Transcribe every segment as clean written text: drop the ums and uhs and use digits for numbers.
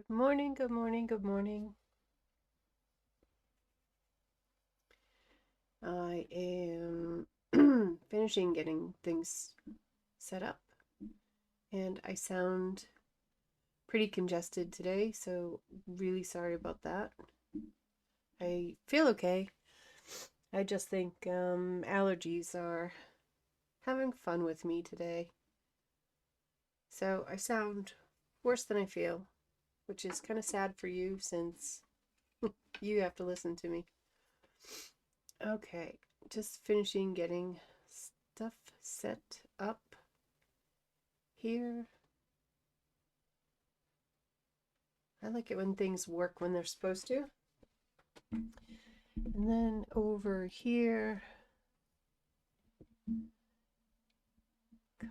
Good morning, good morning, good morning. I am finishing getting things set up, and I sound pretty congested today, so really sorry about that. I feel okay. I just think allergies are having fun with me today. So I sound worse than I feel, which is kind of sad for you since you have to listen to me. Okay, just finishing getting stuff set up here. I like it when things work when they're supposed to. And then over here,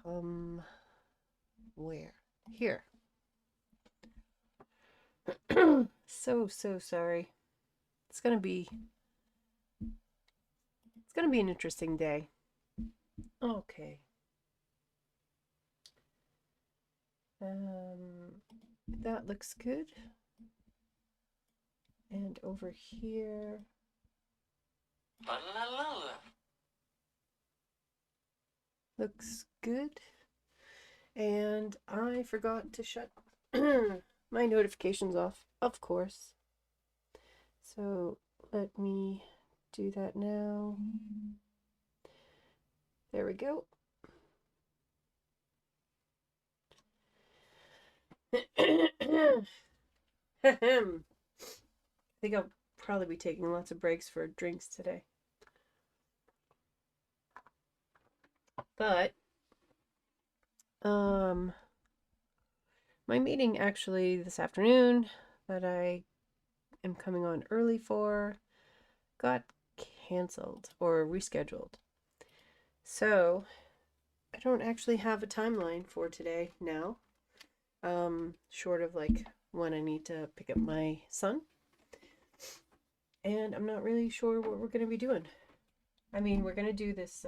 come where? Here. So sorry. It's gonna be an interesting day. Okay. That looks good. And over here. Looks good. And I forgot to shut my notifications off, of course. So let me do that now. There we go. I think I'll probably be taking lots of breaks for drinks today. But my meeting actually this afternoon that I am coming on early for got canceled or rescheduled. So I don't actually have a timeline for today now. Short of like when I need to pick up my son. And I'm not really sure what we're going to be doing. I mean, we're going to do this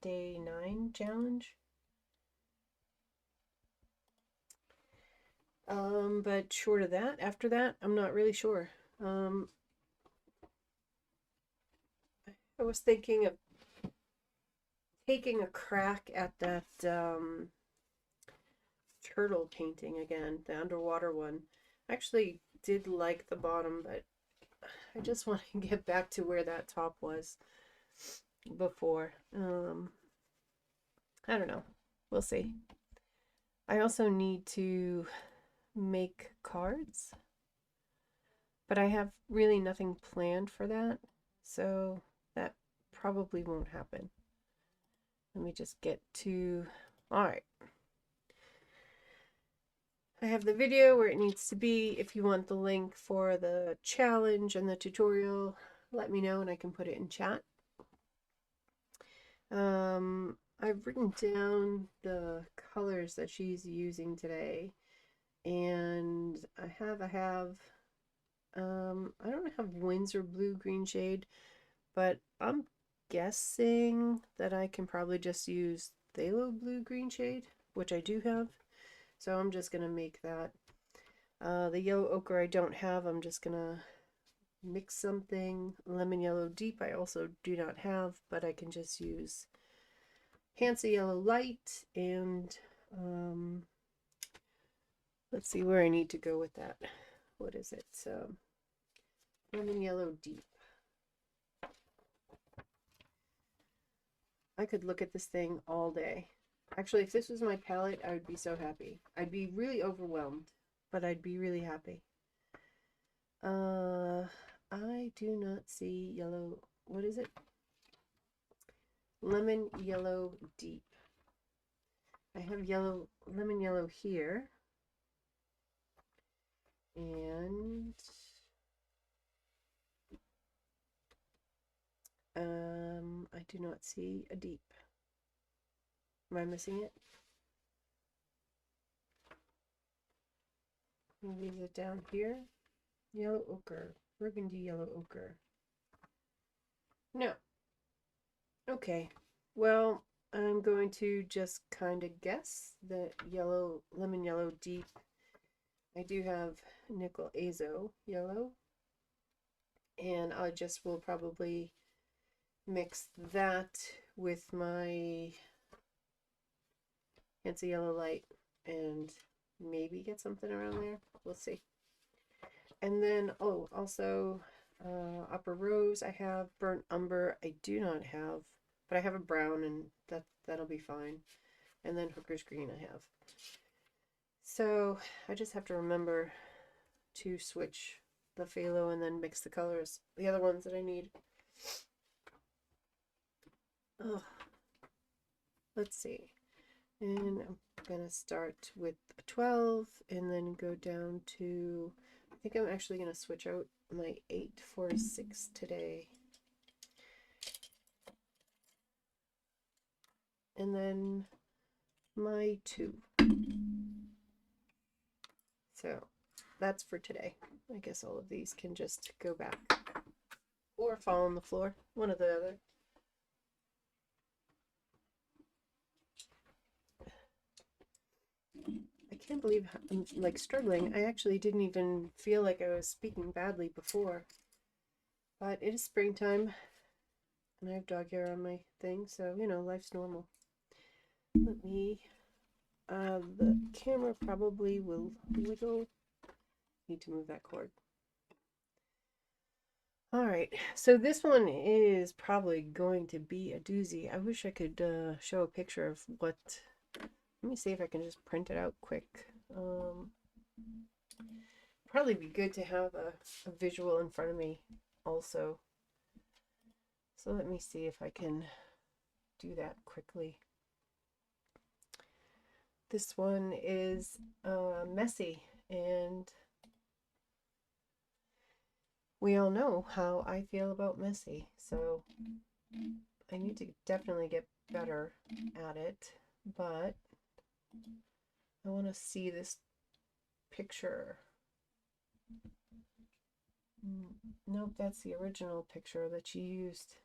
day 9 challenge. But short of that, after that, I'm not really sure. I was thinking of taking a crack at that turtle painting again, the underwater one. I actually did like the bottom, but I just want to get back to where that top was before. I don't know. We'll see. I also need to make cards, but I have really nothing planned for that, so that probably won't happen. Let me just get to... Alright. I have the video where it needs to be. If you want the link for the challenge and the tutorial, let me know and I can put it in chat. I've written down the colors that she's using today, and I don't have Windsor blue green shade, but I'm guessing that I can probably just use phthalo blue green shade, which I do have. So I'm just gonna make that. The yellow ochre I don't have. I'm just gonna mix something. Lemon yellow deep I also do not have, but I can just use Hansa yellow light and let's see where I need to go with that. What is it? Lemon yellow deep. I could look at this thing all day. Actually, if this was my palette, I would be so happy. I'd be really overwhelmed, but I'd be really happy. I do not see yellow. What is it? Lemon yellow deep. I have lemon yellow here. And I do not see a deep. Am I missing it? Maybe is it down here? Yellow ochre. Burgundy yellow ochre. No. Okay. Well, I'm going to just kind of guess that lemon yellow deep I do have nickel azo yellow, and I just will probably mix that with my fancy yellow light and maybe get something around there. We'll see. And then, oh, also upper rose, I have burnt umber. I do not have, but I have a brown, and that'll be fine. And then hooker's green I have. So I just have to remember to switch the phthalo and then mix the colors, the other ones that I need. Oh, let's see. And I'm gonna start with a 12 and then go down to, I think I'm actually gonna switch out my 8 for a 6 today. And then my 2. So that's for today. I guess all of these can just go back or fall on the floor, one or the other. I can't believe I'm like struggling. I actually didn't even feel like I was speaking badly before. But it is springtime and I have dog hair on my thing, so you know, life's normal. Let me the camera probably will wiggle. Need to move that cord. All right, so this one is probably going to be a doozy. I wish I could show a picture of what. Let me see if I can just print it out quick. Probably be good to have a visual in front of me also. So let me see if I can do that quickly. This one is messy, and we all know how I feel about messy, so I need to definitely get better at it, but I want to see this picture. Nope, that's the original picture that she used.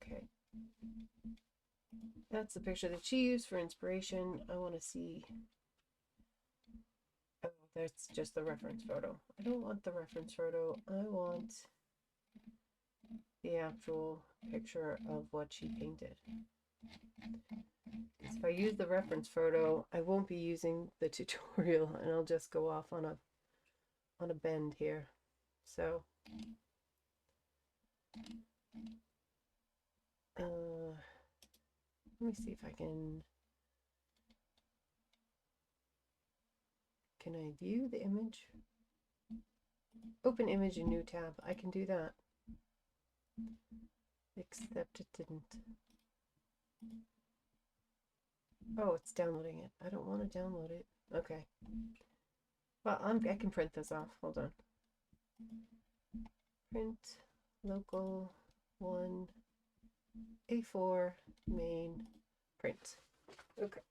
Okay. That's the picture that she used for inspiration. I want to see. Oh, that's just the reference photo. I don't want the reference photo. I want the actual picture of what she painted. If I use the reference photo, I won't be using the tutorial, and I'll just go off on a bend here. So let me see if I can I view the image? Open image in new tab. I can do that. Except it didn't. Oh, it's downloading it. I don't want to download it. Okay. Well, I can print this off. Hold on. Print local 1 A4 main print. Okay.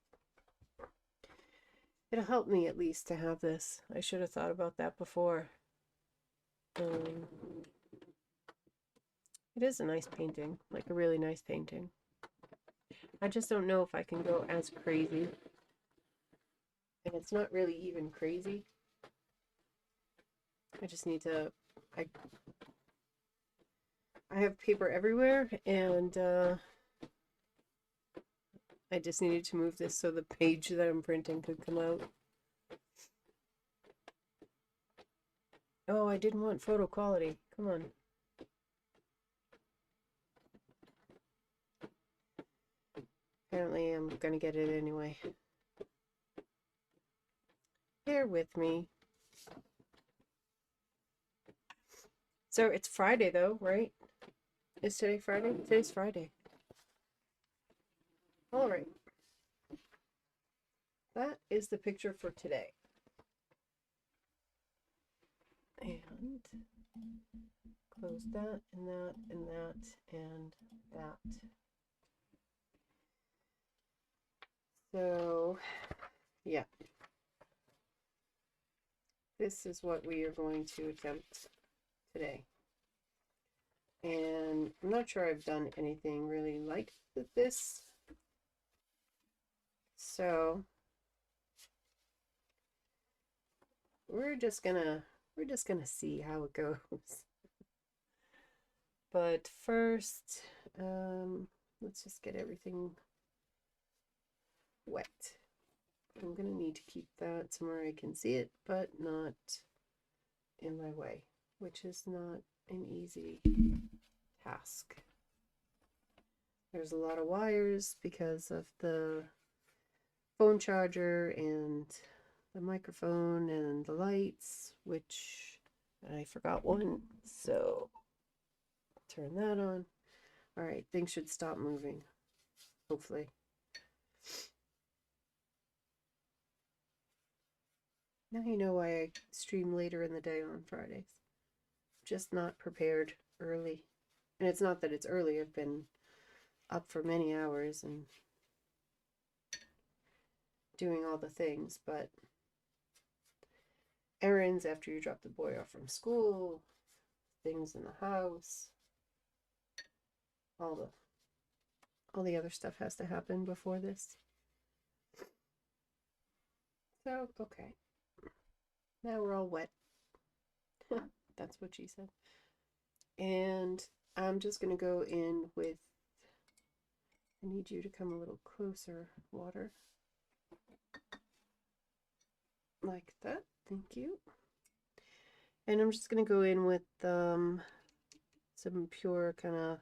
It'll help me at least to have this. I should have thought about that before. It is a nice painting, like a really nice painting. I just don't know if I can go as crazy. And it's not really even crazy. I just need to, I have paper everywhere, and I just needed to move this so the page that I'm printing could come out. Oh, I didn't want photo quality. Come on. Apparently I'm gonna get it anyway. Bear with me. So it's Friday though, right? Is today Friday? Today's Friday. All right. That is the picture for today. And close that and that and that and that. So, yeah. This is what we are going to attempt today. And I'm not sure I've done anything really like this So we're just gonna see how it goes. But first, let's just get everything wet. I'm gonna need to keep that somewhere I can see it, but not in my way, which is not an easy task. There's a lot of wires because of the phone charger and the microphone and the lights, which I forgot one, so turn that on. All right, things should stop moving, hopefully. Now you know why I stream later in the day on Fridays. Just not prepared early. And it's not that it's early, I've been up for many hours and doing all the things, but errands after you drop the boy off from school, things in the house, all the other stuff has to happen before this. So, okay. Now we're all wet. That's what she said. And I'm just going to go in with, I need you to come a little closer, water. Like that. Thank you. And I'm just going to go in with some pure kind of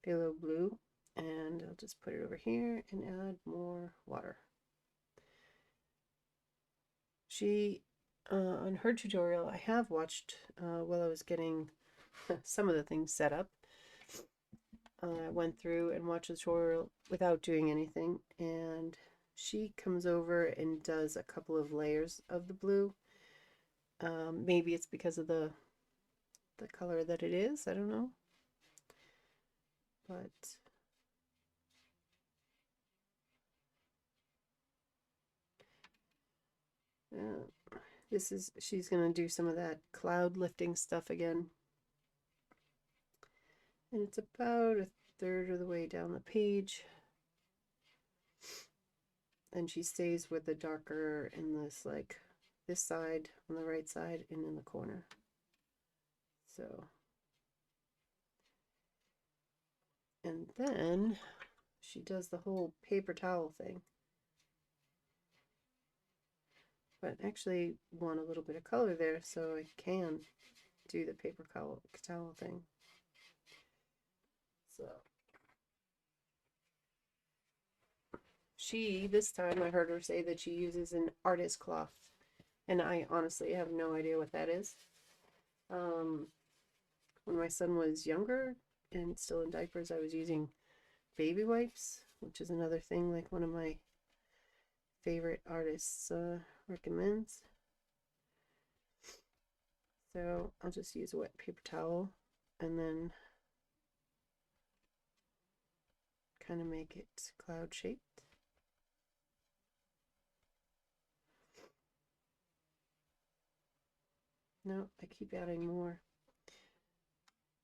phthalo blue. And I'll just put it over here and add more water. She, on her tutorial, I have watched while I was getting some of the things set up. I went through and watched the tutorial without doing anything, and she comes over and does a couple of layers of the blue. Maybe it's because of the color that it is, I don't know. But she's gonna do some of that cloud lifting stuff again. And it's about a third of the way down the page. And she stays with the darker in this, like, this side, on the right side, and in the corner. So, and then she does the whole paper towel thing. But actually want a little bit of color there, so I can do the paper towel thing. So this time I heard her say that she uses an artist cloth, and I honestly have no idea what that is. When my son was younger and still in diapers, I was using baby wipes, which is another thing like one of my favorite artists recommends. So I'll just use a wet paper towel and then kind of make it cloud shaped. No, I keep adding more.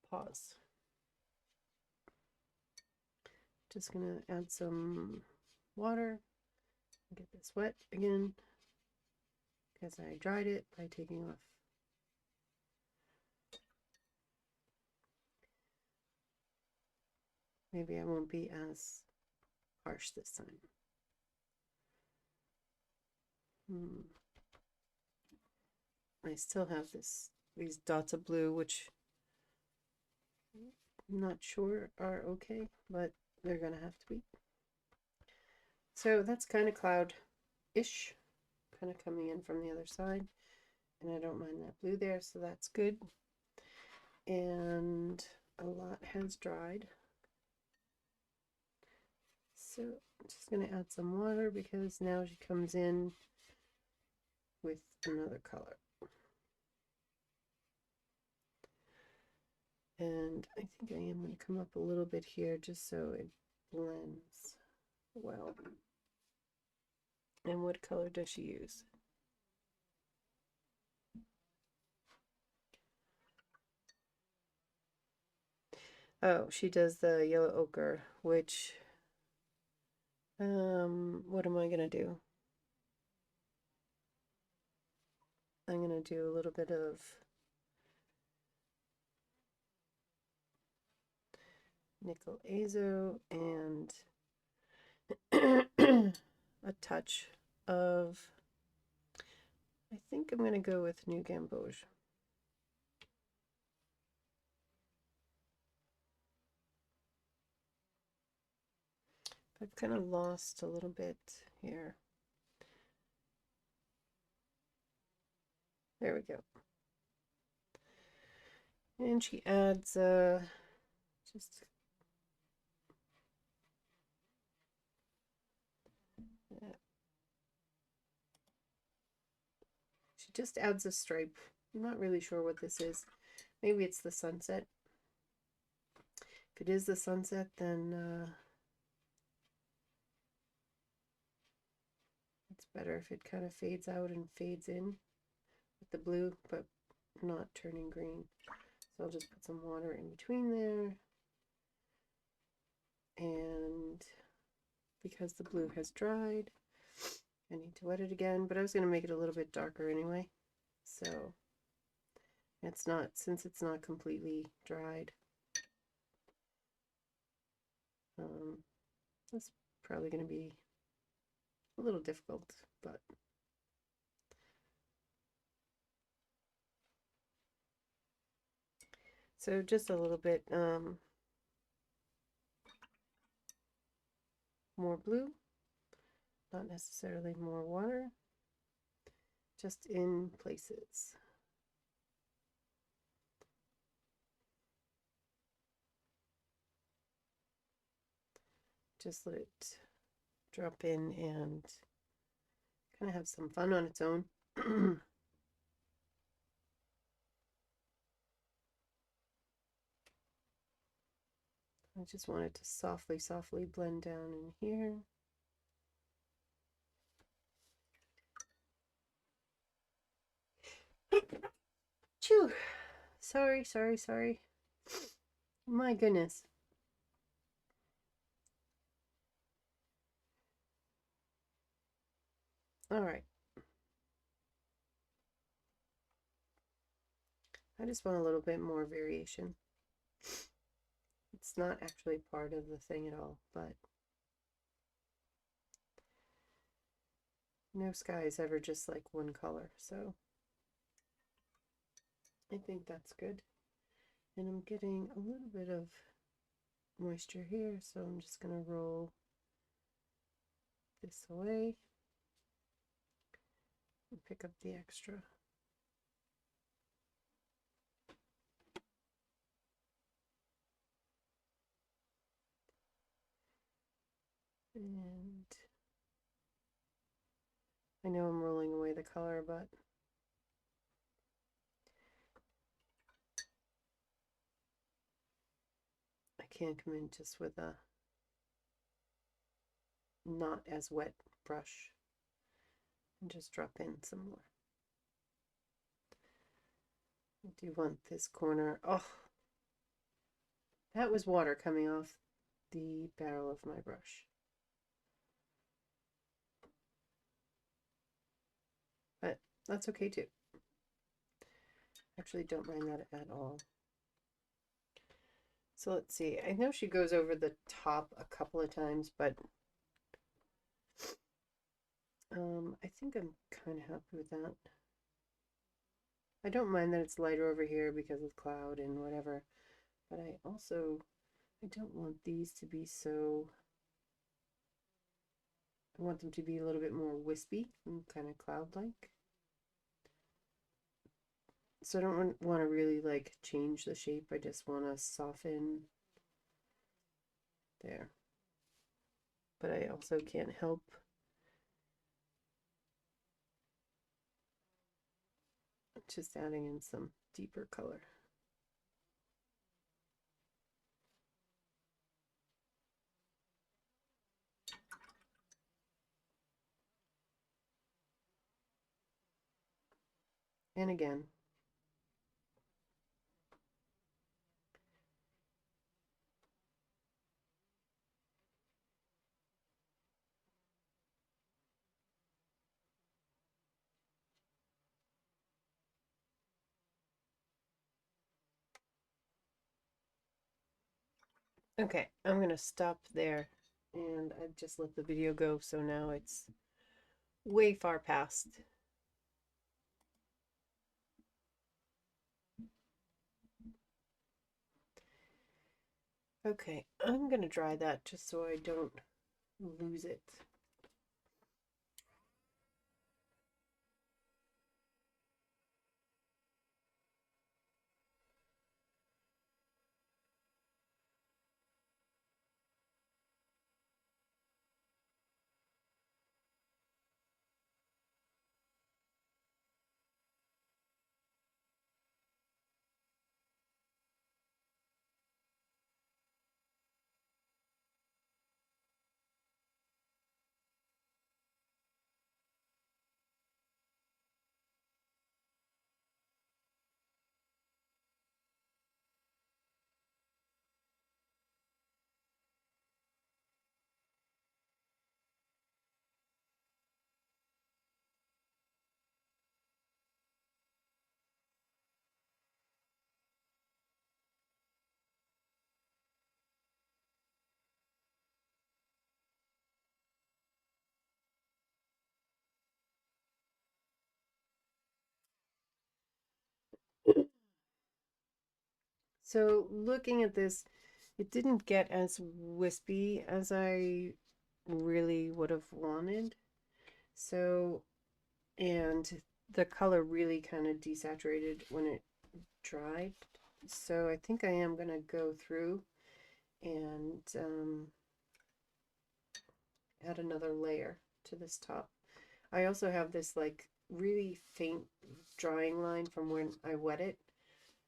Pause. Just gonna add some water. Get this wet again because I dried it by taking off. Maybe I won't be as harsh this time. I still have these dots of blue, which I'm not sure are okay, but they're gonna have to be. So that's kind of cloud-ish, kind of coming in from the other side, and I don't mind that blue there, so that's good. And a lot has dried. So I'm just going to add some water because now she comes in with another color. And I think I am going to come up a little bit here just so it blends well. And what color does she use? Oh, she does the yellow ochre, which What am I gonna do? I'm gonna do a little bit of nickel azo and a touch of, I think I'm gonna go with New Gamboge. I've kind of lost a little bit here. There we go. And she adds just she just adds a stripe. I'm not really sure what this is. Maybe it's the sunset. If it is the sunset, then it's better if it kind of fades out and fades in with the blue, but not turning green. So I'll just put some water in between there. And because the blue has dried, I need to wet it again, but I was going to make it a little bit darker anyway. So it's not, since it's not completely dried, that's probably going to be a little difficult, but so just a little bit more blue, not necessarily more water, just in places. Just let it drop in and kind of have some fun on its own. I just want it to softly, softly blend down in here. Chew. Sorry, sorry, sorry. My goodness. All right. I just want a little bit more variation. It's not actually part of the thing at all, but no sky is ever just like one color, so I think that's good. And I'm getting a little bit of moisture here, so I'm just going to roll this away and pick up the extra. And I know I'm rolling away the color, but I can't come in just with a not as wet brush and just drop in some more. I do want this corner. Oh, that was water coming off the barrel of my brush. But that's okay too. Actually, don't mind that at all. So let's see. I know she goes over the top a couple of times, but I think I'm kind of happy with that. I don't mind that it's lighter over here because of cloud and whatever, but I don't want these to be so, I want them to be a little bit more wispy and kind of cloud-like. So I don't want to really like change the shape. I just want to soften there. But I also can't help just adding in some deeper color. And again. Okay, I'm gonna stop there, and I just let the video go, so now it's way far past. Okay, I'm gonna dry that just so I don't lose it. So looking at this, it didn't get as wispy as I really would have wanted. So, and the color really kind of desaturated when it dried. So I think I am going to go through and add another layer to this top. I also have this like really faint drying line from when I wet it,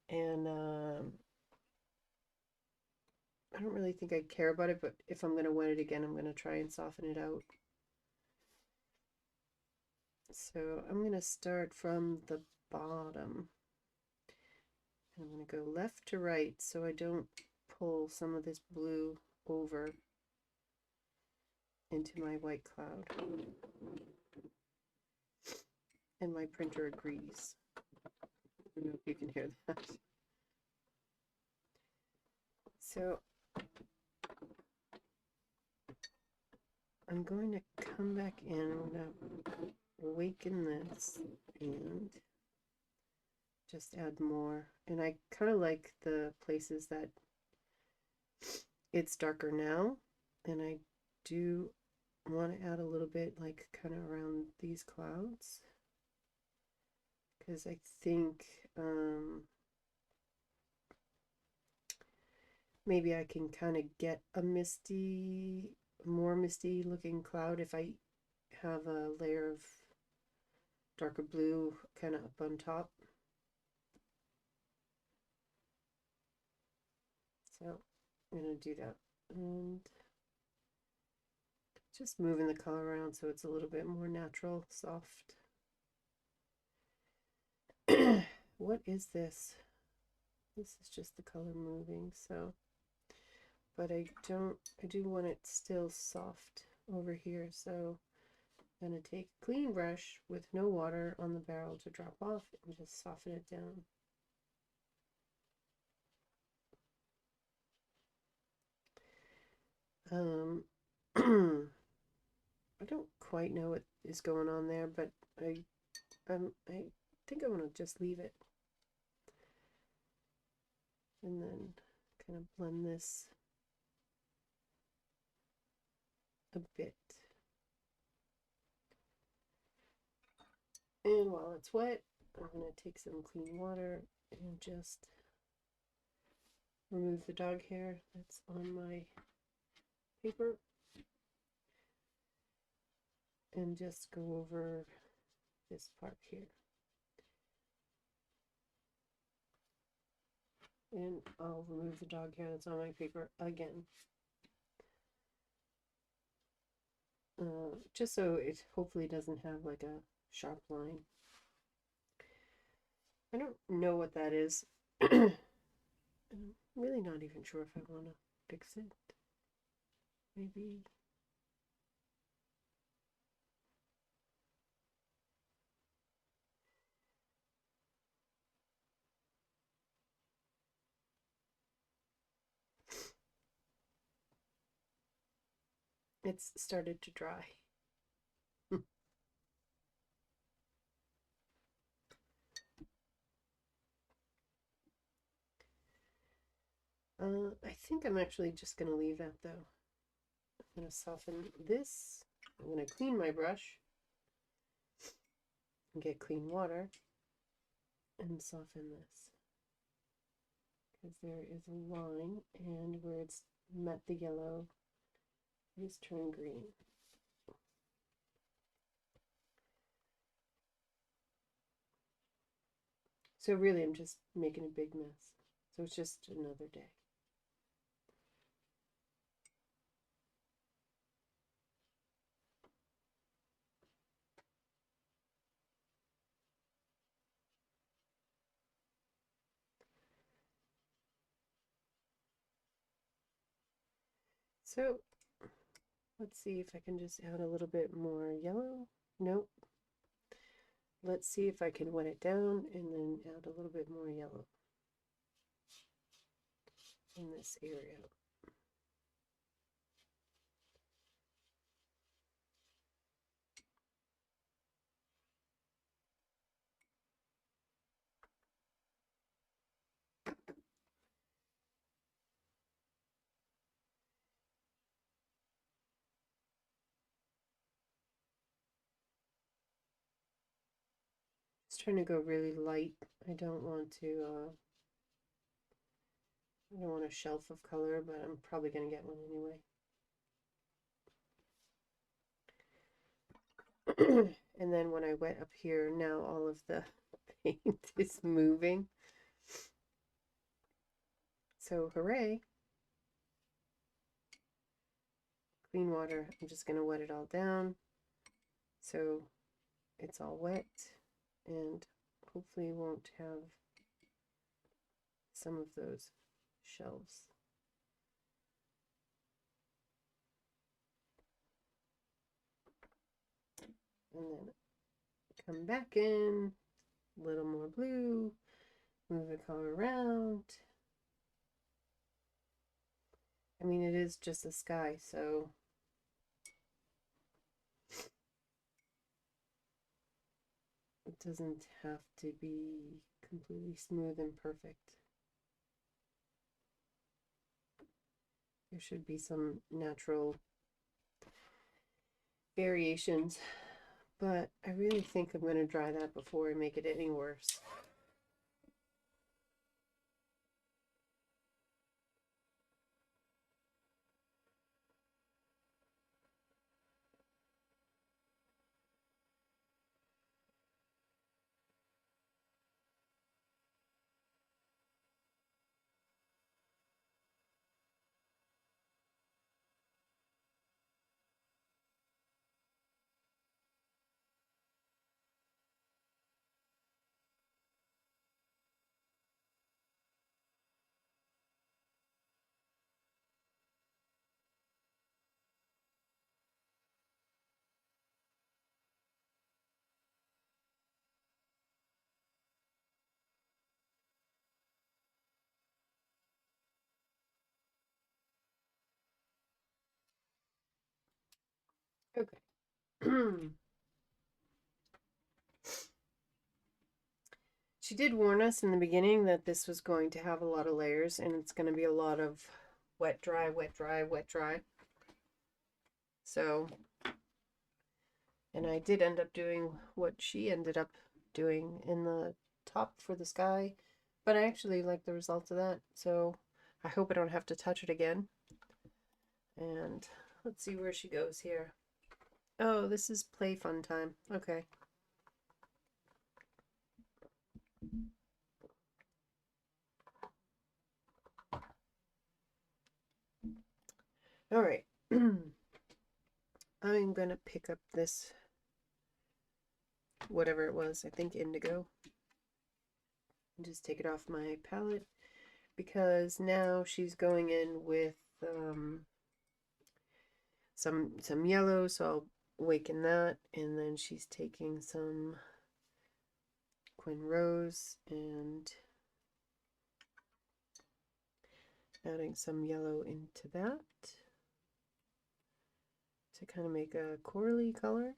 and I don't really think I care about it, but if I'm going to wet it again, I'm going to try and soften it out. So I'm going to start from the bottom. And I'm going to go left to right so I don't pull some of this blue over into my white cloud. And my printer agrees. I don't know if you can hear that. So I'm going to come back in, I'm going to awaken this and just add more. And I kind of like the places that it's darker now, and I do want to add a little bit like kind of around these clouds, because I think maybe I can kind of get a more misty looking cloud if I have a layer of darker blue kind of up on top. So I'm going to do that. And just moving the color around so it's a little bit more natural, soft. What is this? This is just the color moving, so. But I do want it still soft over here, so I'm going to take a clean brush with no water on the barrel to drop off and just soften it down. I don't quite know what is going on there, but I think I want to just leave it and then kind of blend this a bit. And while it's wet, I'm going to take some clean water and just remove the dog hair that's on my paper and just go over this part here. And I'll remove the dog hair that's on my paper again. Just so it hopefully doesn't have like a sharp line. I don't know what that is. I'm really not even sure if I want to fix it. Maybe. it's started to dry. I think I'm actually just going to leave that though. I'm going to soften this. I'm going to clean my brush and get clean water and soften this. Because there is a line, and where it's met the yellow, it is turned green. So really I'm just making a big mess. So it's just another day. So let's see if I can just add a little bit more yellow. Nope. Let's see if I can wet it down and then add a little bit more yellow in this area. Just trying to go really light. I don't want to I don't want a shelf of color, but I'm probably going to get one anyway. And then when I wet up here, now all of the paint is moving. So hooray. Clean water. I'm just going to wet it all down so it's all wet and hopefully won't have some of those shelves. And then come back in, a little more blue, move the color around. I mean, it is just a sky, so it doesn't have to be completely smooth and perfect. There should be some natural variations, but I really think I'm going to dry that before I make it any worse. Okay. She did warn us in the beginning that this was going to have a lot of layers and it's going to be a lot of wet, dry, wet, dry, wet, dry. So, and I did end up doing what she ended up doing in the top for the sky, but I actually like the results of that. So I hope I don't have to touch it again. And let's see where she goes here. Oh, this is play fun time. Okay. All right. I'm gonna pick up this, whatever it was, I think indigo, and just take it off my palette because now she's going in with some yellow, so I'll awaken that, and then she's taking some Quin Rose and adding some yellow into that. to kind of make a corally color,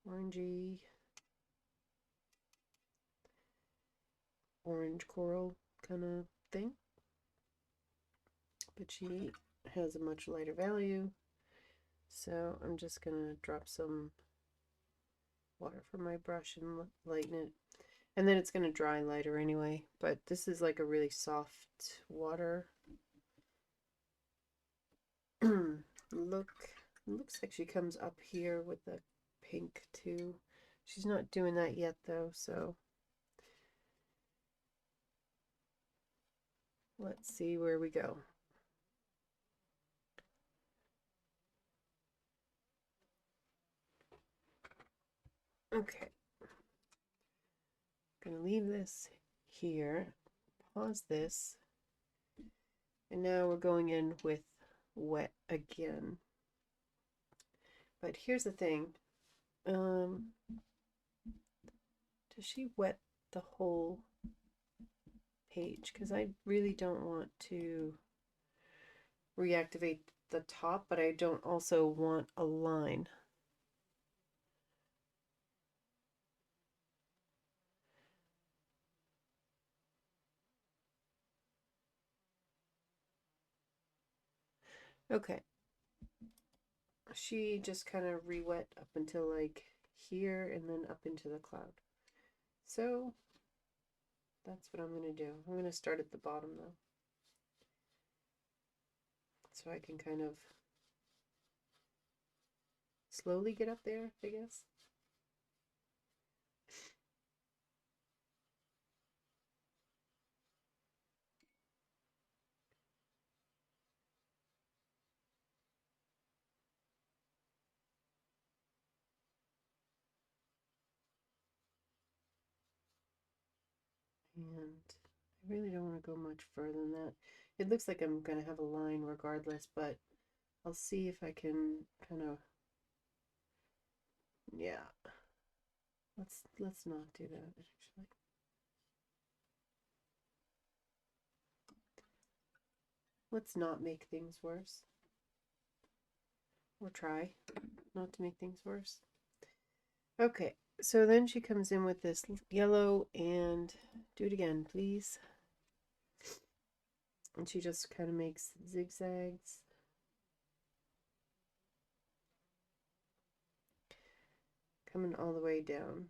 orangey, orange coral kind of thing. But she has a much lighter value, so I'm just gonna drop some water from my brush and lighten it, and then it's gonna dry lighter anyway. But this is like a really soft water. Looks like she comes up here with the pink too. She's not doing that yet though, so let's see where we go. Okay, I'm gonna leave this here, pause this, and now we're going in with wet again. But here's the thing, does she wet the whole page? Because I really don't want to reactivate the top, but I don't also want a line. Okay, she just kind of re-wet up until like here and then up into the cloud. So that's what I'm going to do. I'm going to start at the bottom though, so I can kind of slowly get up there, I guess. And I really don't want to go much further than that. It looks like I'm going to have a line regardless, but I'll see if I can kind of, yeah. Let's not do that actually. Let's not make things worse. Or try not to make things worse. Okay, so then she comes in with this yellow, and do it again, please. And she just kind of makes zigzags. Coming all the way down.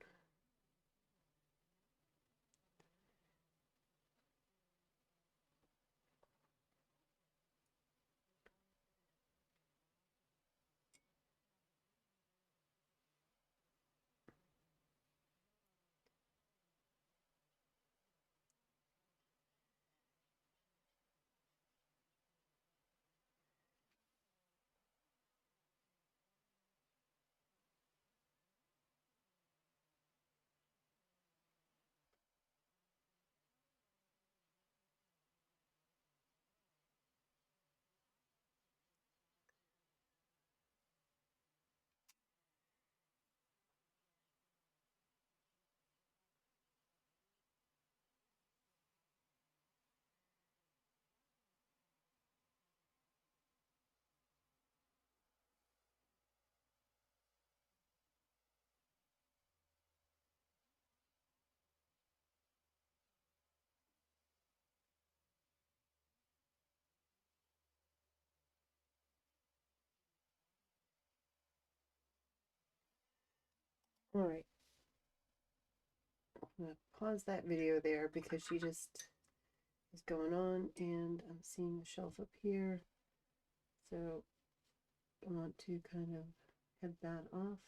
All right. I'm going to pause that video there because she just is going on, and I'm seeing the shelf up here. So I want to kind of head that off.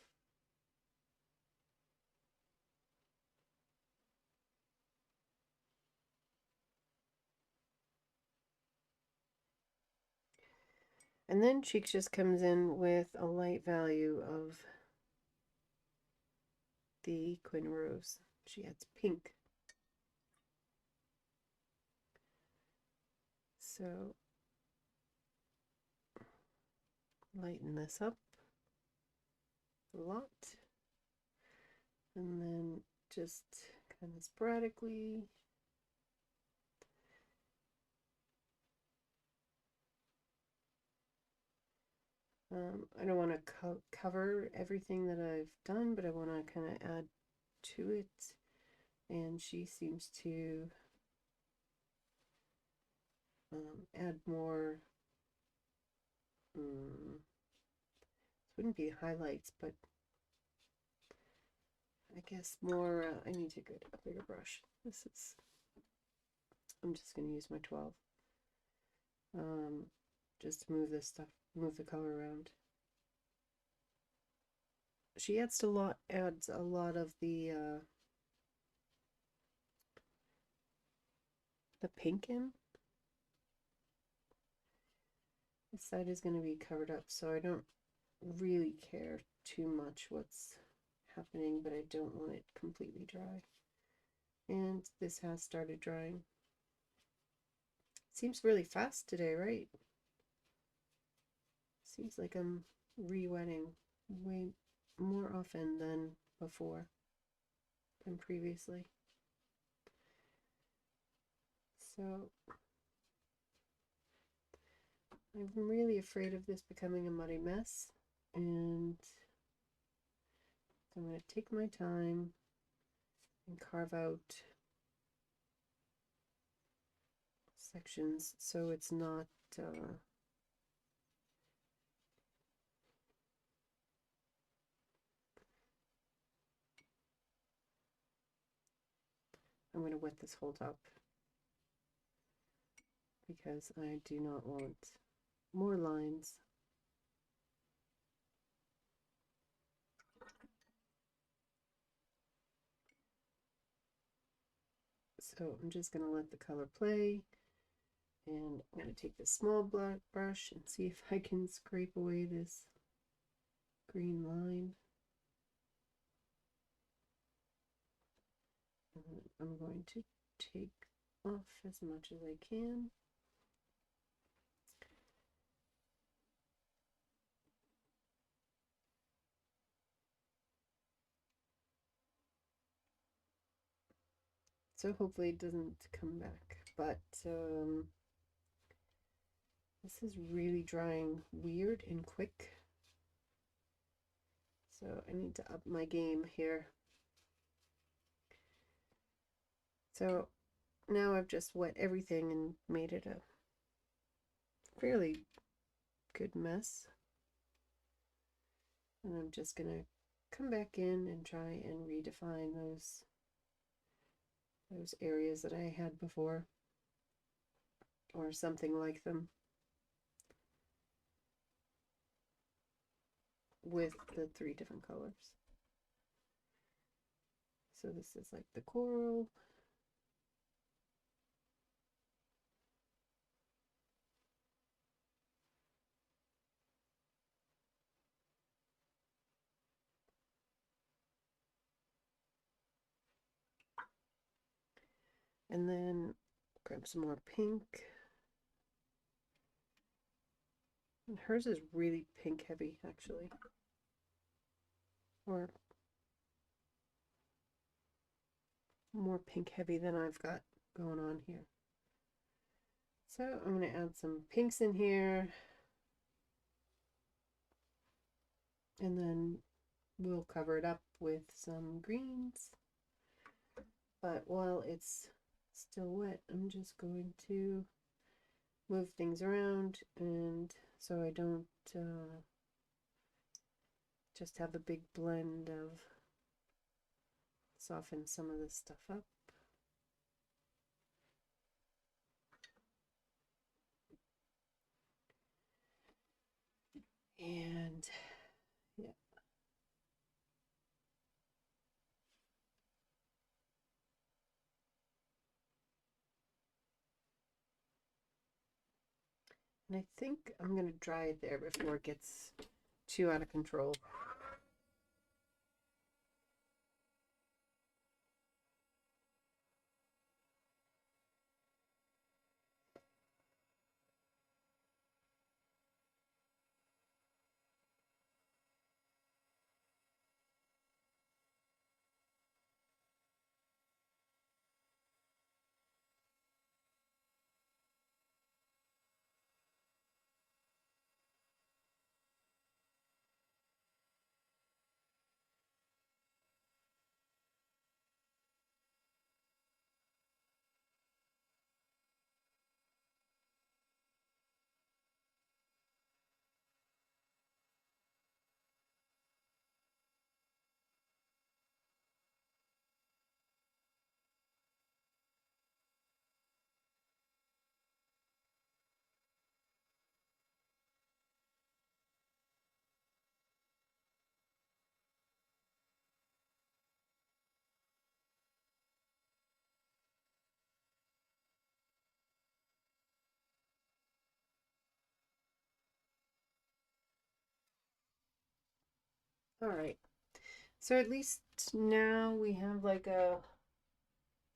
And then Cheeks just comes in with a light value of the Quinn Rose. She adds pink. So lighten this up a lot. And then just kind of sporadically. I don't want to cover everything that I've done, but I want to kind of add to it. And she seems to add more, this wouldn't be highlights, but I guess more, I need to get a bigger brush. I'm just going to use my 12. Just to move this stuff, move the color around. She adds a lot of the pink in. This side is going to be covered up, so I don't really care too much what's happening, but I don't want it completely dry. And this has started drying. Seems really fast today, right? Seems like I'm re-wetting way more often than before, than previously. So I'm really afraid of this becoming a muddy mess, and I'm going to take my time and carve out sections so it's not I'm going to wet this whole top because I do not want more lines. So I'm just going to let the color play, and I'm going to take this small black brush and see if I can scrape away this green line. And I'm going to take off as much as I can. So hopefully it doesn't come back, but this is really drying weird and quick. So I need to up my game here. So now I've just wet everything and made it a fairly good mess. And I'm just gonna come back in and try and redefine those areas that I had before, or something like them, with the 3 different colors. So this is like the coral. And then grab some more pink. And hers is really pink heavy, actually. Or more pink heavy than I've got going on here. So I'm going to add some pinks in here. And then we'll cover it up with some greens. But while it's still wet, I'm just going to move things around, and so I don't just have a big blend of, soften some of this stuff up. And yeah. And I think I'm going to dry it there before it gets too out of control. All right. So at least now we have like a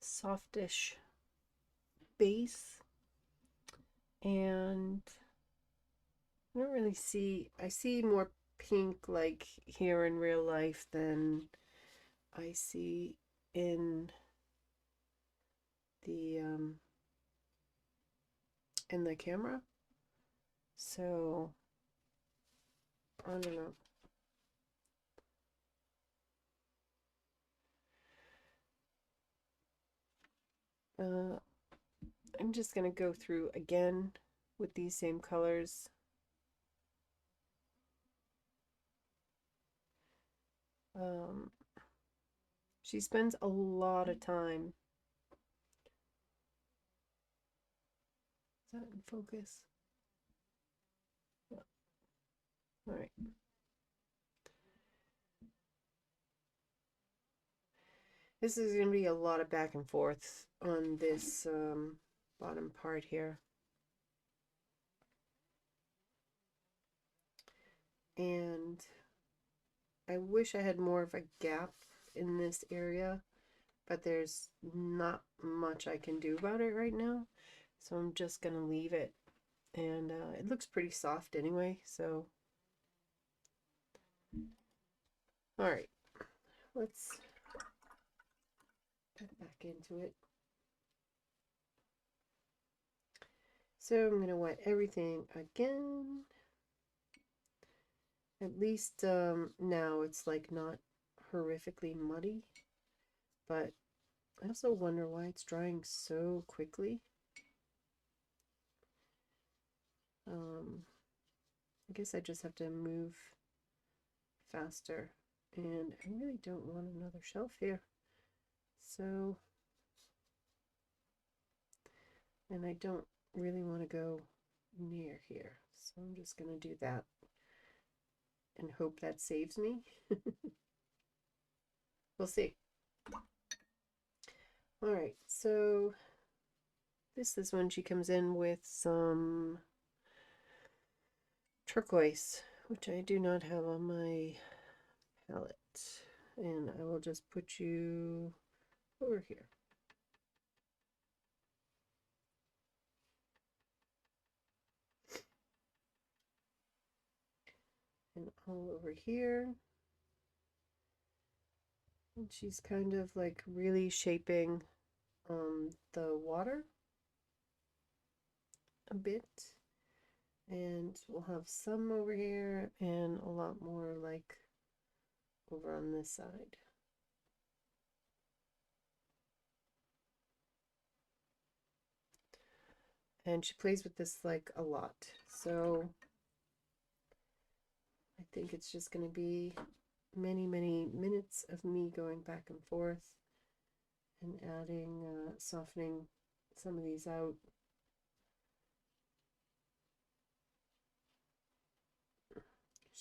softish base, and I don't really see, I see more pink like here in real life than I see in the camera. So I don't know. Uh, I'm just gonna go through again with these same colors. Um, she spends a lot of time. Is that in focus? Yeah. All right. This is going to be a lot of back and forth on this bottom part here. And I wish I had more of a gap in this area, but there's not much I can do about it right now. So I'm just going to leave it. And it looks pretty soft anyway, so. All right, let's get back into it. So I'm going to wet everything again. At least now it's like not horrifically muddy, but I also wonder why it's drying so quickly. I guess I just have to move faster, and I really don't want another shelf here. So, and I don't really want to go near here, so I'm just going to do that and hope that saves me. We'll see. All right, so this is when she comes in with some turquoise, which I do not have on my palette. And I will just put you over here. And all over here. And she's kind of like really shaping the water a bit. And we'll have some over here and a lot more like over on this side. And she plays with this like a lot. So I think it's just going to be many, many minutes of me going back and forth and adding, softening some of these out.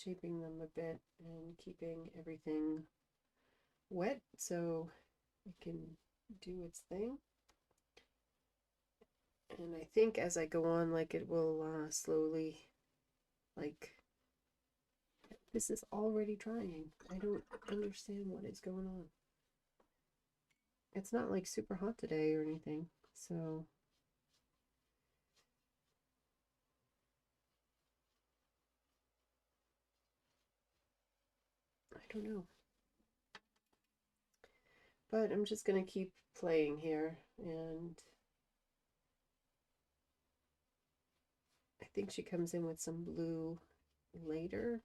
Shaping them a bit and keeping everything wet so it can do its thing. And I think as I go on, like it will slowly, like, this is already drying. I don't understand what is going on. It's not like super hot today or anything, so I don't know. But I'm just gonna keep playing here, and I think she comes in with some blue later.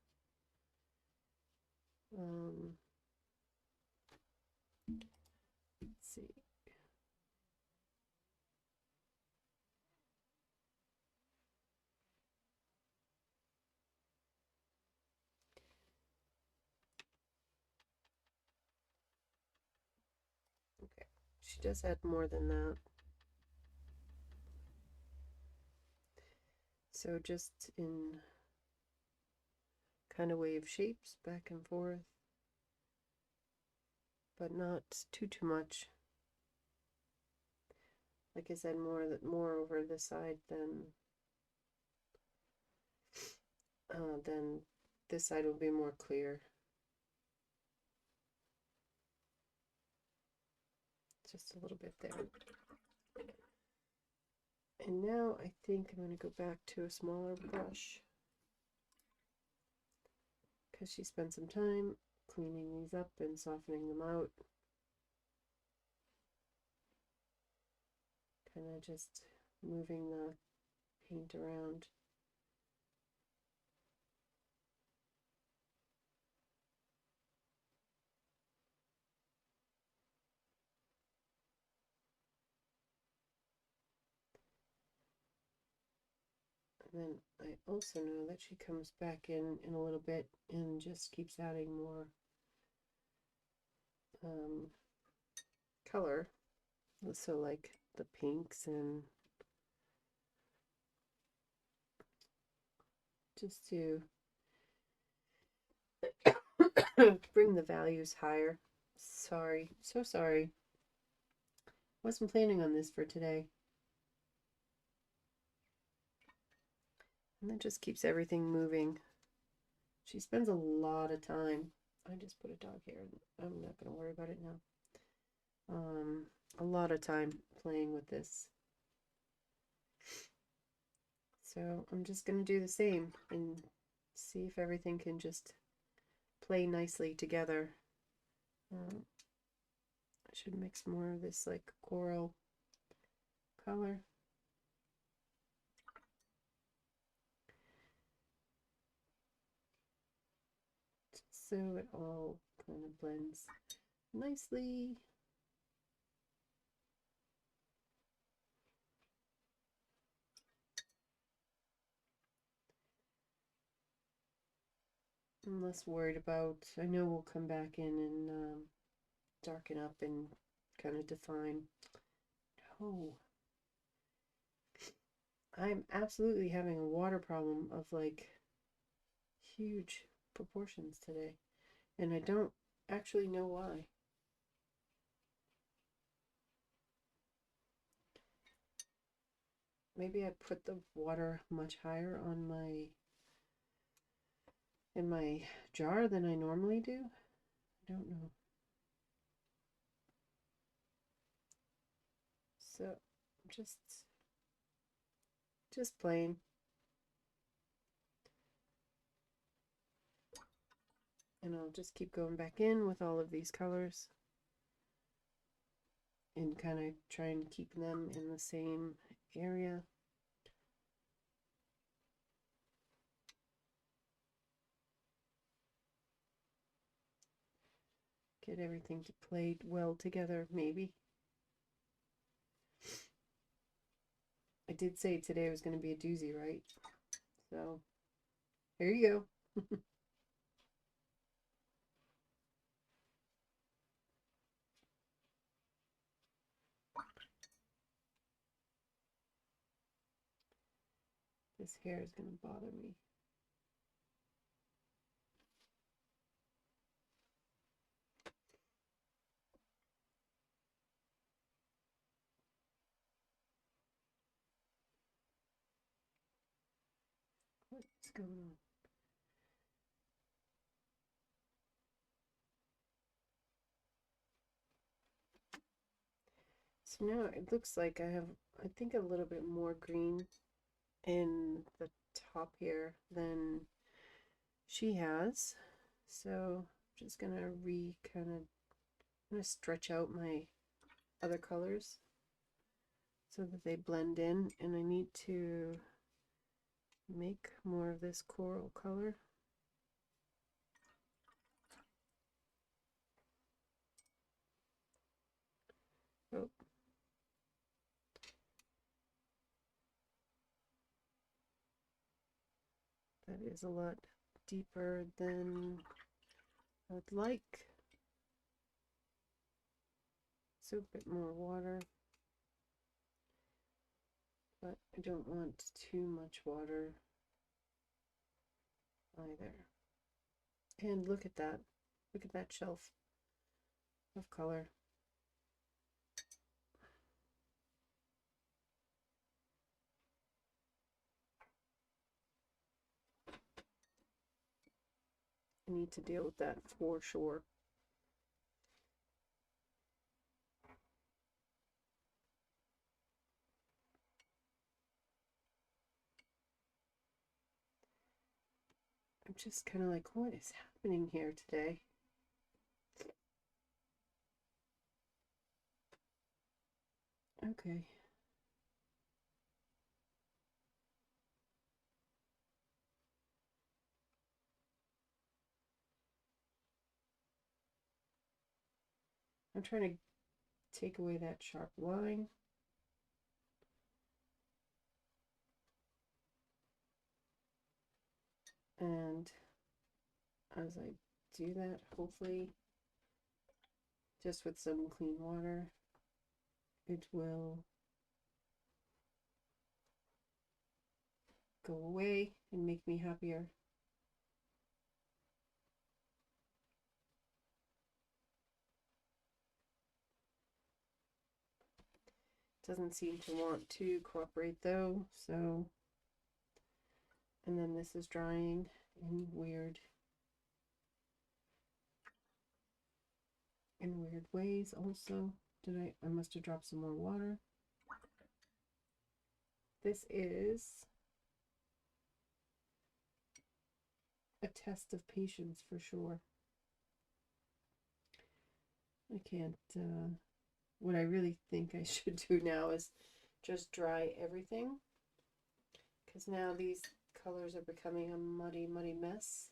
Let's see. Okay, she does add more than that. So just in kind of wave shapes back and forth, but not too much. Like I said, more over this side than this side will be more clear. just a little bit there. And now I think I'm going to go back to a smaller brush because she spent some time cleaning these up and softening them out. Kind of just moving the paint around. And then I also know that she comes back in a little bit and just keeps adding more color. So like the pinks and just to bring the values higher. Sorry, so sorry. Wasn't planning on this for today. And that just keeps everything moving. She spends a lot of time. I just put a dog here. I'm not going to worry about it now. A lot of time playing with this. So I'm just going to do the same and see if everything can just play nicely together. I should mix more of this like coral color. So it all kind of blends nicely. I'm less worried about, I know we'll come back in and darken up and kind of define. Oh, I'm absolutely having a water problem of like huge proportions today, and I don't actually know why. Maybe I put the water much higher on in my jar than I normally do. I don't know. So just plain. And I'll just keep going back in with all of these colors and kind of try and keep them in the same area. Get everything to play well together, maybe. I did say today was going to be a doozy, right? So, here you go. This hair is going to bother me. What's going on? So now it looks like I have, I think, a little bit more green in the top here than she has. So I'm just gonna kind of stretch out my other colors so that they blend in, and I need to make more of this coral color. Oh. That is a lot deeper than I would like. So a bit more water, but I don't want too much water either. And look at that. Look at that shelf of color. I need to deal with that for sure. just kind of like, what is happening here today? Okay. I'm trying to take away that sharp line. And as I do that, hopefully, just with some clean water, it will go away and make me happier. Doesn't seem to want to cooperate though, so, and then this is drying in weird ways also. I must have dropped some more water. This is a test of patience for sure. I can't, what I really think I should do now is just dry everything, because now these colors are becoming a muddy mess,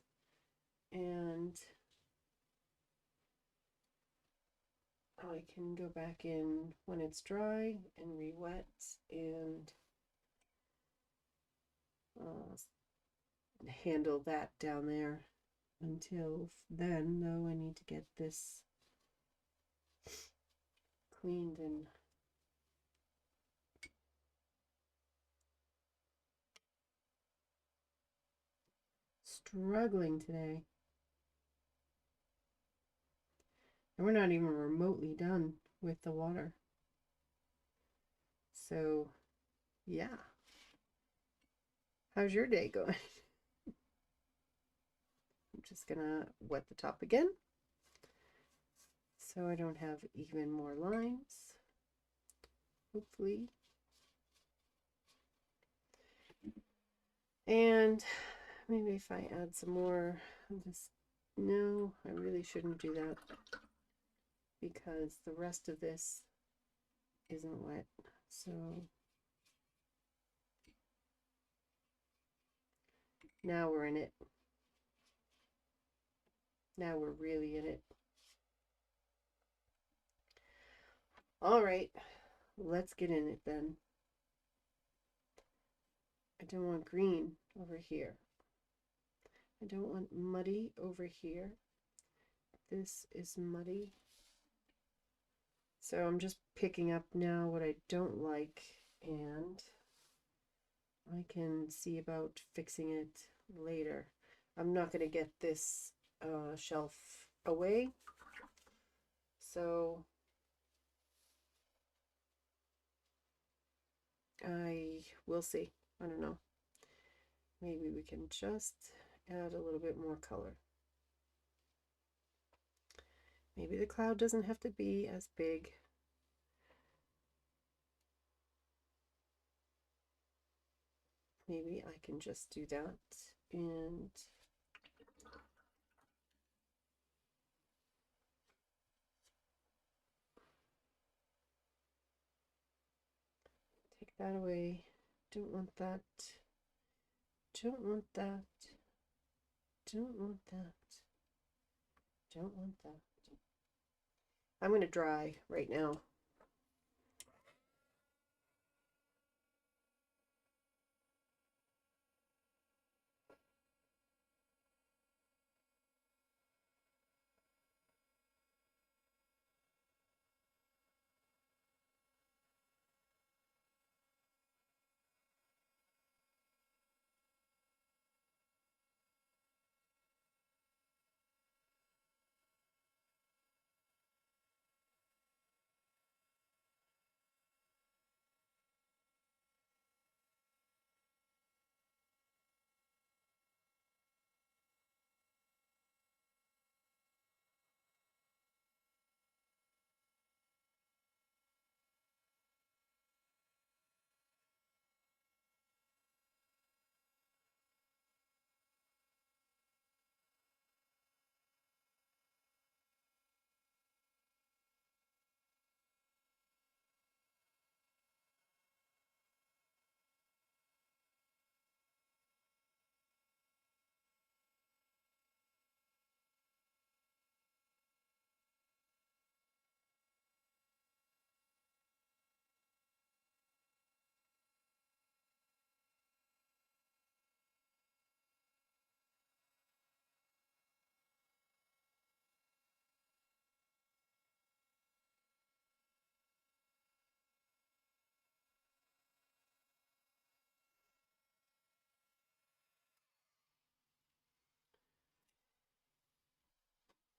and I can go back in when it's dry and re-wet and handle that down there. Until then, though, I need to get this cleaned and struggling today. And we're not even remotely done with the water. So, yeah. How's your day going? I'm just gonna wet the top again so I don't have even more lines, hopefully. And maybe if I add some more of this, no, I really shouldn't do that because the rest of this isn't wet. So now we're in it. Now we're really in it. All right, let's get in it then. I don't want green over here. I don't want muddy over here. This is muddy. So I'm just picking up now what I don't like, and I can see about fixing it later. I'm not going to get this shelf away, so I will see. I don't know. Maybe we can just add a little bit more color. Maybe the cloud doesn't have to be as big. Maybe I can just do that and take that away. Don't want that. Don't want that. Don't want that. Don't want that. I'm going to dry right now.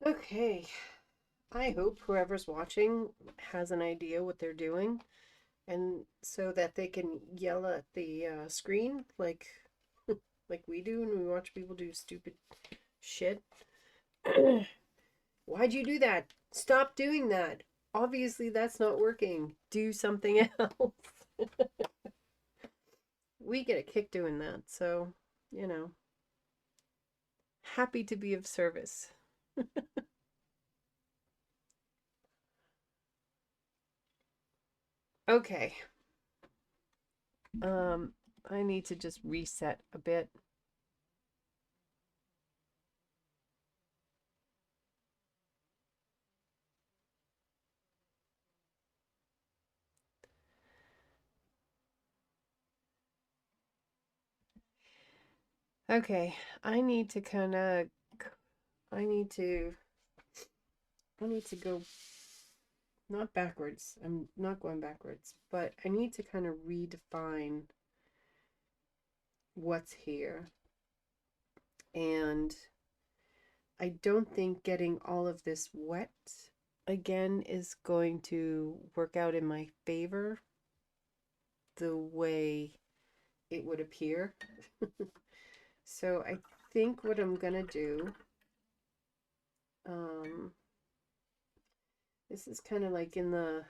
Okay, I hope whoever's watching has an idea what they're doing, and so that they can yell at the screen like we do when we watch people do stupid shit. Why'd you do that? Stop doing that. Obviously, that's not working. Do something else. We get a kick doing that, so, you know, happy to be of service. Okay. Um, I need to just reset a bit. Okay, I need to kind of I need to I need to go not backwards. I'm not going backwards, but I need to kind of redefine what's here. And I don't think getting all of this wet again is going to work out in my favor the way it would appear. So I think what I'm gonna do, um, this is kind of like in the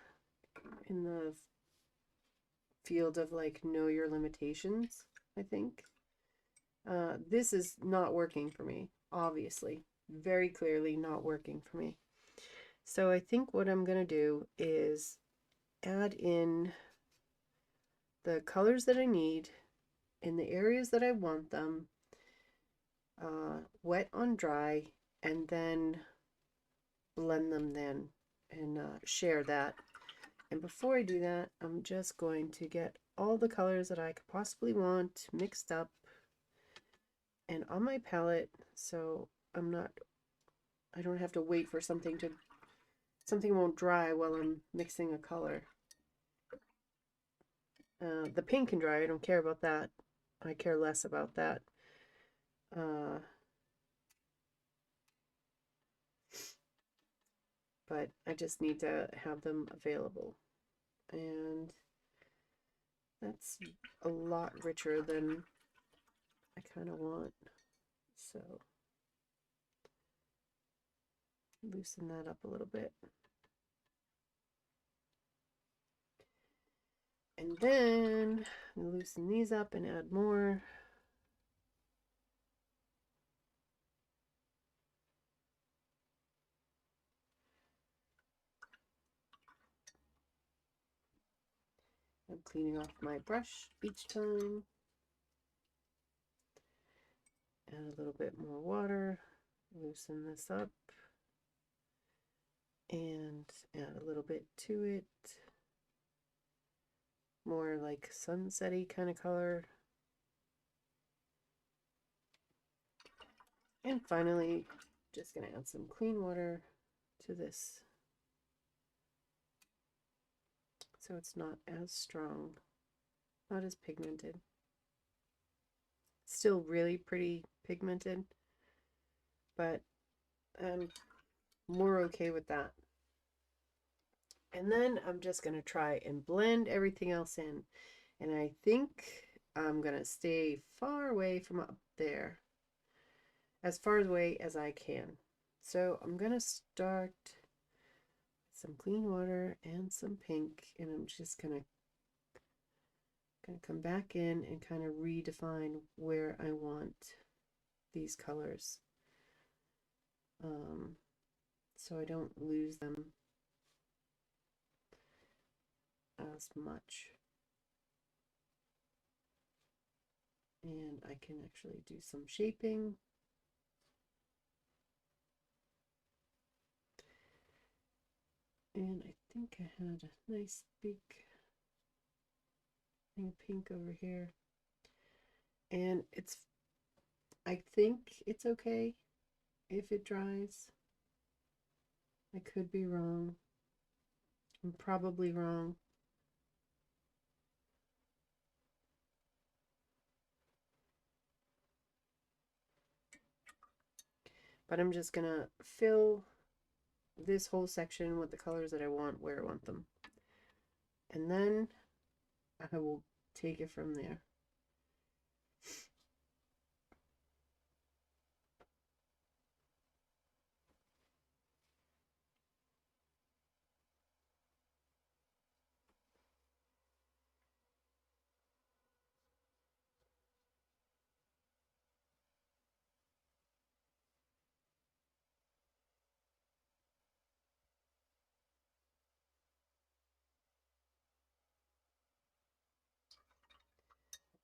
field of like know your limitations, I think. This is not working for me, obviously. Very clearly not working for me. So I think what I'm going to do is add in the colors that I need in the areas that I want them, wet on dry, and then blend them then and share that. And before I do that, I'm just going to get all the colors that I could possibly want mixed up and on my palette, so I don't have to wait for something won't dry while I'm mixing a color. The pink can dry, I don't care about that. I care less about that. Uh, but I just need to have them available. And that's a lot richer than I kind of want. So loosen that up a little bit. And then loosen these up and add more. I'm cleaning off my brush each time. Add a little bit more water, loosen this up, and add a little bit to it. More like sunsetty kind of color. And finally, just gonna add some clean water to this so it's not as strong, not as pigmented. Still really pretty pigmented, but I'm more okay with that. And then I'm just gonna try and blend everything else in. And I think I'm gonna stay far away from up there, as far away as I can. So I'm gonna start some clean water and some pink, and I'm just gonna come back in and kind of redefine where I want these colors, so I don't lose them as much. And I can actually do some shaping. And I think I had a nice big thing of pink over here. And I think it's okay if it dries. I could be wrong. I'm probably wrong. But I'm just gonna fill this whole section with the colors that I want where I want them. And then I will take it from there.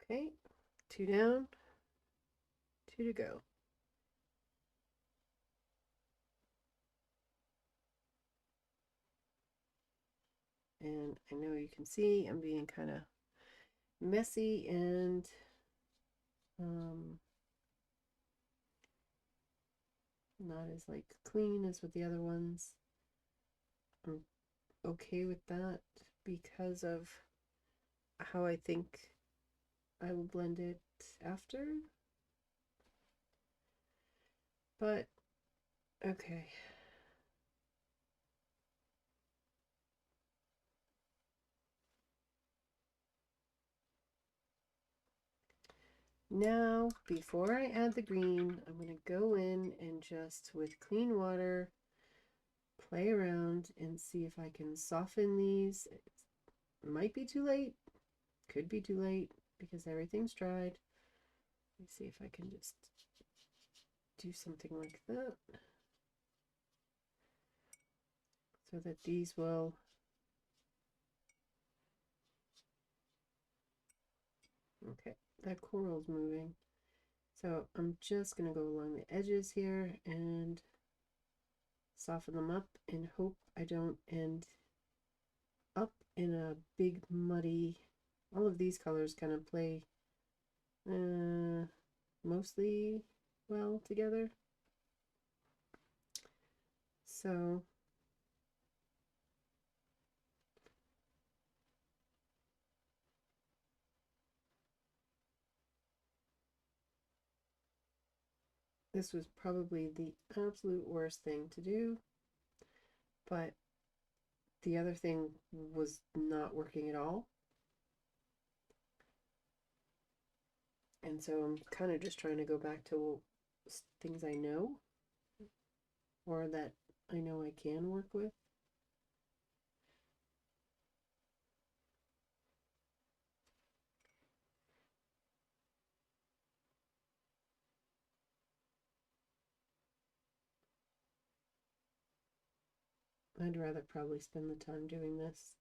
Okay, 2 down, 2 to go. And I know you can see I'm being kind of messy and not as like clean as with the other ones. I'm okay with that because of how I think I will blend it after. But okay. Now, before I add the green, I'm going to go in and just with clean water play around and see if I can soften these. It might be too late, could be too late because everything's dried. Let me see if I can just do something like that so that these will okay, that coral's moving. So I'm just going to go along the edges here and soften them up and hope I don't end up in a big muddy. All of these colors kind of play mostly well together. So this was probably the absolute worst thing to do, but the other thing was not working at all. And so I'm kind of just trying to go back to things I know or that I know I can work with. I'd rather probably spend the time doing this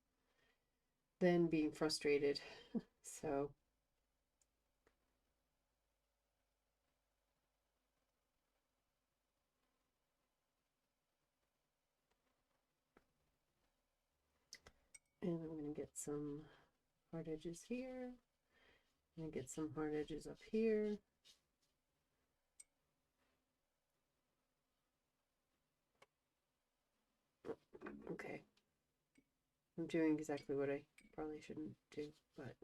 than being frustrated. So and I'm going to get some hard edges here. I'm going to get some hard edges up here. Okay. I'm doing exactly what I probably shouldn't do, but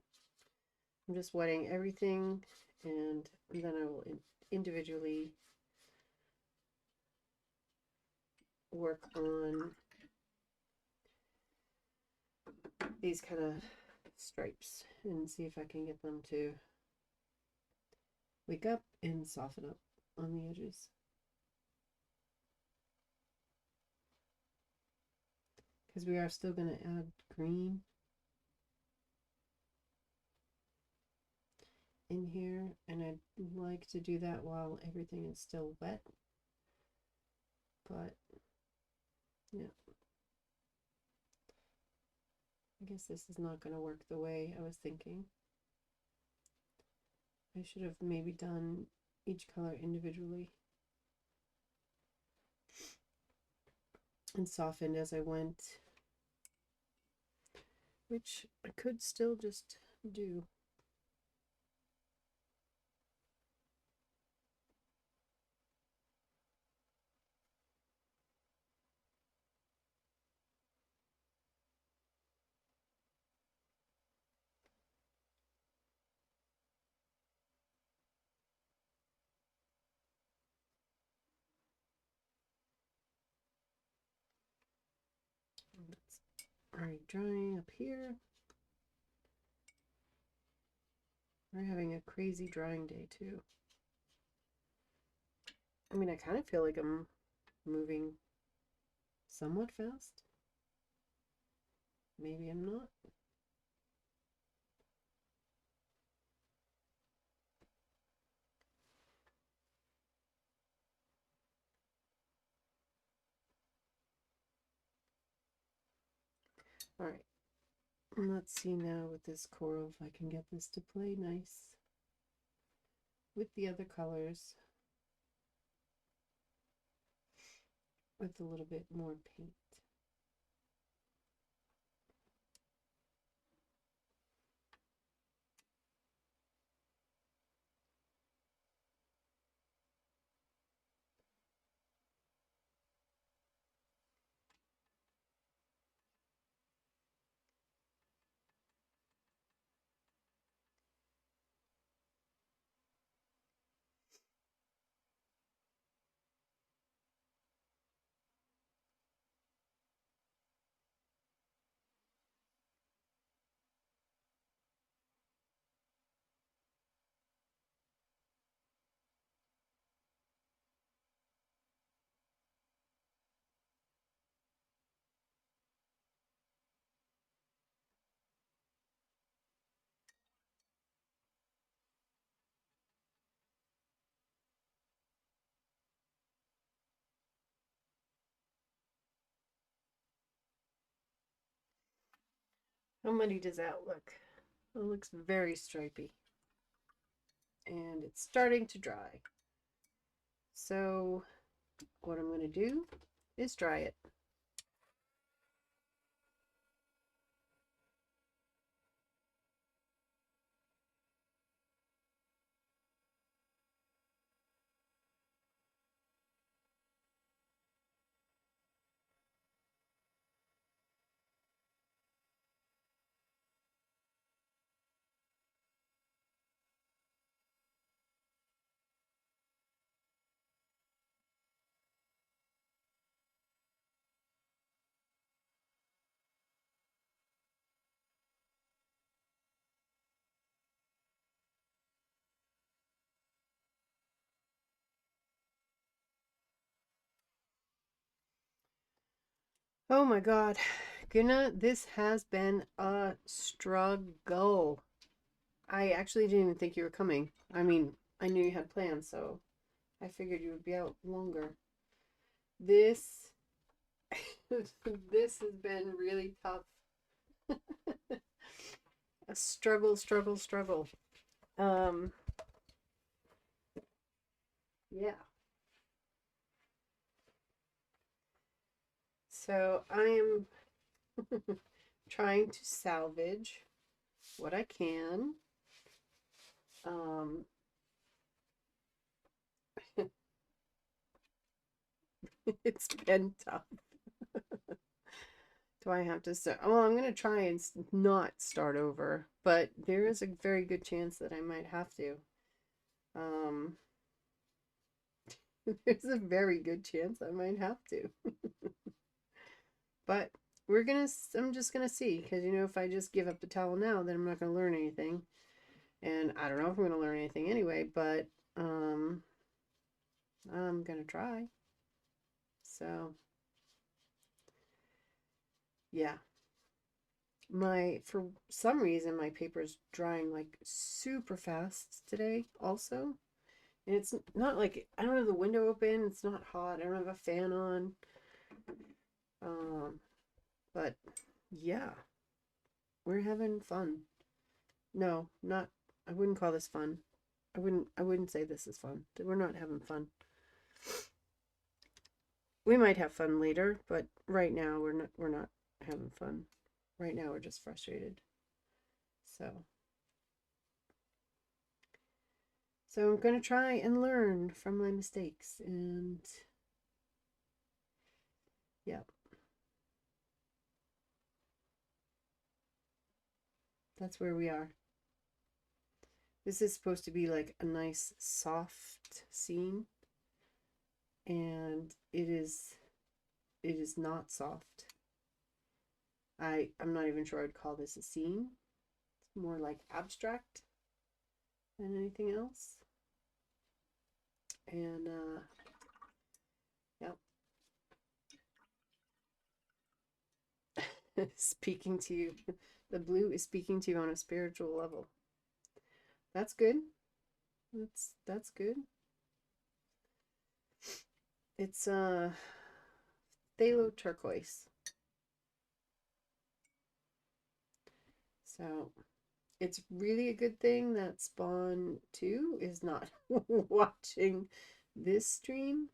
I'm just wetting everything and then I will individually work on these kind of stripes and see if I can get them to wake up and soften up on the edges. Because we are still going to add green in here, and I'd like to do that while everything is still wet. But yeah, I guess this is not going to work the way I was thinking. I should have maybe done each color individually and softened as I went, which I could still just do. Alright, drying up here. We're having a crazy drying day too. I mean, I kind of feel like I'm moving somewhat fast. Maybe I'm not. Alright, let's see now with this coral if I can get this to play nice with the other colors with a little bit more paint. How muddy does that look? It looks very stripy. And it's starting to dry. So what I'm going to do is dry it. Oh my God. Guna, this has been a struggle. I actually didn't even think you were coming. I mean, I knew you had plans, so I figured you would be out longer. This this has been really tough. A struggle, struggle, struggle. Yeah. So I am trying to salvage what I can. It's been tough. Do I have to start? Well, I'm going to try and not start over, but there is a very good chance that I might have to. Um, there's a very good chance I might have to. But I'm just gonna see, because you know, if I just give up the towel now, then I'm not gonna learn anything. And I don't know if I'm gonna learn anything anyway, but I'm gonna try. So yeah. For some reason my paper's drying like super fast today also. And it's not like I don't have the window open, it's not hot, I don't have a fan on. But yeah, we're having fun. No, not I wouldn't call this fun. I wouldn't say this is fun. We're not having fun. We might have fun later, but right now we're not having fun. Right now we're just frustrated. So I'm going to try and learn from my mistakes, and yeah. That's where we are. This is supposed to be like a nice soft scene, and it is not soft. I'm not even sure I'd call this a scene. It's more like abstract than anything else. And yep. Speaking to you. The blue is speaking to you on a spiritual level. That's good. That's good. It's phthalo turquoise. So it's really a good thing that Spawn 2 is not watching this stream.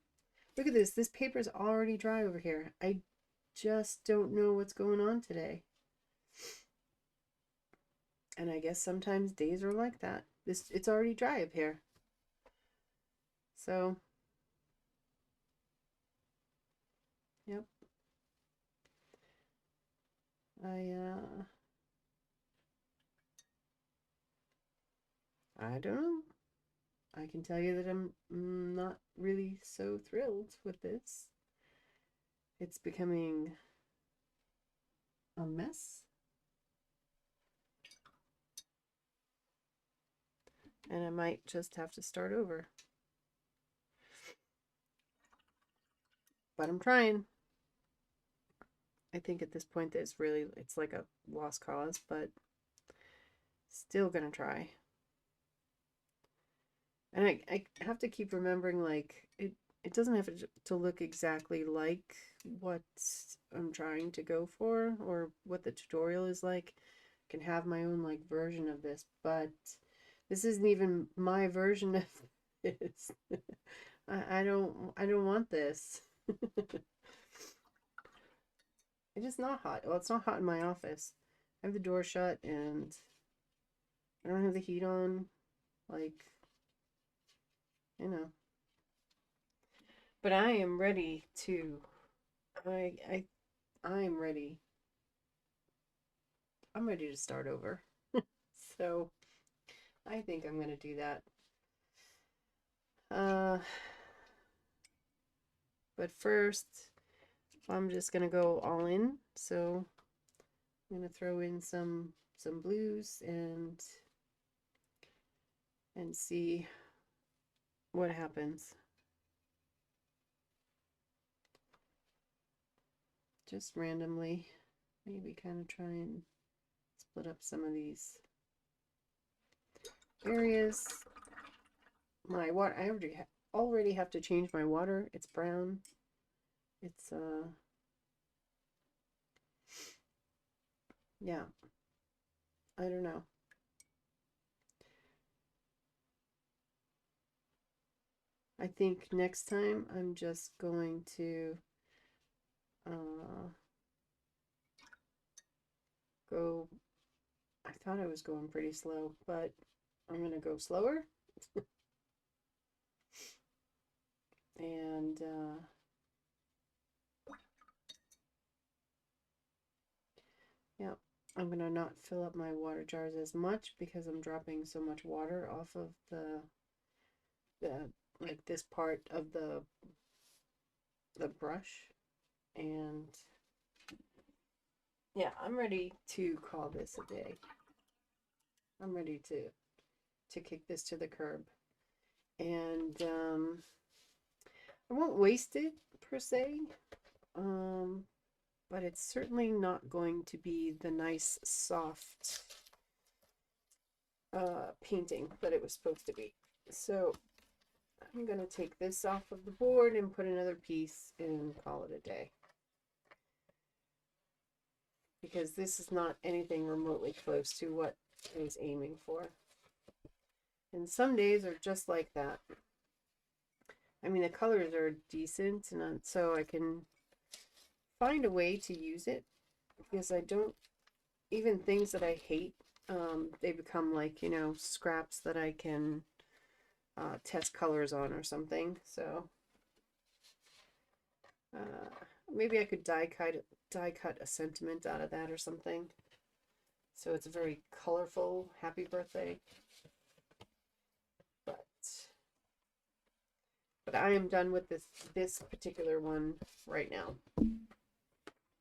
Look at this. This paper's already dry over here. I just don't know what's going on today. And I guess sometimes days are like that. It's already dry up here. So, yep. I don't know. I can tell you that I'm not really so thrilled with this. It's becoming a mess. And I might just have to start over. But I'm trying. I think at this point that it's like a lost cause, but still gonna try. And I have to keep remembering, like, it doesn't have to look exactly like what I'm trying to go for or what the tutorial is like. I can have my own like version of this, but this isn't even my version of this. I don't want this. It is not hot. Well, it's not hot in my office. I have the door shut and I don't have the heat on. Like, you know. But I am ready to I'm ready. I'm ready to start over. So I think I'm gonna do that. But first I'm just gonna go all in. So I'm gonna throw in some blues and see what happens. Just randomly, maybe kind of try and split up some of these areas. My water, I already have to change my water. It's brown. It's yeah. I don't know. I think next time I'm just going to go. I thought I was going pretty slow, but I'm gonna go slower. And yeah, I'm gonna not fill up my water jars as much because I'm dropping so much water off of the like this part of the brush. And yeah, I'm ready to call this a day. I'm ready to kick this to the curb. And I won't waste it per se, but it's certainly not going to be the nice soft painting that it was supposed to be. So I'm going to take this off of the board and put another piece and call it a day. Because this is not anything remotely close to what I was aiming for. And some days are just like that. I mean, the colors are decent, and so I can find a way to use it, because I don't, even things that I hate, they become like, you know, scraps that I can test colors on or something. So maybe I could die cut a sentiment out of that or something. So it's a very colorful happy birthday. But I am done with this particular one right now.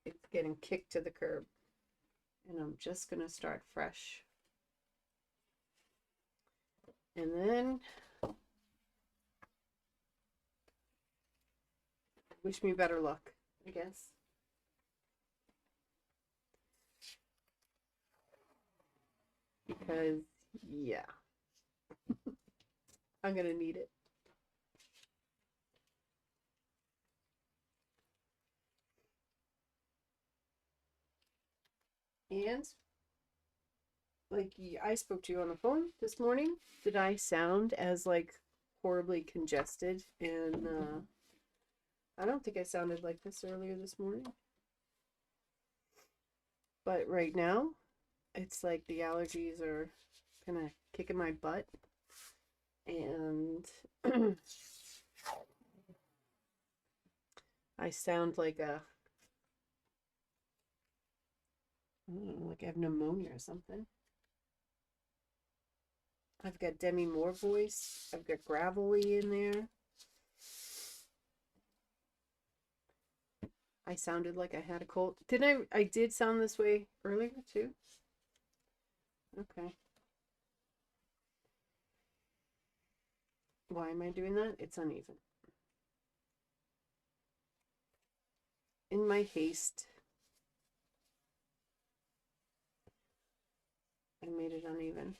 It's getting kicked to the curb. and I'm just gonna start fresh. And then wish me better luck, I guess. Because, yeah, I'm gonna need it. And, like, I spoke to you on the phone this morning. Did I sound as, like, horribly congested? And, I don't think I sounded like this earlier this morning. But right now, it's like the allergies are kind of kicking my butt. And I sound like I don't know, like I have pneumonia or something. I've got Demi Moore voice. I've got gravelly in there. I sounded like I had a cold. I did sound this way earlier too. Okay. Why am I doing that? It's uneven. In my haste, I made it uneven.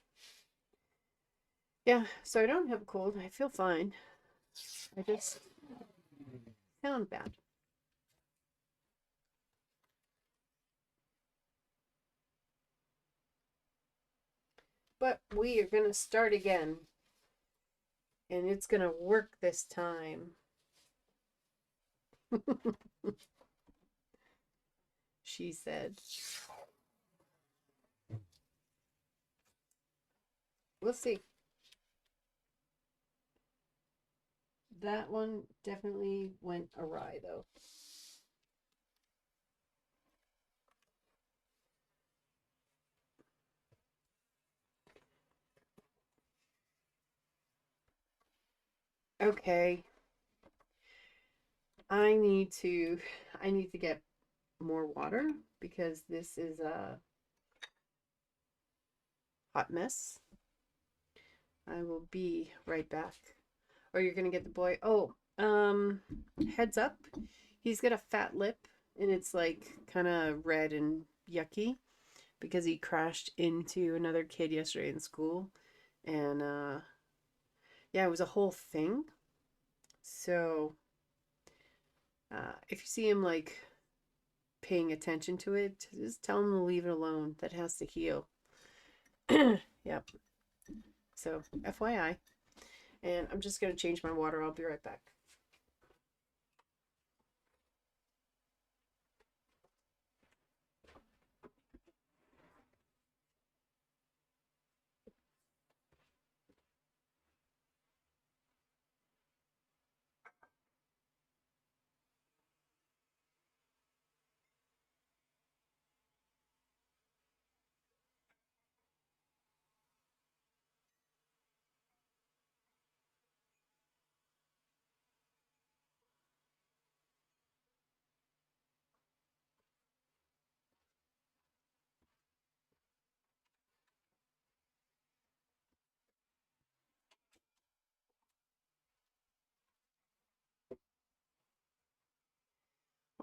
Yeah, so I don't have a cold. I feel fine. I just sound bad. But we are going to start again. And it's going to work this time. She said. We'll see. That one definitely went awry, though. Okay. I need to get more water because this is a hot mess. I will be right back. Or you're gonna get the boy. Oh, heads up. He's got a fat lip and it's like kind of red and yucky because he crashed into another kid yesterday in school. And yeah, it was a whole thing. So if you see him like paying attention to it, just tell him to leave it alone. That has to heal. Yep. So FYI. And I'm just going to change my water. I'll be right back.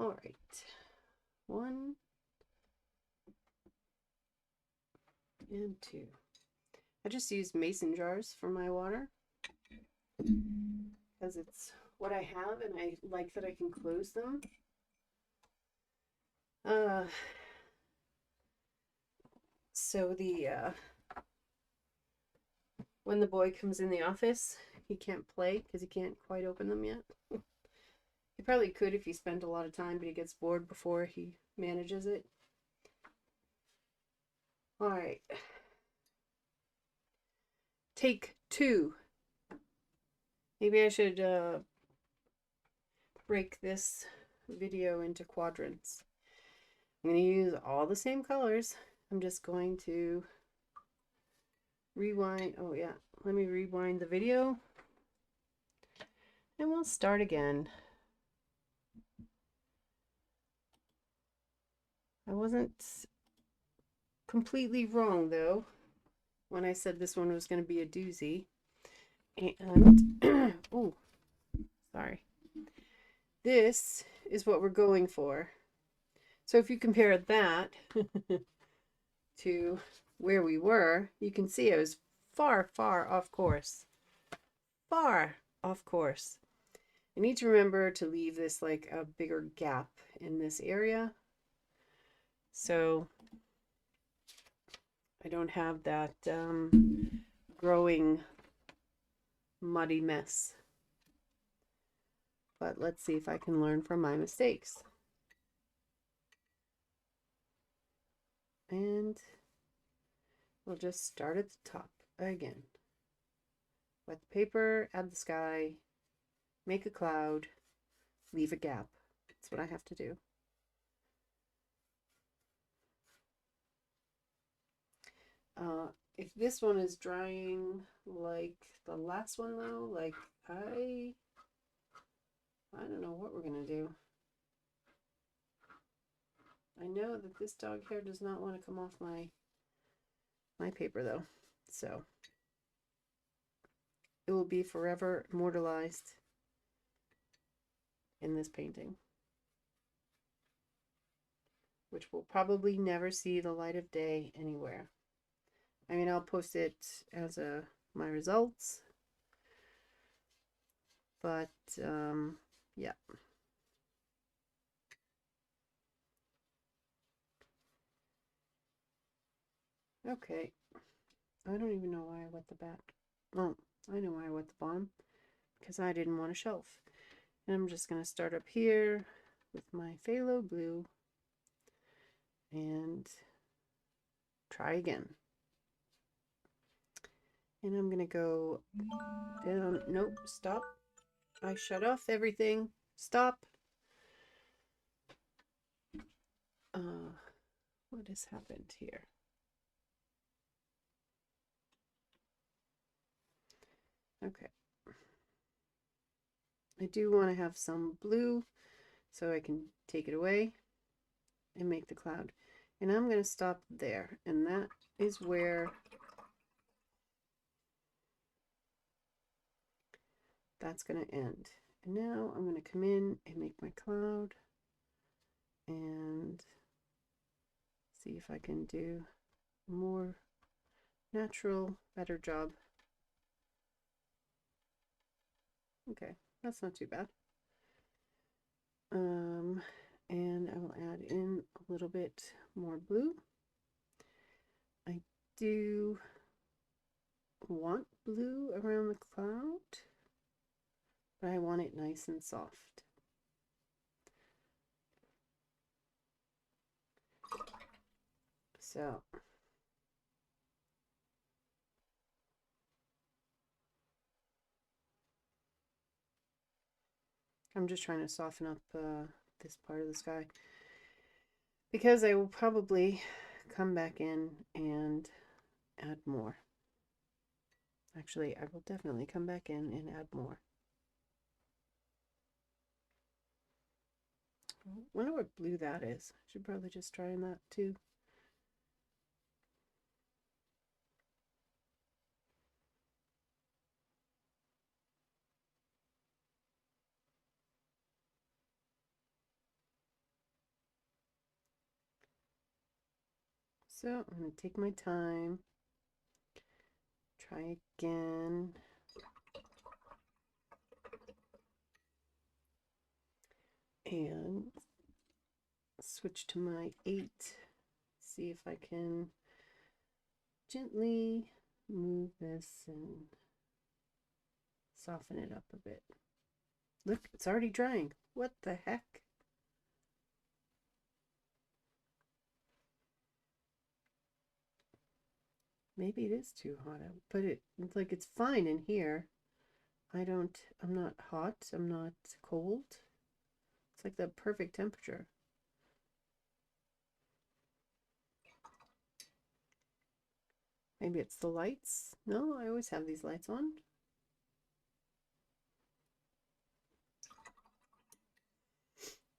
All right. 1 and 2. I just use mason jars for my water because it's what I have and I like that I can close them. So when the boy comes in the office, he can't play because he can't quite open them yet. He probably could if he spent a lot of time, but he gets bored before he manages it. All right. Take 2. Maybe I should break this video into quadrants. I'm going to use all the same colors. I'm just going to rewind. Oh yeah, let me rewind the video and we'll start again. I wasn't completely wrong though when I said this one was going to be a doozy. And, oh, sorry. This is what we're going for. So if you compare that to where we were, you can see I was far, far off course. Far off course. I need to remember to leave this like a bigger gap in this area, so I don't have that growing muddy mess. But let's see if I can learn from my mistakes. And we'll just start at the top again. Wet the paper, add the sky, make a cloud, leave a gap. That's what I have to do. If this one is drying like the last one though, like I don't know what we're gonna do. I know that this dog hair does not want to come off my paper though, so it will be forever immortalized in this painting, which will probably never see the light of day anywhere. I mean, I'll post it as my results, but yeah. Okay, I don't even know why I wet the back. Oh, I know why I wet the bottom, because I didn't want a shelf. And I'm just going to start up here with my phthalo blue and try again. And I'm going to go down. Nope, stop. I shut off everything. Stop. What has happened here? Okay. I do want to have some blue so I can take it away and make the cloud. And I'm going to stop there. And that is where that's going to end. And now I'm going to come in and make my cloud and see if I can do a more natural, better job. Okay, that's not too bad. And I will add in a little bit more blue. I do want blue around the cloud, but I want it nice and soft. So I'm just trying to soften up this part of the sky, because I will probably come back in and add more. Actually, I will definitely come back in and add more. I wonder what blue that is. I should probably just try that too. So I'm going to take my time, try again, and switch to my 8, see if I can gently move this and soften it up a bit. Look, it's already drying. What the heck? Maybe it is too hot, but it's like it's fine in here. I'm not hot, I'm not cold. It's like the perfect temperature. Maybe it's the lights. No, I always have these lights on.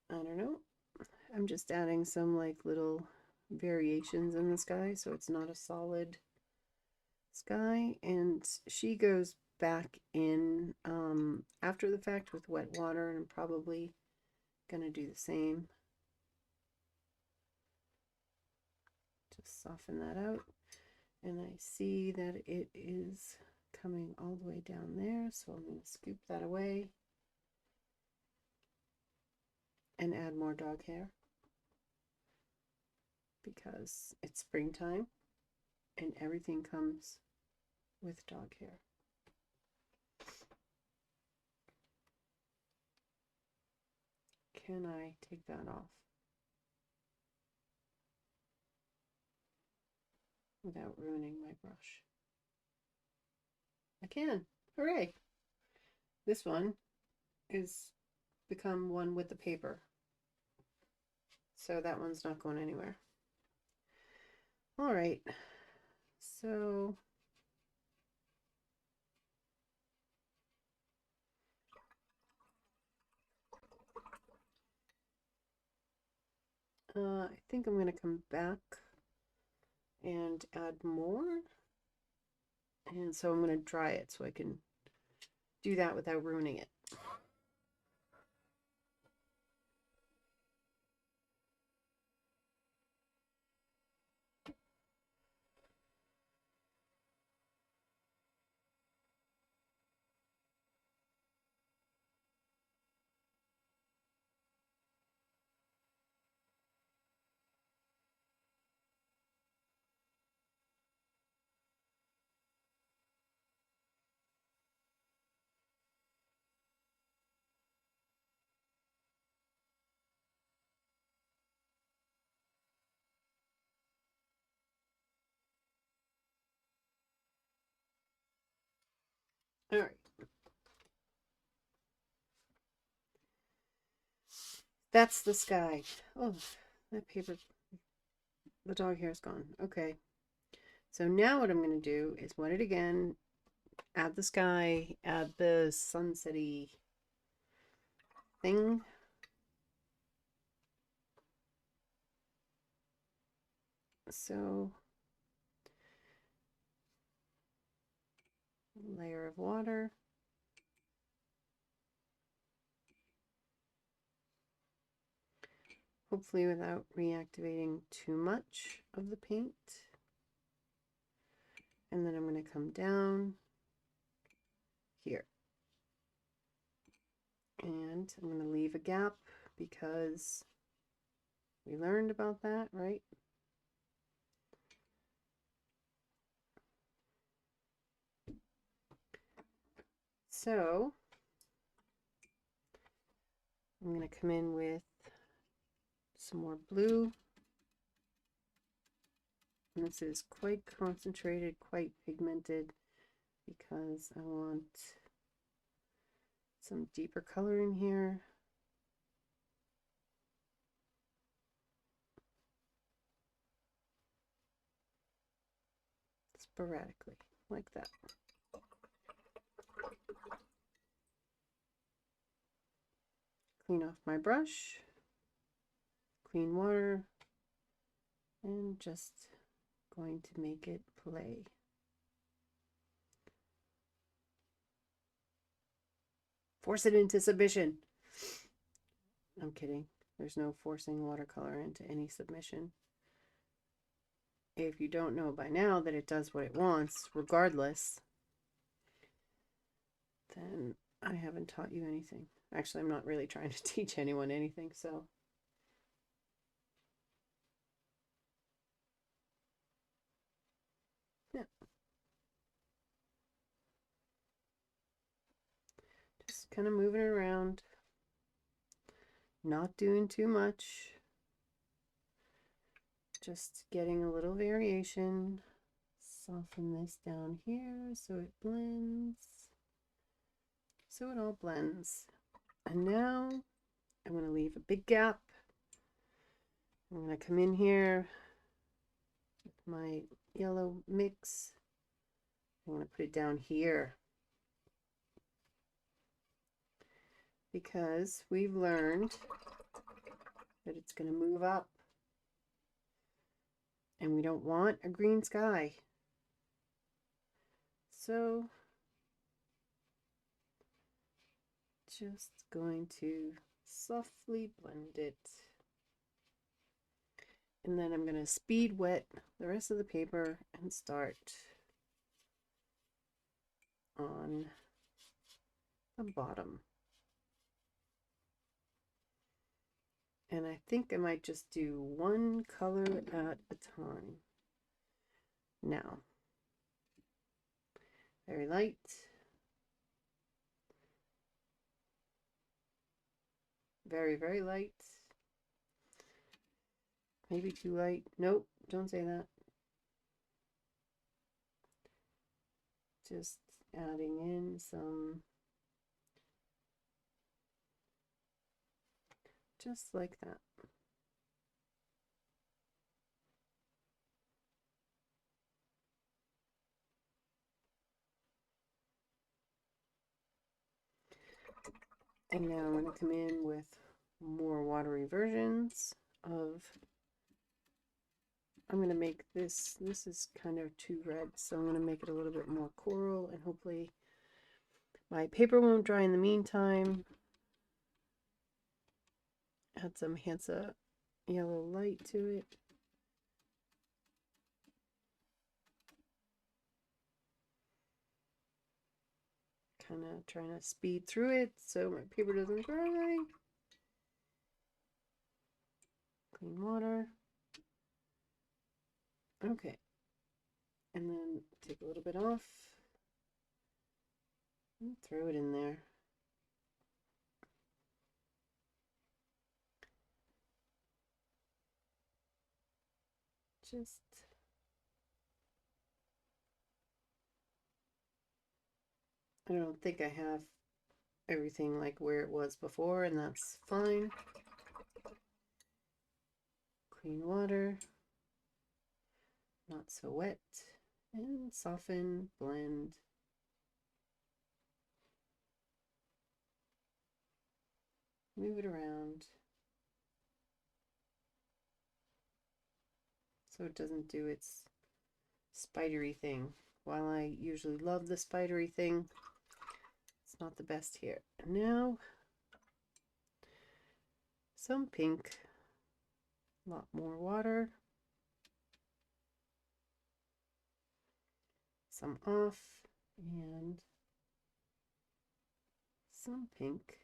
I don't know. I'm just adding some like little variations in the sky, so it's not a solid sky. And she goes back in after the fact with wet water, and I'm probably gonna do the same. Just soften that out. And I see that it is coming all the way down there, so I'm going to scoop that away and add more dog hair because it's springtime and everything comes with dog hair. Can I take that off without ruining my brush? I can. Hooray! This one is become one with the paper, so that one's not going anywhere. All right, so I think I'm going to come back and add more. And so I'm going to dry it so I can do that without ruining it. All right. That's the sky. Oh, that paper, the dog hair is gone. Okay. So now what I'm going to do is wet it again, add the sky, add the sunsetty thing. So, layer of water. Hopefully without reactivating too much of the paint. And then I'm going to come down here. And I'm going to leave a gap because we learned about that, right? So I'm going to come in with some more blue. And this is quite concentrated, quite pigmented, because I want some deeper color in here. Sporadically, like that. Clean off my brush, clean water, and just going to make it play. Force it into submission. I'm kidding. There's no forcing watercolor into any submission. If you don't know by now that it does what it wants, regardless, then I haven't taught you anything. Actually, I'm not really trying to teach anyone anything, so. Yeah. Just kind of moving it around. Not doing too much. Just getting a little variation. Soften this down here so it blends. So it all blends. And now I'm going to leave a big gap. I'm going to come in here with my yellow mix. I'm going to put it down here because we've learned that it's going to move up. And we don't want a green sky. So just going to softly blend it. And then I'm going to speed wet the rest of the paper and start on the bottom. And I think I might just do one color at a time. Now, very light. Very, very light. Maybe too light. Nope, don't say that. Just adding in some, just like that. And now I'm going to come in with more watery versions of, I'm going to make this is kind of too red, so I'm going to make it a little bit more coral, and hopefully my paper won't dry in the meantime. Add some Hansa yellow light to it. Kind of trying to speed through it so my paper doesn't dry. Clean water. Okay. And then take a little bit off. And throw it in there. Just I don't think I have everything like where it was before, and that's fine. Clean water. Not so wet. And soften, blend. Move it around so it doesn't do its spidery thing. While I usually love the spidery thing, it's not the best here. And now, some pink, a lot more water, some off, and some pink.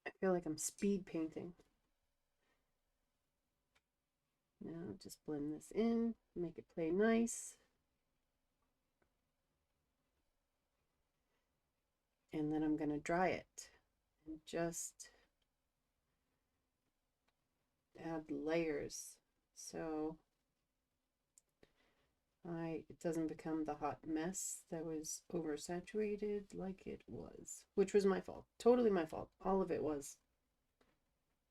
I feel like I'm speed painting. Now just blend this in, make it play nice. And then I'm going to dry it and just add layers so it doesn't become the hot mess that was oversaturated like it was, which was my fault. Totally my fault. All of it was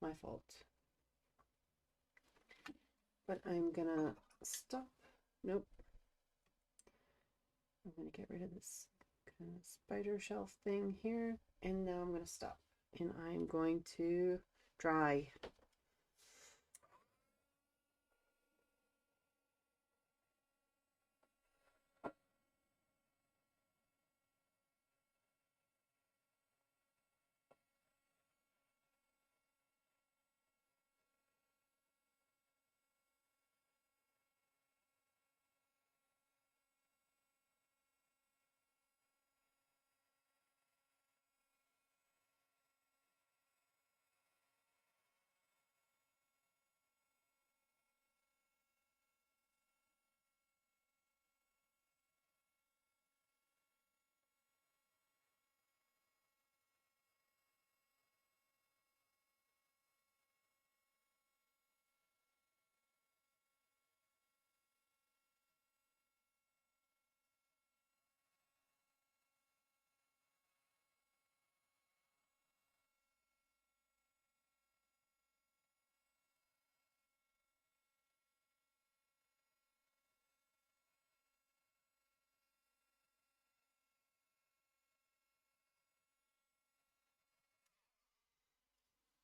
my fault. But I'm gonna stop. Nope. I'm gonna get rid of this kind of spider shelf thing here, and now I'm gonna stop, and I'm going to dry.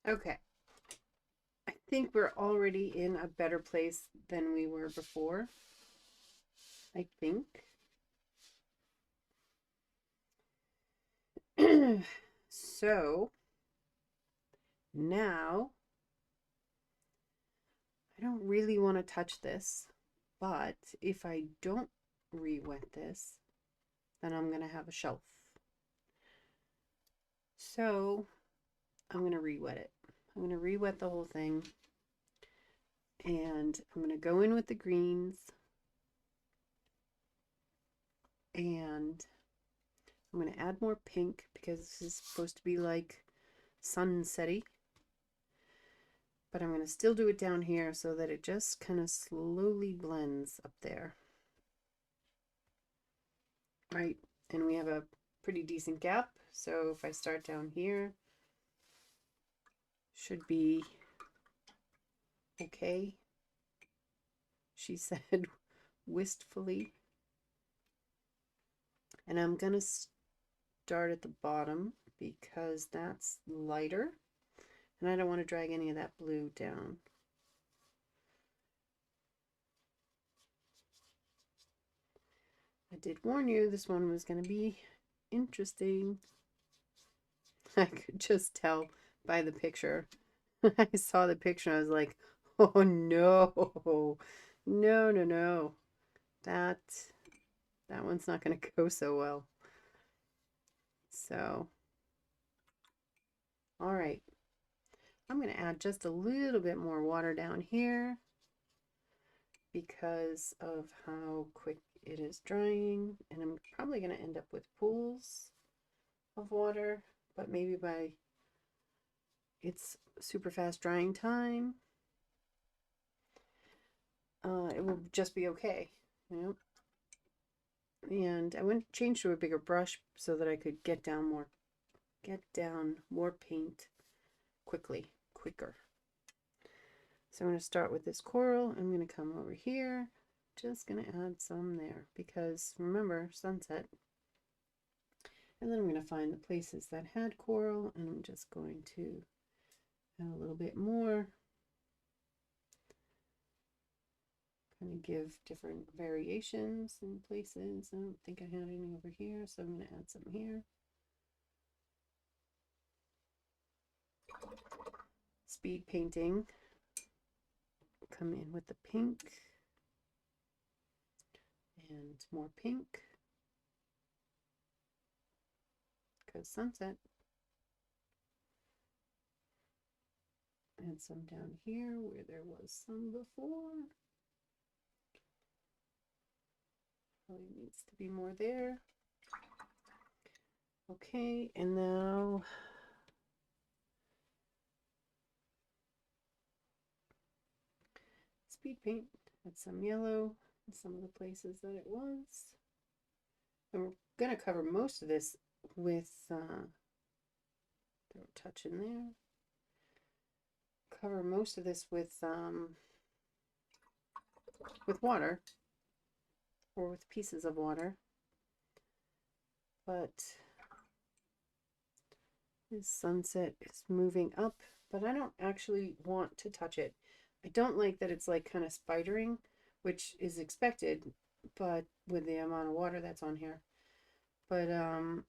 Okay. I think we're already in a better place than we were before. I think. So now I don't really want to touch this, but if I don't re-wet this, then I'm going to have a shelf. So I'm going to re-wet it. I'm going to re-wet the whole thing, and I'm going to go in with the greens, and I'm going to add more pink because this is supposed to be like sunsetty. But I'm going to still do it down here so that it just kind of slowly blends up there. Right, and we have a pretty decent gap, so if I start down here, should be okay, she said wistfully. And I'm gonna start at the bottom because that's lighter, and I don't want to drag any of that blue down. I did warn you this one was going to be interesting. I could just tell by the picture. I saw the picture and I was like, oh no, no. That one's not going to go so well. So, all right. I'm going to add just a little bit more water down here because of how quick it is drying. And I'm probably going to end up with pools of water, but maybe by its super fast drying time, it will just be okay, you know. And I went change to a bigger brush so that I could get down more paint quicker. So I'm going to start with this coral. I'm going to come over here, just going to add some there because remember, sunset. And then I'm going to find the places that had coral, and I'm just going to add a little bit more. Kind of give different variations in places. I don't think I had any over here, so I'm going to add some here. Speed painting. Come in with the pink and more pink because sunset. And some down here where there was some before. Probably needs to be more there. Okay, and now speed paint. Add some yellow in some of the places that it was. And we're going to cover most of this with, throw a touch in there. Cover most of this with water or with pieces of water. But this sunset is moving up, but I don't actually want to touch it. I don't like that it's like kind of spidering, which is expected, but with the amount of water that's on here. But I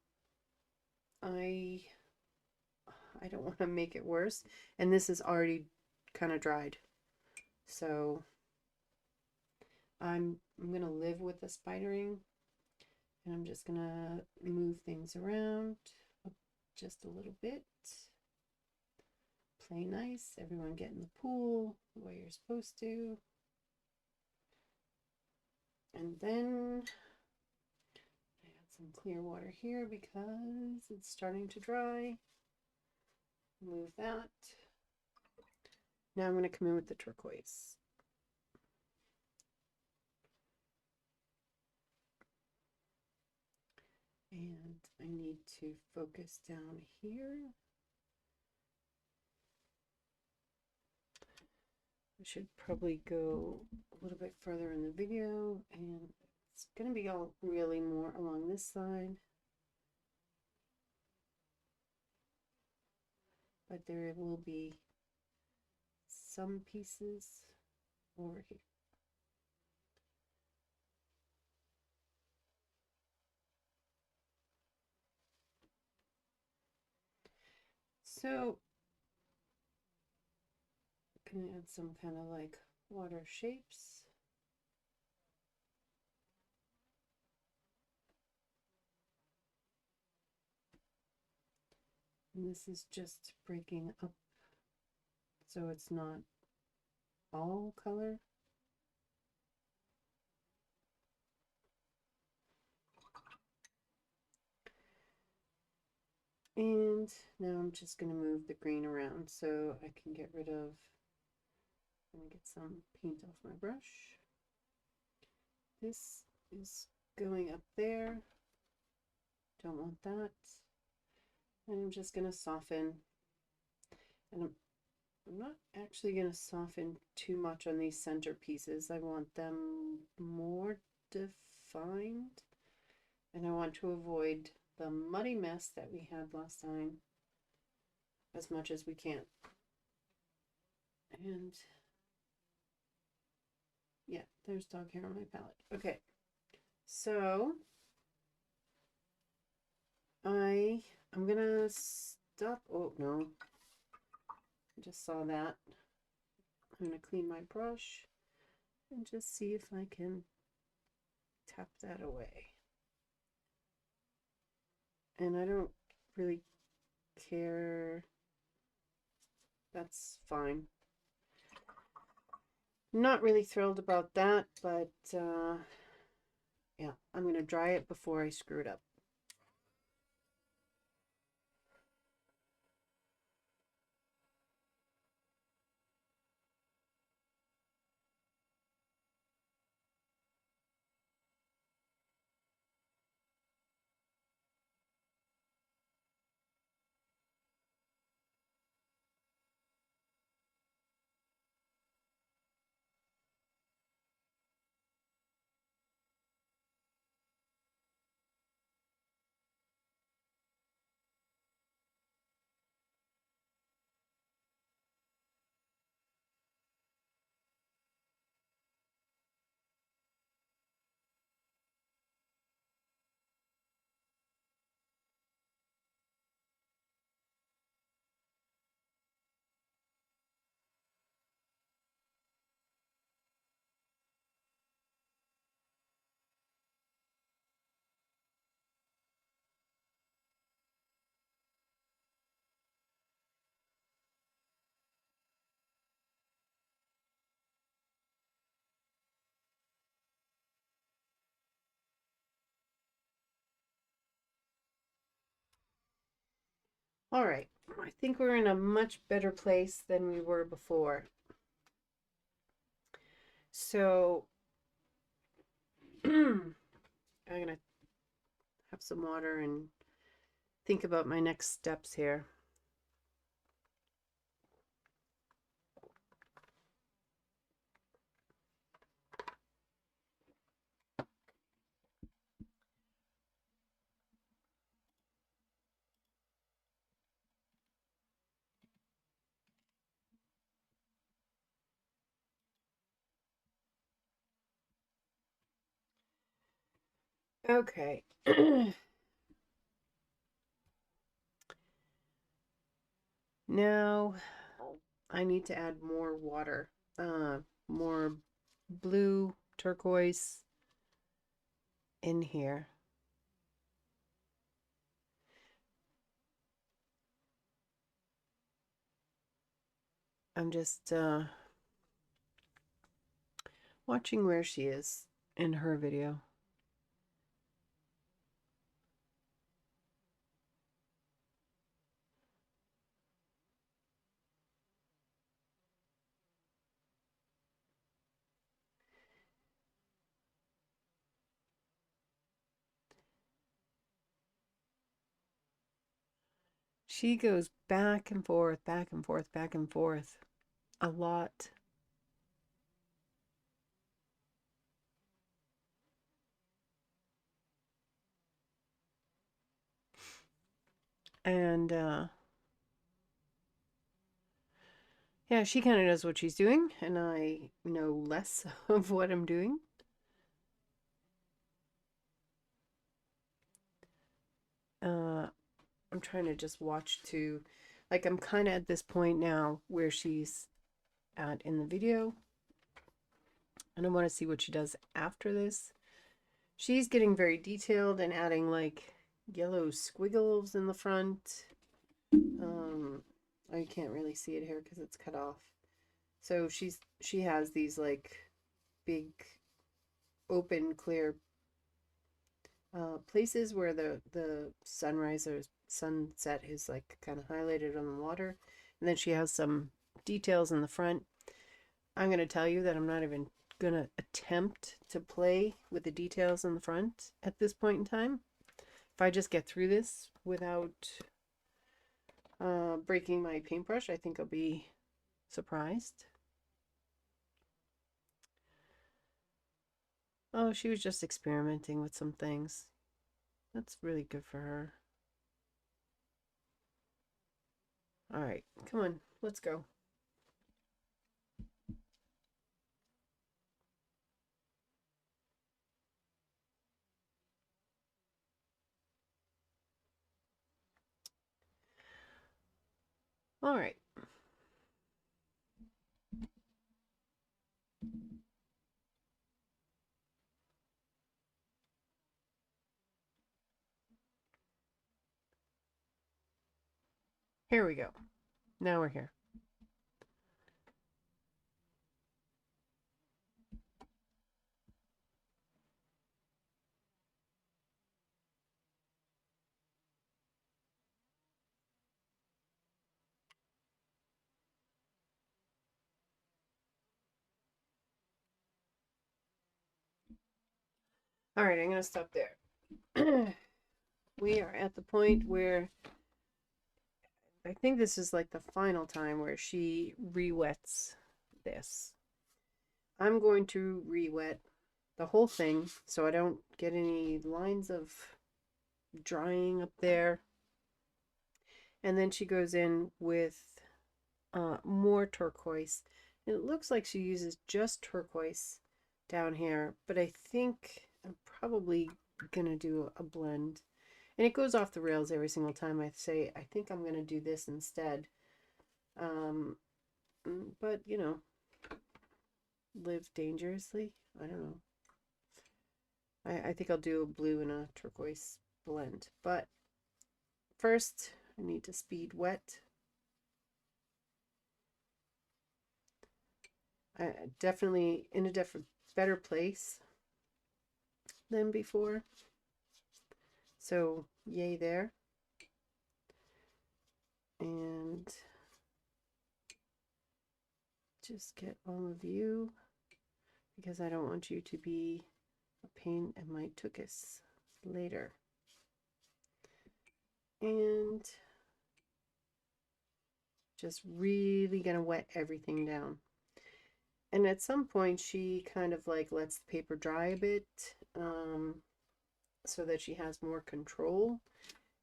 don't want to make it worse, and this is already kind of dried, so I'm gonna live with the spidering, and I'm just gonna move things around just a little bit. Play nice, everyone get in the pool the way you're supposed to. And then I add some clear water here because it's starting to dry. Move that. Now I'm going to come in with the turquoise. And I need to focus down here. I should probably go a little bit further in the video, and it's going to be all really more along this side. but there will be some pieces over here. So I'm gonna add some kind of like water shapes. And this is just breaking up so it's not all color. And now I'm just going to move the green around so I can get rid of, I'm going to get some paint off my brush. This is going up there. Don't want that. And I'm just going to soften. And I'm not actually going to soften too much on these center pieces. I want them more defined. And I want to avoid the muddy mess that we had last time as much as we can. And yeah, there's dog hair on my palette. Okay, so I'm gonna stop. Oh no, I just saw that. I'm gonna clean my brush and just see if I can tap that away. And I don't really care. That's fine. Not really thrilled about that, but yeah, I'm gonna dry it before I screw it up. All right, I think we're in a much better place than we were before. So I'm gonna have some water and think about my next steps here. Okay. Now I need to add more water, more blue turquoise in here. I'm just watching where she is in her video. She goes back and forth, back and forth, back and forth a lot. And Yeah, she kind of knows what she's doing, and I know less of what I'm doing. I'm trying to just watch to, like, I'm kind of at this point now where she's at in the video, and I want to see what she does after this. She's getting very detailed and adding like yellow squiggles in the front. I can't really see it here because it's cut off. So she has these like big open clear places where the sunrise or sunset is like kind of highlighted on the water, and then she has some details in the front. I'm going to tell you that I'm not even going to attempt to play with the details in the front at this point in time. If I just get through this without breaking my paintbrush, I think I'll be surprised. Oh, she was just experimenting with some things. That's really good for her. All right, come on, let's go. All right. Here we go. Now we're here. All right, I'm going to stop there. We are at the point where I think this is like the final time where she re-wets this. I'm going to re-wet the whole thing so I don't get any lines of drying up there. And then she goes in with more turquoise. And it looks like she uses just turquoise down here, but I think I'm probably gonna do a blend. And it goes off the rails every single time I say, I think I'm gonna do this instead. Um, but you know, live dangerously. I don't know. I think I'll do a blue and a turquoise blend. But first, I need to speed wet. Definitely in a better place than before. So yay there. And just get all of you because I don't want you to be a pain in my tuchus later. And just really gonna wet everything down. And at some point she kind of like lets the paper dry a bit so that she has more control.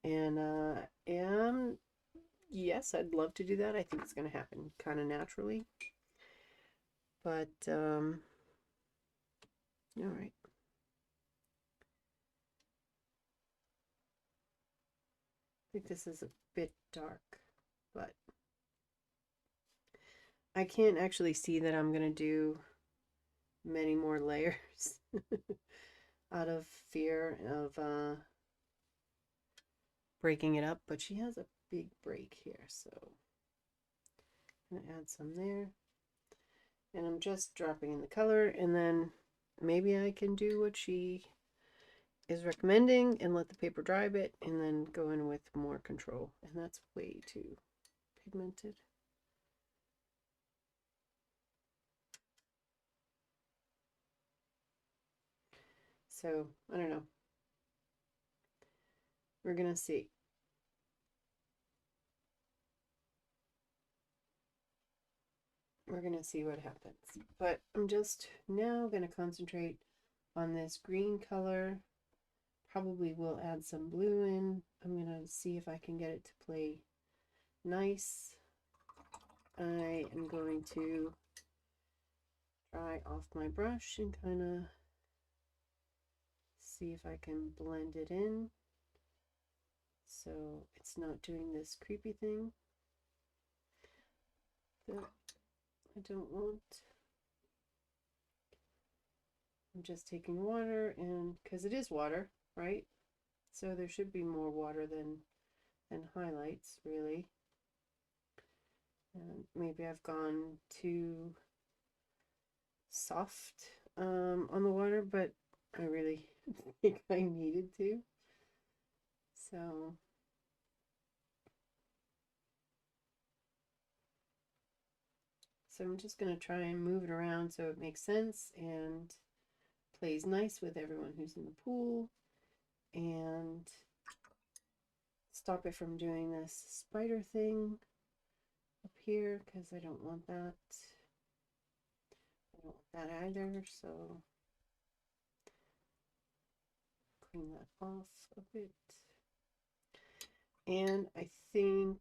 And yes, I'd love to do that. I think it's going to happen kind of naturally. But all right. I think this is a bit dark, but I can't actually see that I'm going to do many more layers out of fear of breaking it up, but she has a big break here, so I'm going to add some there. And I'm just dropping in the color, and then maybe I can do what she is recommending and let the paper dry a bit and then go in with more control. And that's way too pigmented. So I don't know. We're gonna see. We're gonna see what happens. But I'm just now gonna concentrate on this green color. Probably will add some blue in. I'm gonna see if I can get it to play nice. I am going to dry off my brush and kind of see if I can blend it in so it's not doing this creepy thing that I don't want. I'm just taking water, and because it is water, right? So there should be more water than highlights, really. And maybe I've gone too soft on the water, but I really think I needed to. So I'm just going to try and move it around so it makes sense and plays nice with everyone who's in the pool, and stop it from doing this spider thing up here because I don't want that. I don't want that either, so clean that off a bit. And I think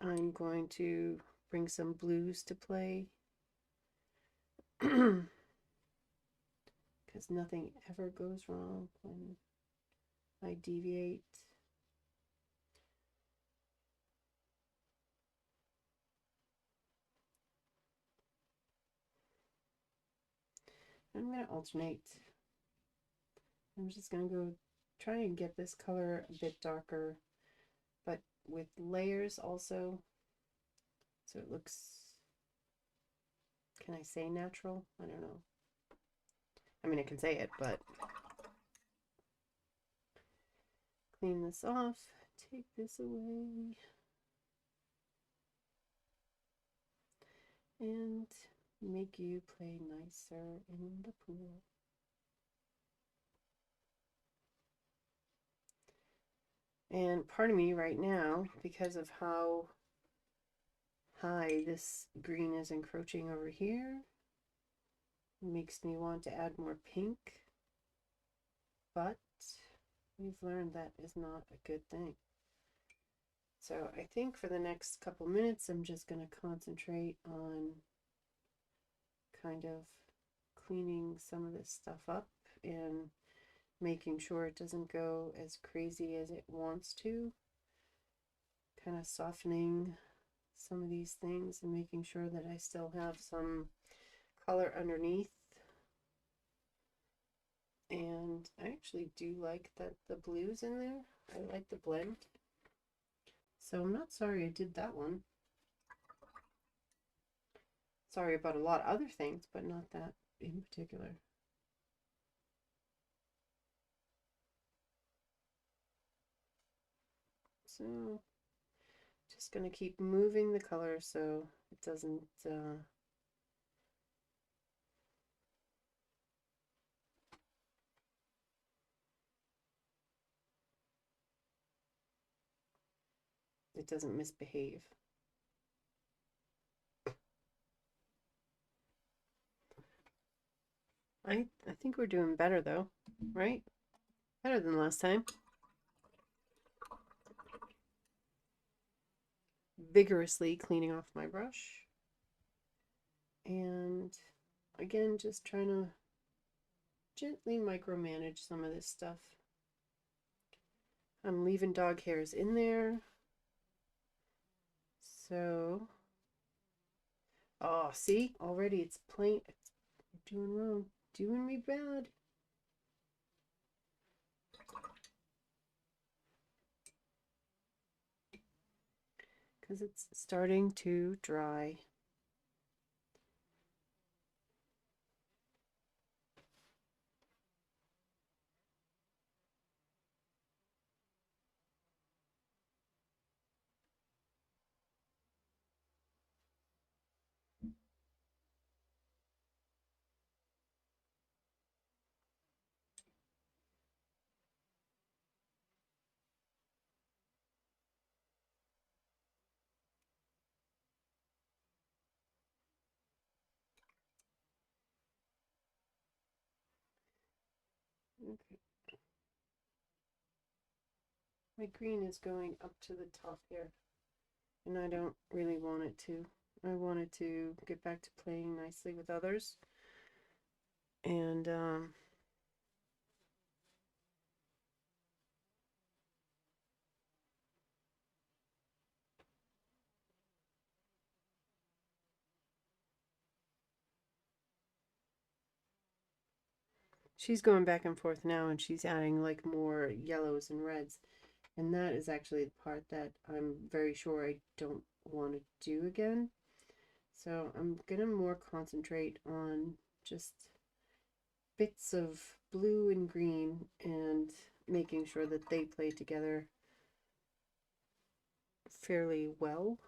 I'm going to bring some blues to play because nothing ever goes wrong when I deviate. I'm going to alternate. I'm just going to go try and get this color a bit darker, but with layers also, so it looks, can I say natural? I don't know. I mean, I can say it, but clean this off, take this away, and make you play nicer in the pool. And part of me right now, because of how high this green is encroaching over here, makes me want to add more pink, but we've learned that is not a good thing. So I think for the next couple minutes, I'm just going to concentrate on kind of cleaning some of this stuff up and making sure it doesn't go as crazy as it wants to. Kind of softening some of these things and making sure that I still have some color underneath. And I actually do like that the blues in there. I like the blend. So I'm not sorry I did that one. Sorry about a lot of other things, but not that in particular. So just going to keep moving the color so it doesn't misbehave. I think we're doing better though, right? Better than last time. Vigorously cleaning off my brush. And again, just trying to gently micromanage some of this stuff. I'm leaving dog hairs in there. So, oh, see, already it's plain. It's doing wrong, doing me bad. Because it's starting to dry. Okay. My green is going up to the top here, and I don't really want it to. I wanted to get back to playing nicely with others. And she's going back and forth now, and she's adding like more yellows and reds. And that is actually the part that I'm very sure I don't want to do again. So I'm gonna more concentrate on just bits of blue and green and making sure that they play together fairly well.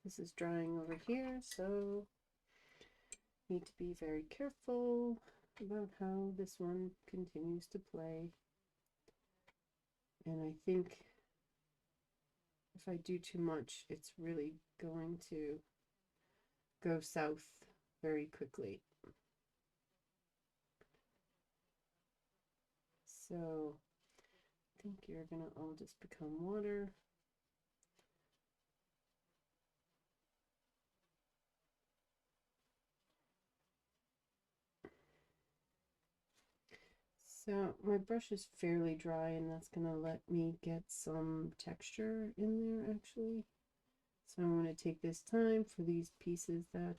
This is drying over here, so need to be very careful about how this one continues to play. And I think if I do too much, it's really going to go south very quickly. So I think you're gonna all just become water. So my brush is fairly dry, and that's gonna let me get some texture in there actually. So I'm going to take this time for these pieces that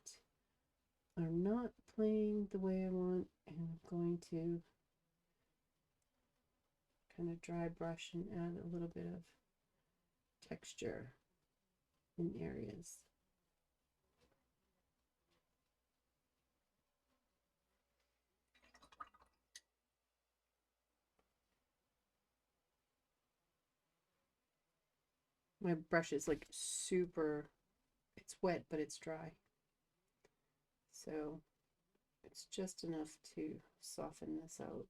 are not playing the way I want, and I'm going to kind of dry brush and add a little bit of texture in areas. My brush is like super, it's wet, but it's dry. So it's just enough to soften this out.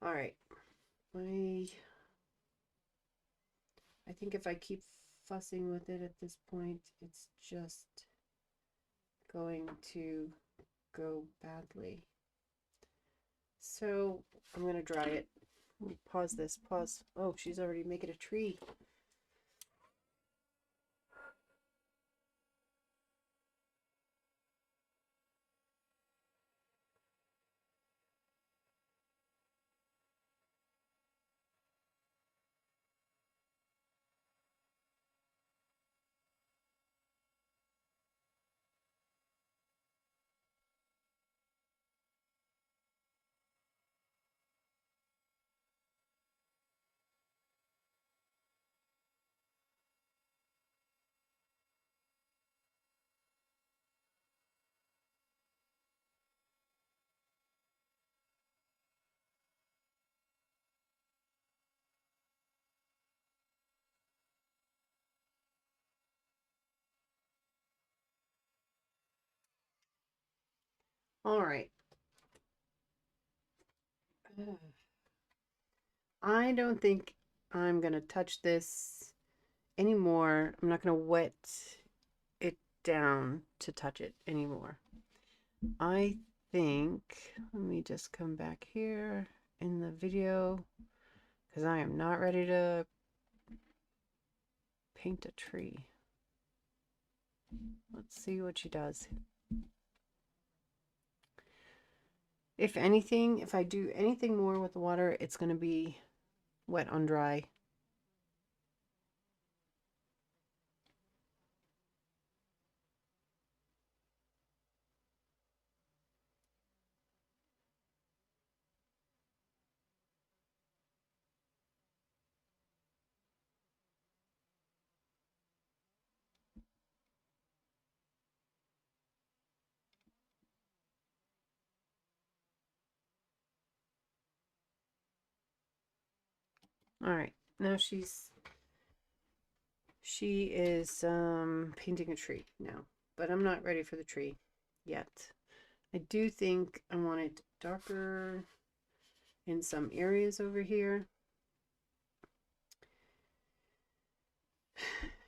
All right, I think if I keep fussing with it at this point, it's just going to go badly. So I'm going to dry it. Pause this, pause. Oh, she's already making a tree. All right. I don't think I'm going to touch this anymore. I'm not going to wet it down to touch it anymore. I think, let me just come back here in the video because I am not ready to paint a tree. Let's see what she does. If anything, if I do anything more with the water, it's going to be wet on dry. All right, now she is painting a tree now, but I'm not ready for the tree yet. I do think I want it darker in some areas over here.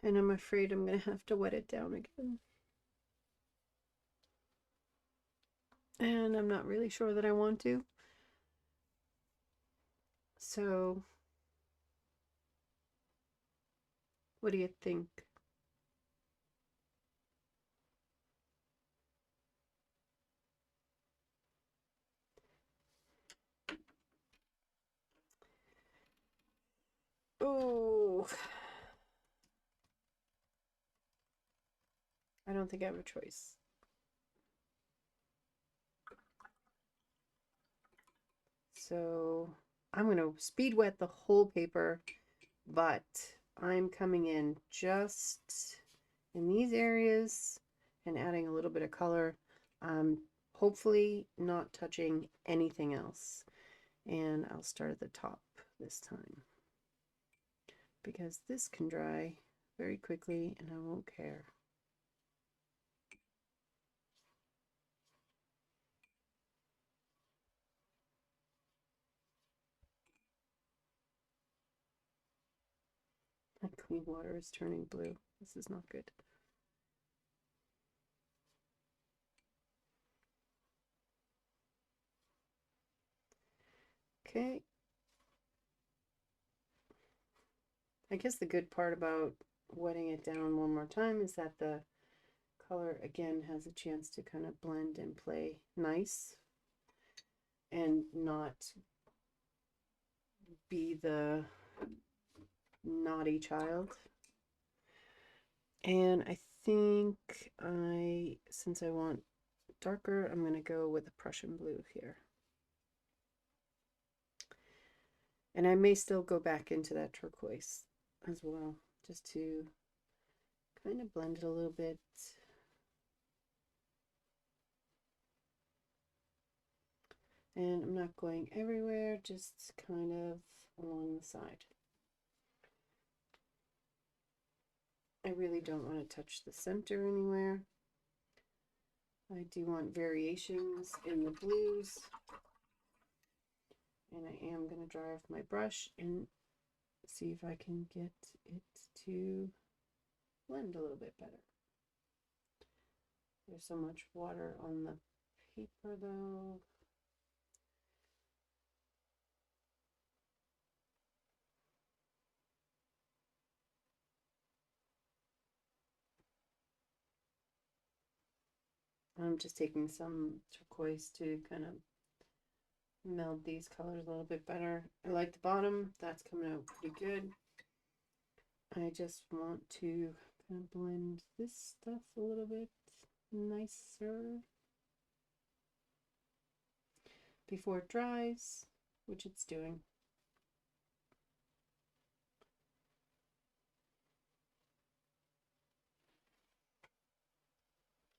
And I'm afraid I'm going to have to wet it down again. And I'm not really sure that I want to. So, what do you think? Oh, I don't think I have a choice. So I'm going to speed wet the whole paper, but I'm coming in just in these areas and adding a little bit of color. Hopefully not touching anything else. And I'll start at the top this time because this can dry very quickly and I won't care. My clean water is turning blue. This is not good. Okay. I guess the good part about wetting it down one more time is that the color again has a chance to kind of blend and play nice and not be the naughty child. And I think since I want darker, I'm going to go with the Prussian blue here. And I may still go back into that turquoise as well, just to kind of blend it a little bit. And I'm not going everywhere, just kind of along the side. I really don't want to touch the center anywhere. I do want variations in the blues. And I am going to dry off my brush and see if I can get it to blend a little bit better. There's so much water on the paper though. I'm just taking some turquoise to kind of meld these colors a little bit better. I like the bottom. That's coming out pretty good. I just want to kind of blend this stuff a little bit nicer before it dries, which it's doing.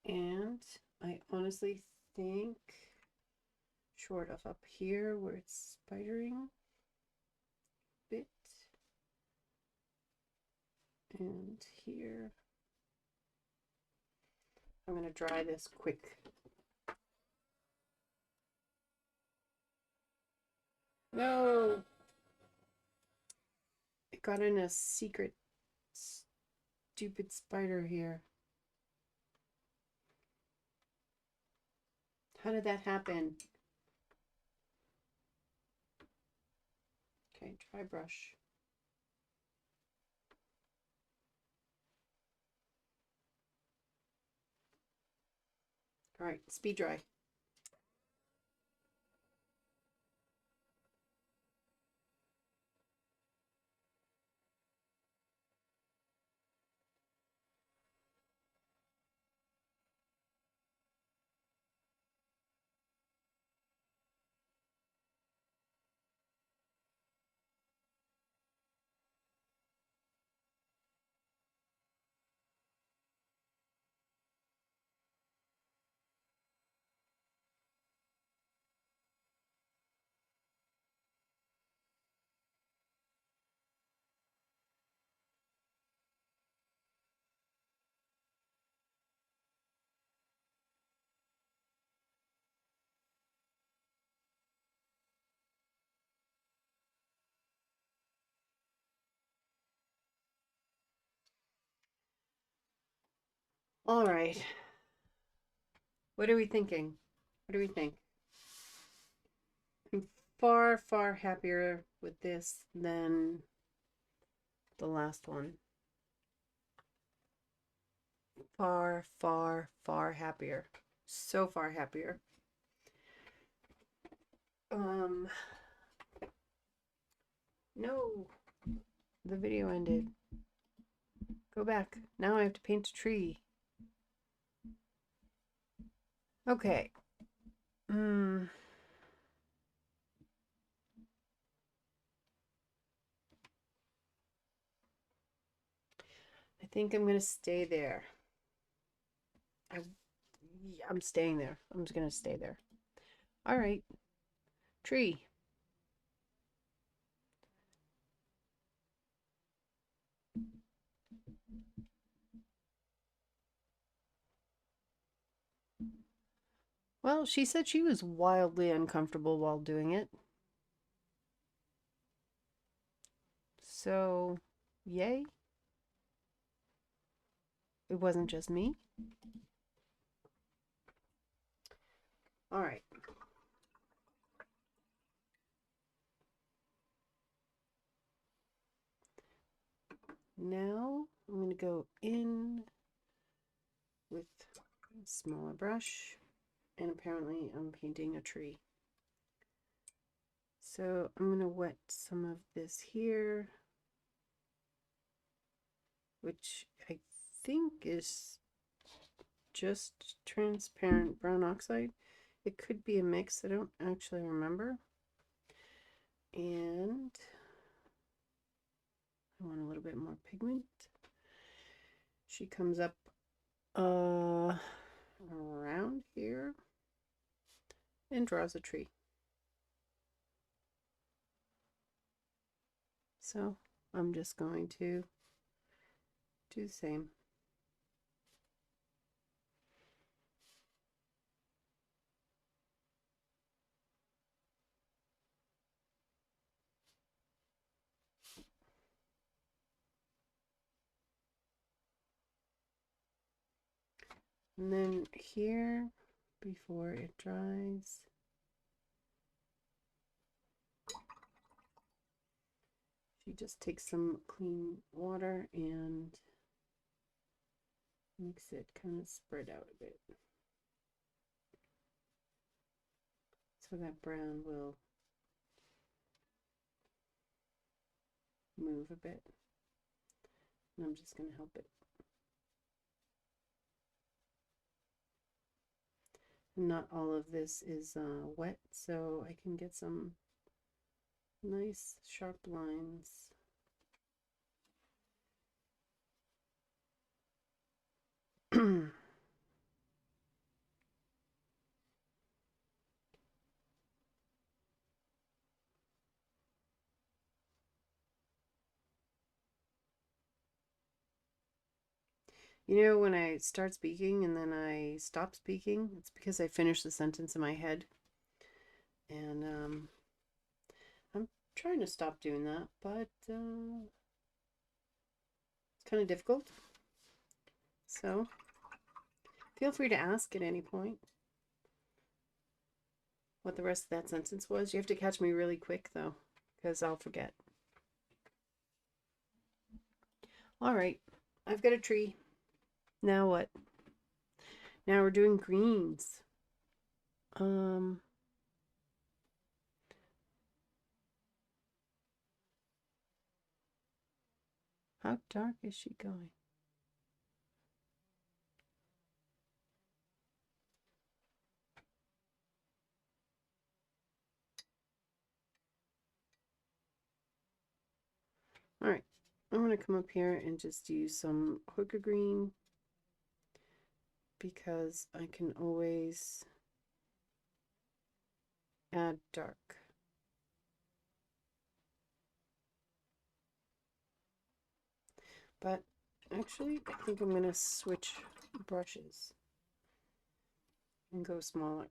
And I honestly think, short of up here where it's spidering a bit, and here, I'm going to dry this quick. No! It got in a secret stupid spider here. How did that happen? Okay, dry brush. All right, speed dry. All right. What are we thinking? What do we think? I'm far, far happier with this than the last one. Far, far, far happier. So far happier. Um, no, the video ended. Go back. Now I have to paint a tree. Okay. I think I'm gonna stay there. I'm staying there. I'm just gonna stay there. All right. Tree. Well, she said she was wildly uncomfortable while doing it. So, yay. It wasn't just me. All right. Now I'm going to go in with a smaller brush, and apparently I'm painting a tree. So I'm going to wet some of this here, which I think is just transparent brown oxide. It could be a mix, I don't actually remember. And I want a little bit more pigment. She comes up around here and draws a tree. So I'm just going to do the same. And then here, before it dries, she just takes some clean water and makes it kind of spread out a bit. So that brown will move a bit. And I'm just going to help it. Not all of this is wet, so I can get some nice sharp lines. You know, when I start speaking and then I stop speaking, it's because I finish the sentence in my head. And I'm trying to stop doing that, but it's kind of difficult. So feel free to ask at any point what the rest of that sentence was. You have to catch me really quick, though, because I'll forget. All right, I've got a tree. Now what? Now we're doing greens. How dark is she going? All right, I'm going to come up here and just use some hooker green because I can always add dark. But actually, I think I'm going to switch brushes and go smaller.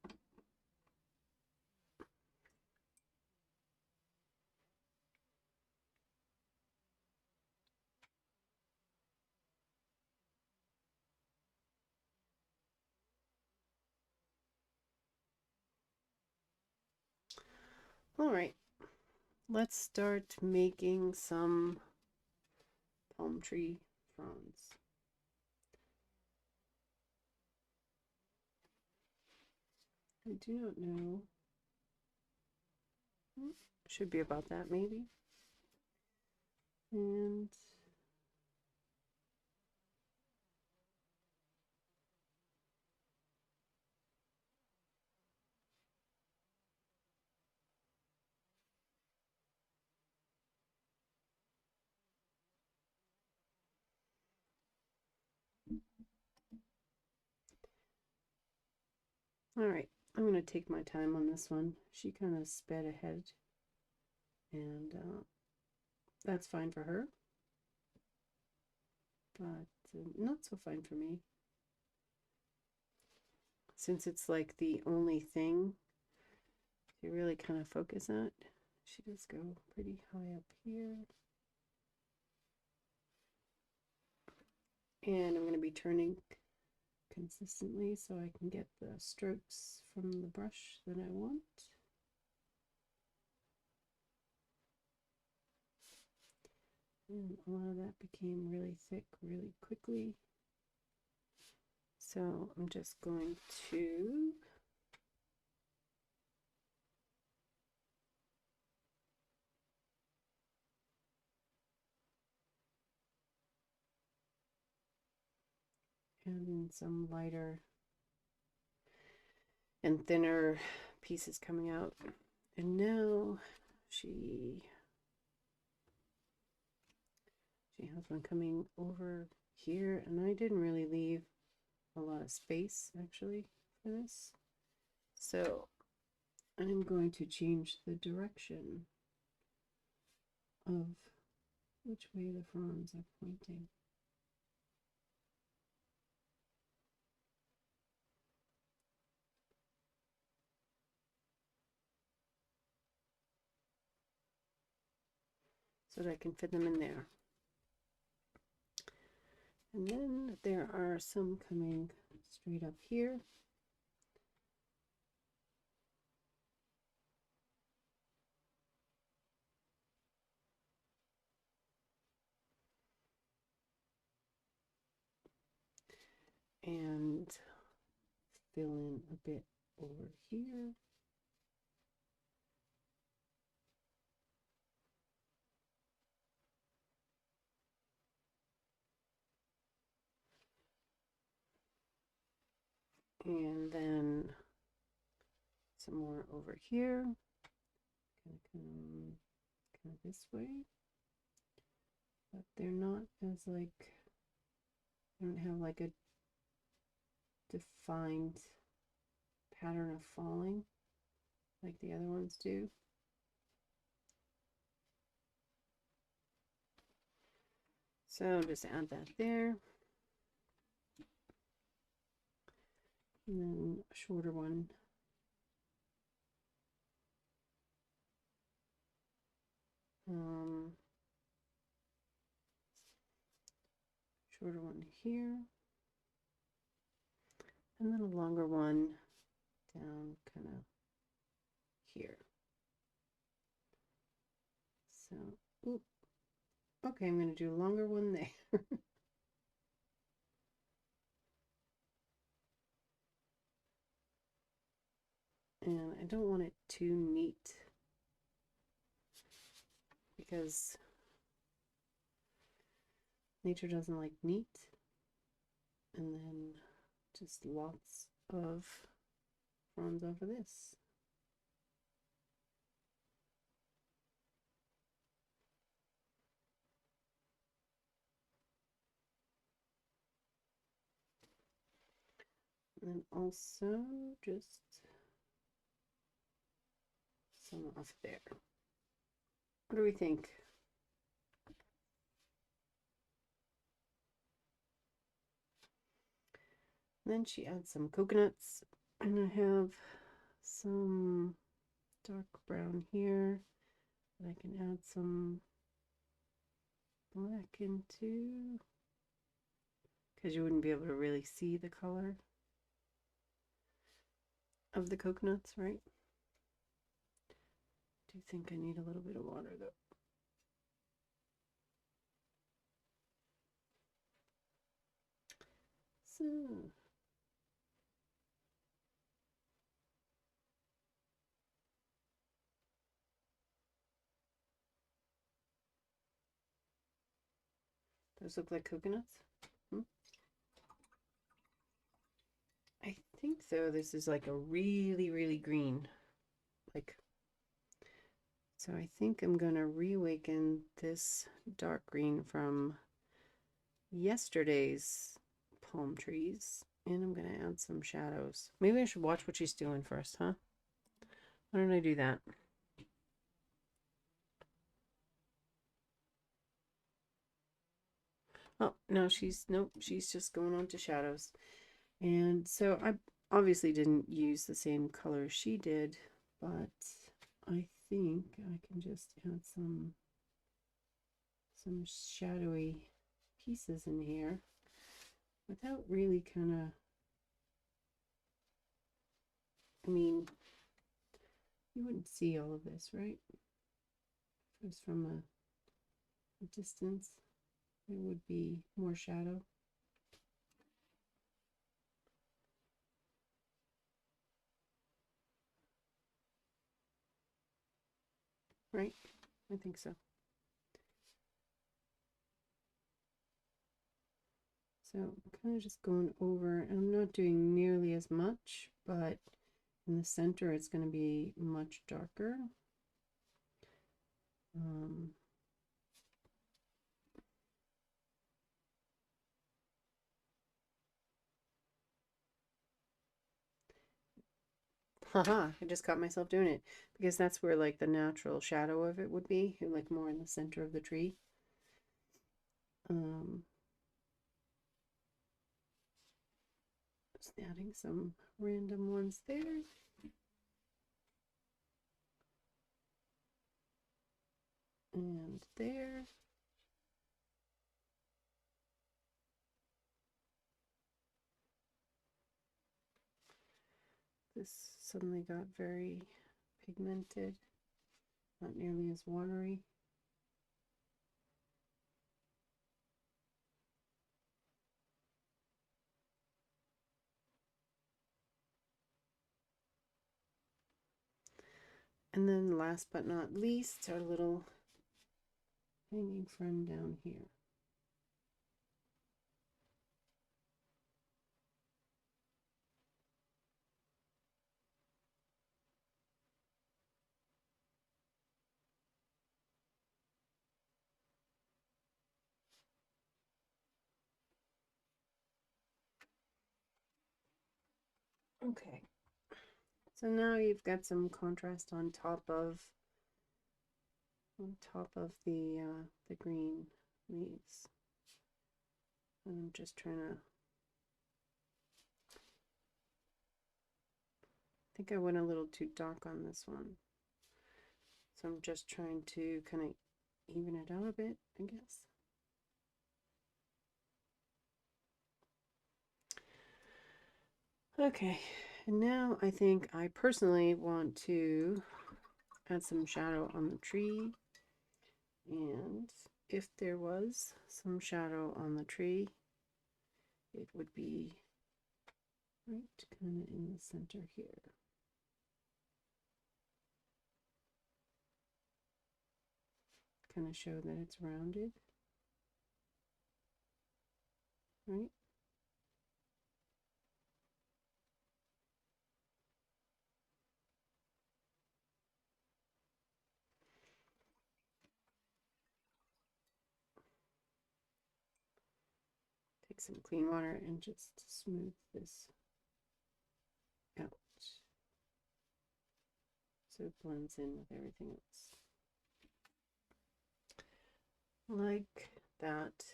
All right, let's start making some palm tree fronds. I do not know. Should be about that maybe. And all right, I'm going to take my time on this one. She kind of sped ahead, and that's fine for her, but not so fine for me. Since it's like the only thing to really kind of focus on, she does go pretty high up here. And I'm going to be turning consistently so I can get the strokes from the brush that I want. And a lot of that became really thick really quickly. So I'm just going to add in some lighter and thinner pieces coming out. And now she has one coming over here, and I didn't really leave a lot of space actually for this. So I'm going to change the direction of which way the fronds are pointing. So that I can fit them in there. And then there are some coming straight up here. And fill in a bit over here. And then some more over here. Gonna come kind of this way. But they're not as like, they don't have like a defined pattern of falling like the other ones do. So just add that there. And then a shorter one. Shorter one here. And then a longer one down kind of here. So, oop. Okay, I'm going to do a longer one there. And I don't want it too neat because nature doesn't like neat. And then just lots of fronds over this. And also just some off there. What do we think? And then she adds some coconuts, and I have some dark brown here that I can add some black into, because you wouldn't be able to really see the color of the coconuts, right? do think I need a little bit of water though. So those look like coconuts. I think though this is like a really green, like, so I think I'm gonna reawaken this dark green from yesterday's palm trees, and I'm gonna add some shadows. Maybe I should watch what she's doing first, huh? Why don't I do that? Oh, no, nope, she's just going on to shadows. And so I obviously didn't use the same color she did, but I think I can just add some shadowy pieces in here without really kind of, I mean, you wouldn't see all of this, right? If it was from a distance, there would be more shadow. Right? I think so. So I'm kind of just going over, and I'm not doing nearly as much, but in the center it's going to be much darker. Haha, I just caught myself doing it because that's where like the natural shadow of it would be, like more in the center of the tree. Just adding some random ones there. And there. This suddenly got very pigmented, not nearly as watery. And then last but not least, our little hanging friend down here. Okay, so now you've got some contrast on top of the green leaves. And I'm just trying to, I think I went a little too dark on this one. So I'm just trying to kind of even it out a bit, I guess. Okay, and now I think I personally want to add some shadow on the tree. And if there was some shadow on the tree, it would be right kind of in the center here. Kind of show that it's rounded, right? Take some clean water and just smooth this out so it blends in with everything else. Like that,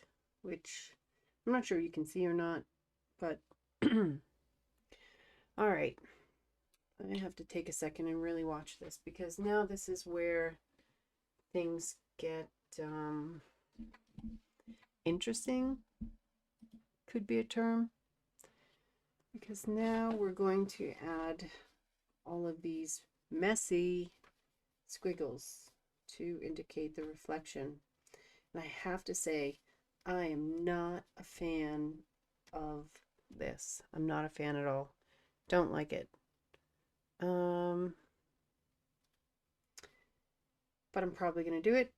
which I'm not sure you can see or not, but all right. I have to take a second and really watch this because now this is where things get interesting, could be a term, because now we're going to add all of these messy squiggles to indicate the reflection. And I have to say, I am not a fan of this. I'm not a fan at all. Don't like it. But I'm probably going to do it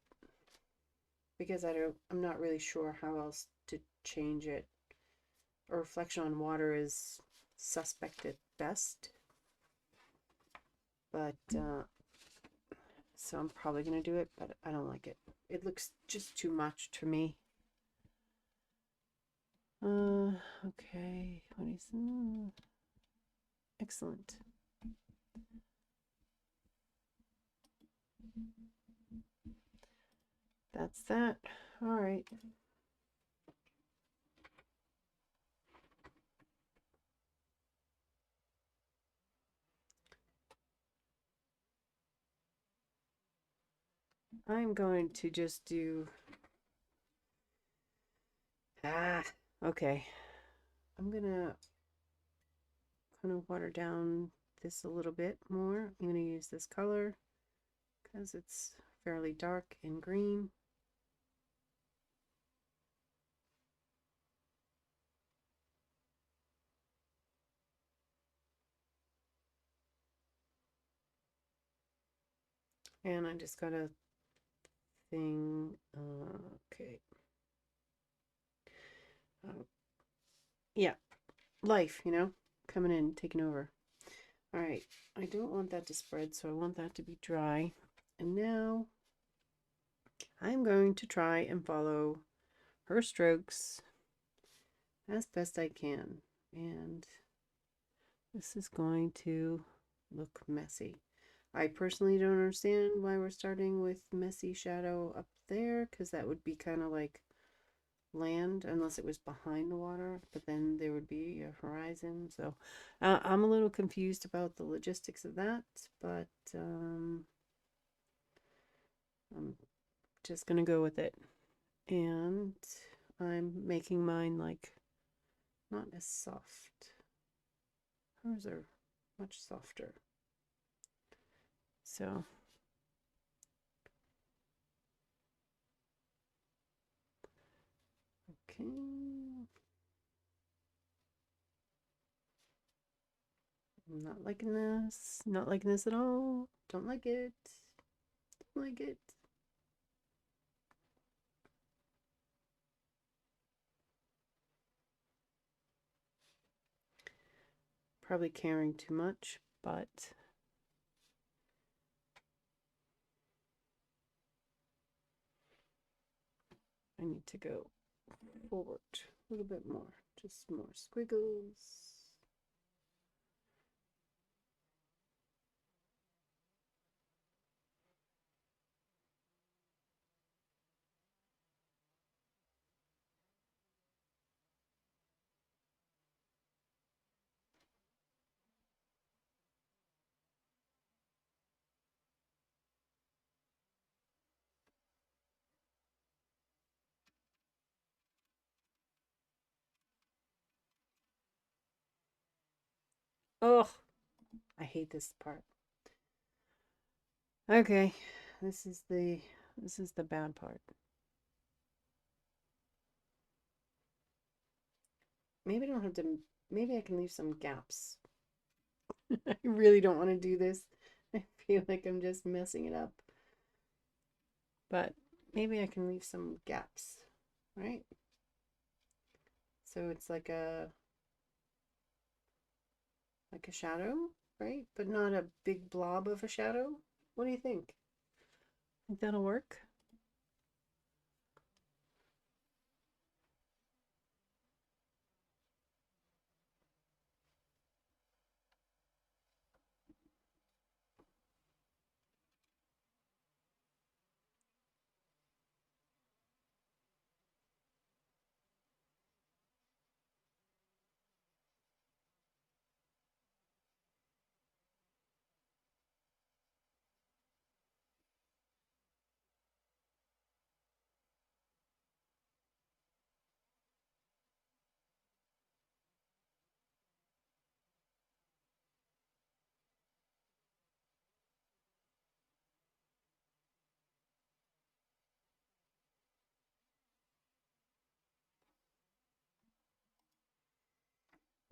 because I'm not really sure how else to change it. A reflection on water is suspect at best. But, so I'm probably going to do it, but I don't like it. It looks just too much to me. Okay. What is excellent. That's that. All right. I'm going to just do okay. I'm gonna kind of water down this a little bit more. I'm gonna use this color because it's fairly dark and green. And I just got a thing. Okay. Yeah, life, coming in, taking over. All right. I don't want that to spread, so I want that to be dry. And now I'm going to try and follow her strokes as best I can. And this is going to look messy. I personally don't understand why we're starting with messy shadow up there, because that would be kind of like land unless it was behind the water, but then there would be a horizon. So I'm a little confused about the logistics of that, but I'm just gonna go with it. And I'm making mine like not as soft. Hers are much softer. So okay. I'm not liking this. Not liking this at all. Don't like it. Don't like it. Probably caring too much, but I need to go forward a little bit more. Just more squiggles. Oh, I hate this part. Okay, this is the bad part. Maybe I don't have to. Maybe I can leave some gaps. I really don't want to do this. I feel like I'm just messing it up. But maybe I can leave some gaps, right? So it's like a shadow, right? But not a big blob of a shadow. What do you think? Think that'll work?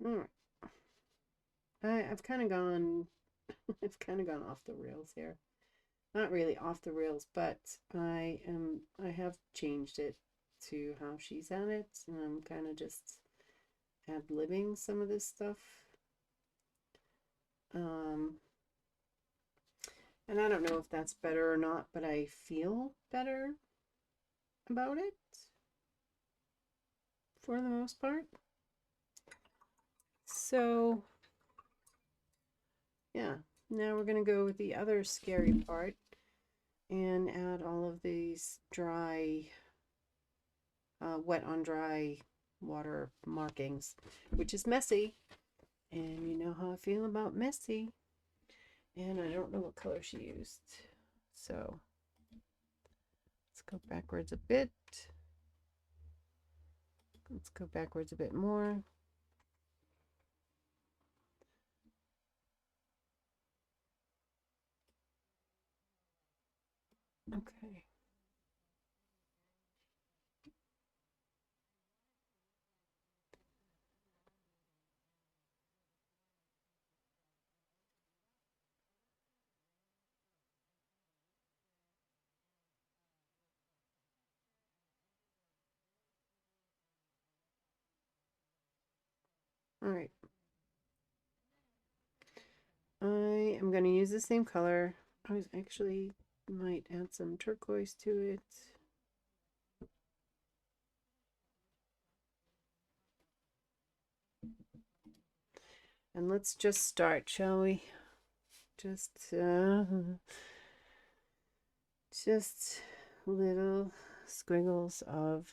All right. I've kind of gone, I've kind of gone off the rails here. Not really off the rails, but I have changed it to how she's at it, and I'm kind of just ad-libbing some of this stuff. And I don't know if that's better or not, but I feel better about it for the most part. So, yeah, now we're going to go with the other scary part and add all of these dry, wet on dry water markings, which is messy. And you know how I feel about messy. And I don't know what color she used. So let's go backwards a bit. Let's go backwards a bit more. Okay. All right. I am going to use the same color. I was actually might add some turquoise to it. And let's just start, shall we? Just little squiggles of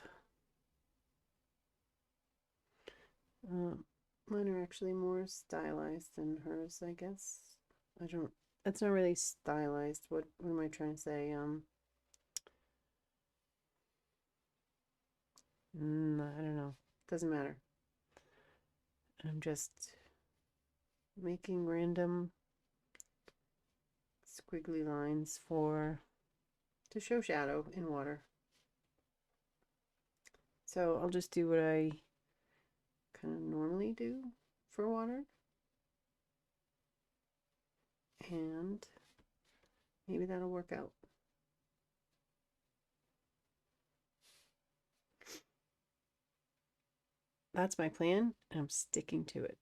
mine are actually more stylized than hers, I guess. I don't, that's not really stylized. What am I trying to say? I don't know. Doesn't matter. I'm just making random squiggly lines to show shadow in water. So I'll just do what I kind of normally do for water. And maybe that'll work out. That's my plan, and I'm sticking to it.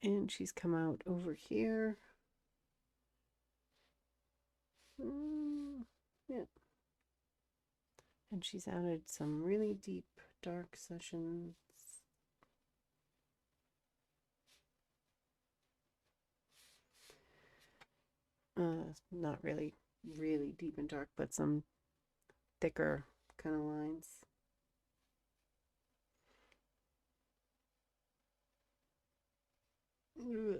And she's come out over here. Yeah. And she's added some really deep dark sessions. Not really deep and dark, but some thicker kind of lines. Ugh.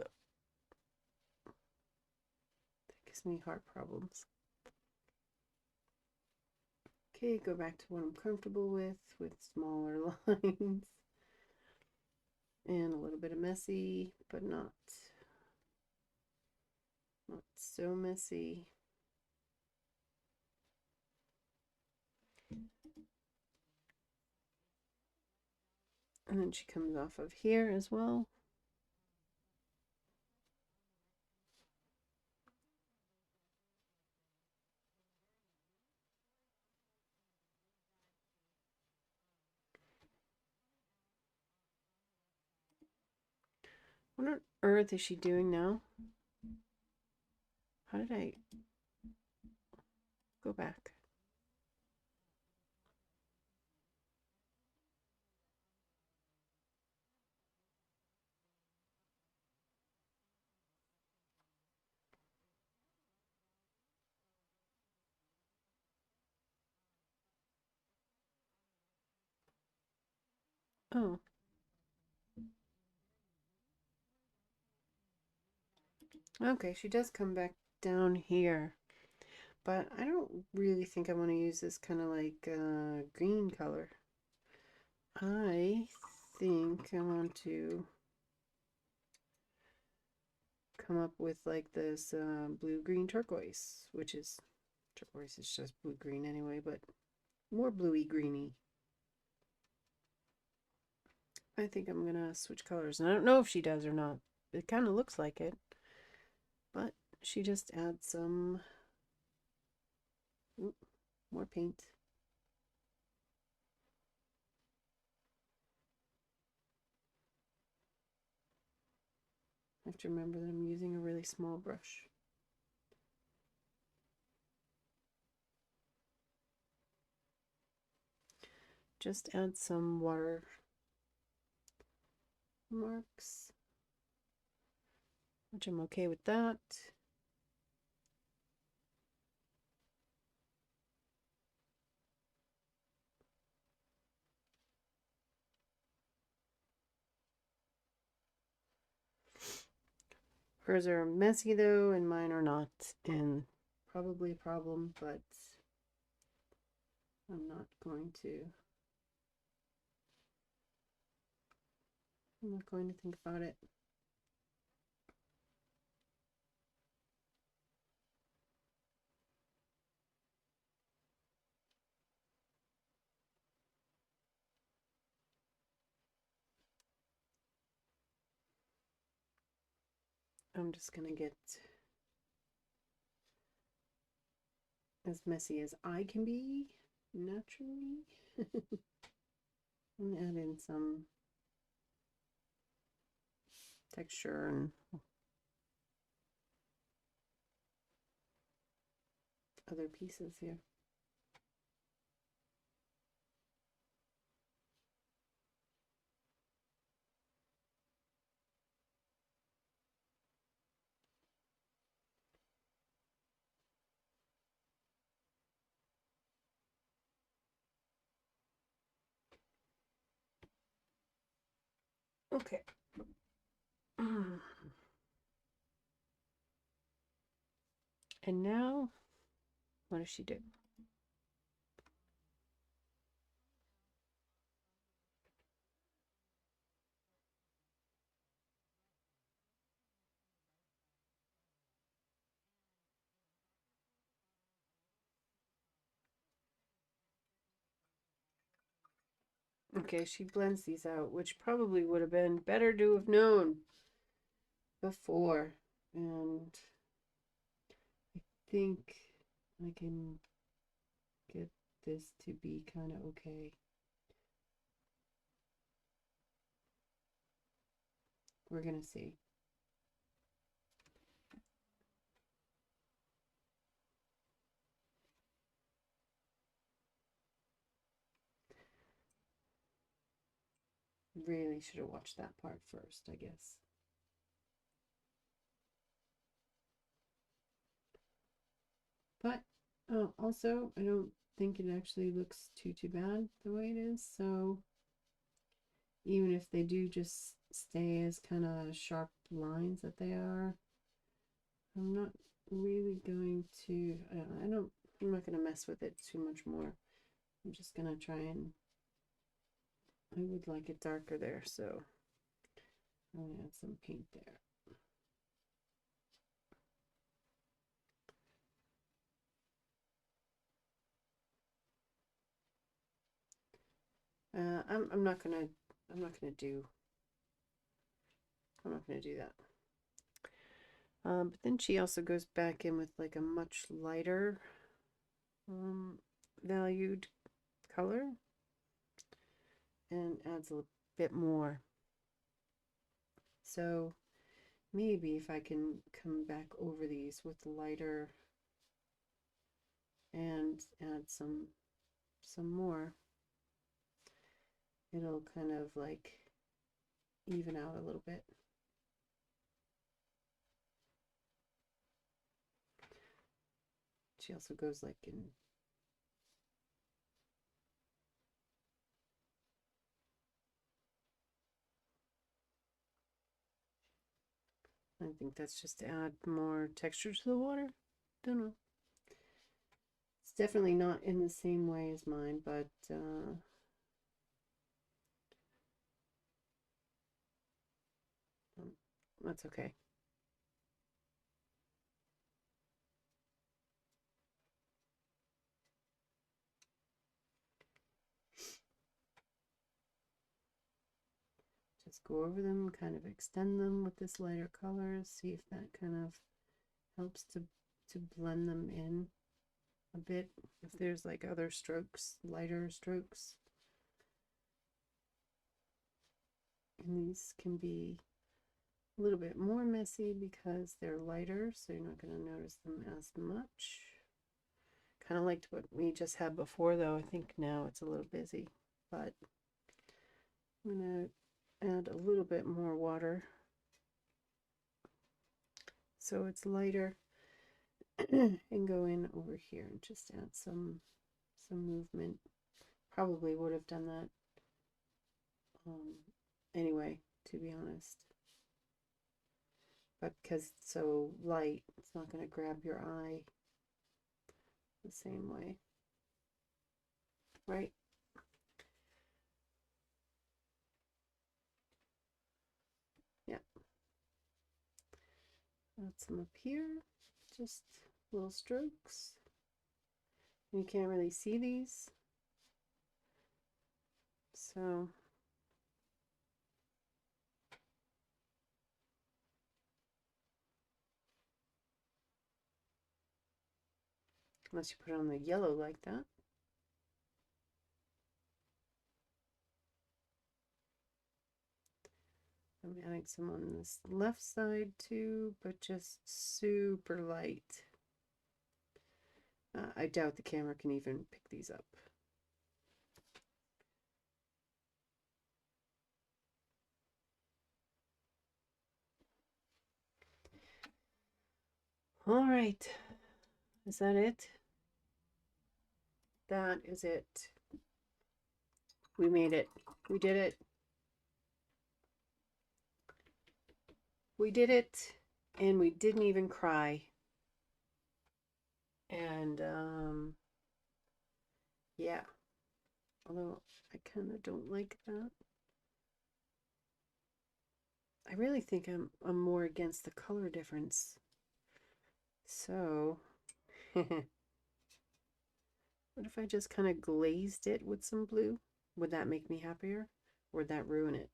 That gives me heart problems. Okay, go back to what I'm comfortable with smaller lines. And a little bit of messy, but not so messy. And then she comes off of here as well. What on earth is she doing now? How did I go back? Oh. Okay, she does come back down here. But I don't really think I want to use this kind of like green color. I think I want to come up with like this blue-green turquoise, which is turquoise is just blue-green anyway, but more bluey-greeny. I think I'm gonna switch colors. And I don't know if she does or not. It kind of looks like it. But she just adds some more paint. I have to remember that I'm using a really small brush. Just add some water marks, which I'm okay with that. Hers are messy though, and mine are not, and probably a problem, but I'm not going to think about it. I'm just gonna get as messy as I can be naturally. And add in some texture and other pieces here. Okay. And now, what does she do? Okay, she blends these out, which probably would have been better to have known before. And I think I can get this to be kind of okay. We're gonna see. Really should have watched that part first, I guess. But also, I don't think it actually looks too bad the way it is. So even if they do just stay as kind of sharp lines that they are, I'm not really going to. I'm not going to mess with it too much more. I'm just going to try and. I would like it darker there, so I'm going to add some paint there. I'm not gonna do that. But then she also goes back in with like a much lighter valued color and adds a bit more. So maybe if I can come back over these with lighter and add some more, it'll kind of like even out a little bit. She also goes like in I think that's just to add more texture to the water. Don't know. It's definitely not in the same way as mine, but that's okay. Just go over them, kind of extend them with this lighter color, see if that kind of helps to blend them in a bit. If there's like other strokes, lighter strokes. And these can be a little bit more messy because they're lighter, so you're not going to notice them as much. Kind of liked what we just had before, though. I think now it's a little busy, but I'm going to add a little bit more water so it's lighter and go in over here and just add some movement. Probably would have done that anyway, to be honest. But because it's so light, it's not going to grab your eye the same way, right? Yeah. Add some up here, just little strokes. You can't really see these, so unless you put on the yellow like that. I'm adding some on this left side too, but just super light. I doubt the camera can even pick these up. All right, is that it? That is it. We made it. We did it. We did it, and we didn't even cry. And yeah, although I kind of don't like that. I really think I'm more against the color difference. So what if I just kind of glazed it with some blue? Would that make me happier? Or would that ruin it?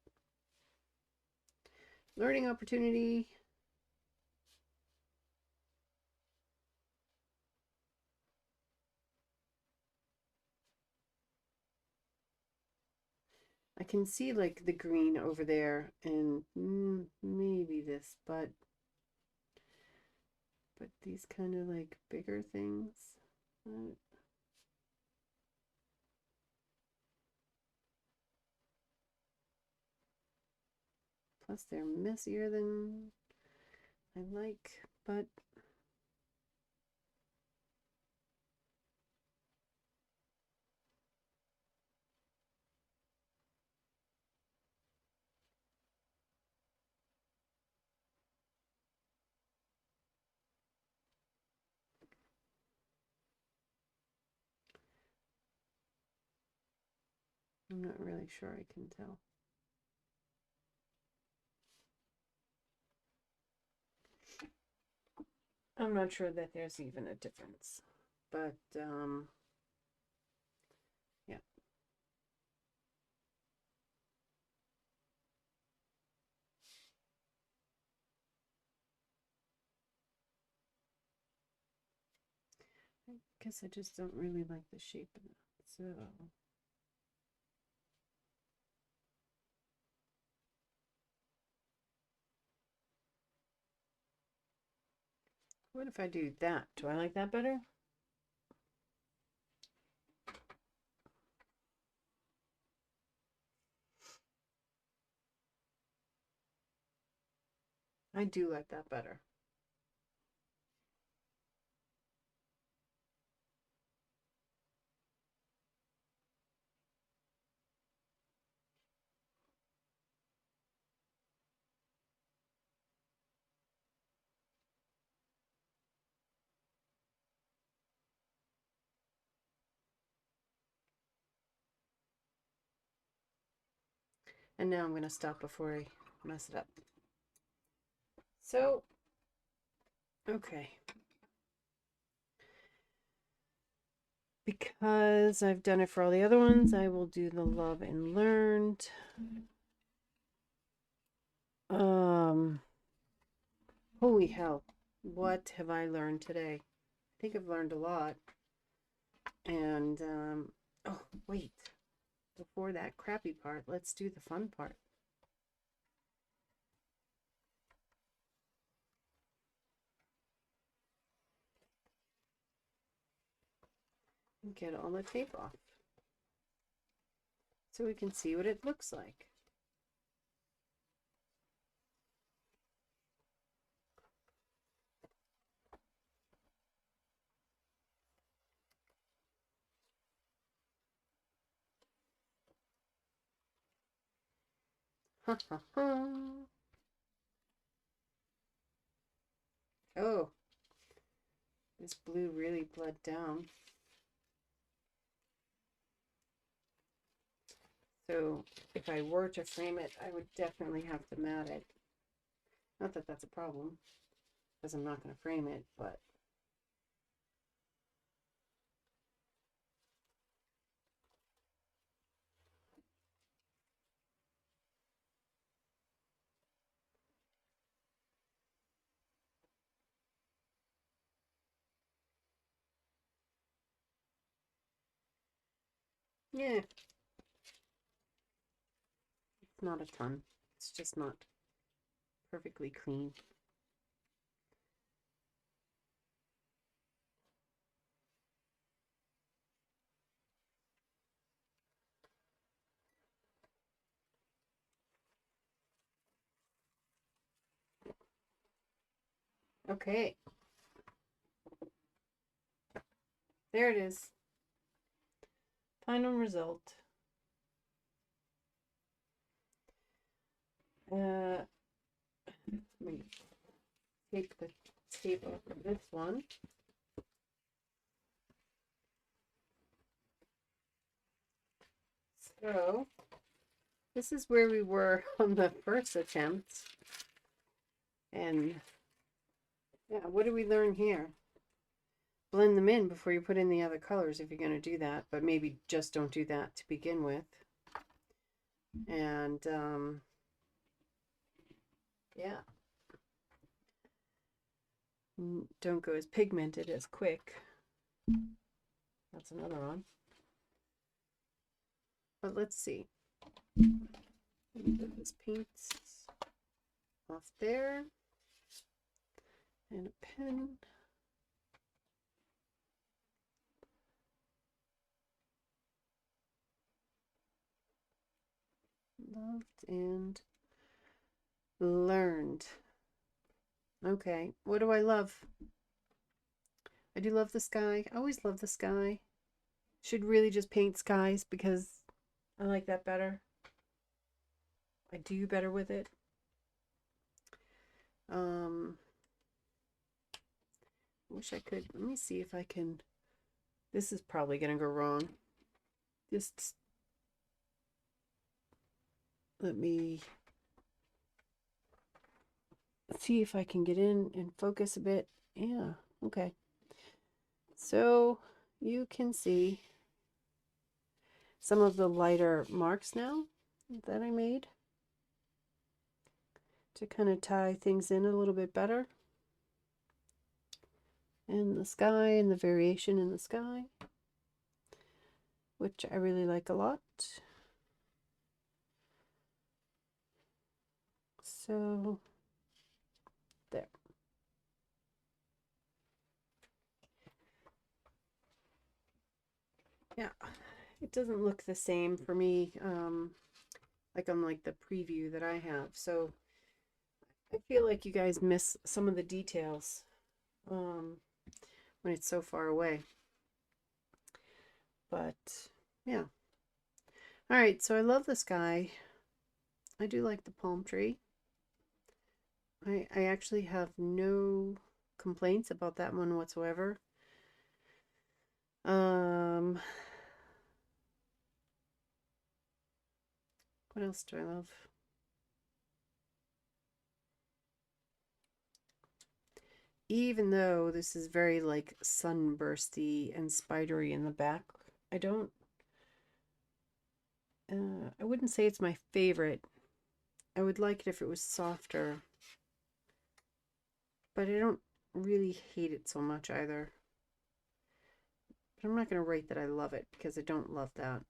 Learning opportunity. I can see like the green over there and maybe this, but these kind of like bigger things. Plus they're messier than I like, but I'm not really sure I can tell. I'm not sure that there's even a difference, but yeah. I guess I just don't really like the shape of that, so what if I do that? Do I like that better? I do like that better. And now I'm going to stop before I mess it up. So, okay. Because I've done it for all the other ones, I will do the love and learned. Um, Holy hell. What have I learned today? I think I've learned a lot. And, oh, wait. Before that crappy part, let's do the fun part. And get all the tape off so we can see what it looks like. Ha ha ha. Oh, this blue really bled down. So if I were to frame it, I would definitely have to mat it. Not that that's a problem, because I'm not going to frame it, but yeah, it's not a ton. It's just not perfectly clean. Okay, there it is. Final result. Let me take the tape off of this one. So this is where we were on the first attempt. And yeah, what did we learn here? Blend them in before you put in the other colors if you're going to do that, but maybe just don't do that to begin with. And yeah, don't go as pigmented as quick. That's another one. But let's see. Get this paint off there. And a pen. Loved and learned. Okay, what do I love? I do love the sky. I always love the sky. Should really just paint skies because I like that better. I do better with it. Wish I could. Let me see if I can. This is probably going to go wrong. Just let me see if I can get in and focus a bit. Yeah, okay. So you can see some of the lighter marks now that I made to kind of tie things in a little bit better. And the sky and the variation in the sky, which I really like a lot. So there. Yeah, it doesn't look the same for me, like on like the preview that I have. So I feel like you guys miss some of the details when it's so far away. But yeah. All right, so I love the sky. I do like the palm tree. I actually have no complaints about that one whatsoever. What else do I love? Even though this is very like sunbursty and spidery in the back, I don't I wouldn't say it's my favorite I would like it if it was softer, but I don't really hate it so much either. But I'm not going to write that I love it because I don't love that.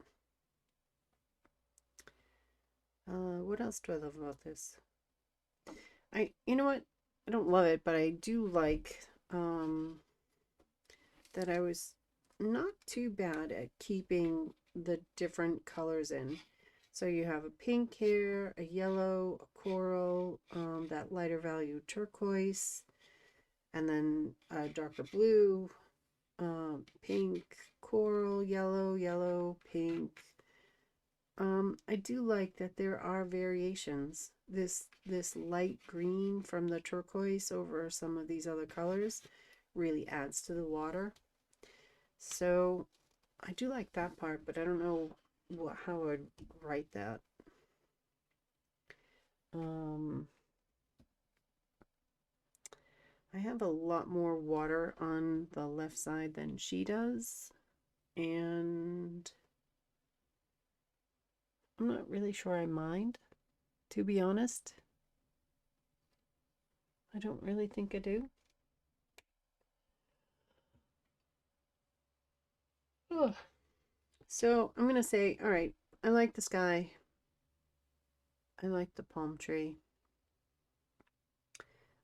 What else do I love about this? You know what? I don't love it, but I do like that I was not too bad at keeping the different colors in. So you have a pink here, a yellow, a coral, that lighter value turquoise, and then a darker blue, pink, coral, yellow, yellow, pink. I do like that there are variations. This light green from the turquoise over some of these other colors really adds to the water. So I do like that part, but I don't know how I would write that. I have a lot more water on the left side than she does, and I'm not really sure I mind, to be honest. I don't really think I do. Ugh. So I'm gonna say, all right, I like the sky. I like the palm tree.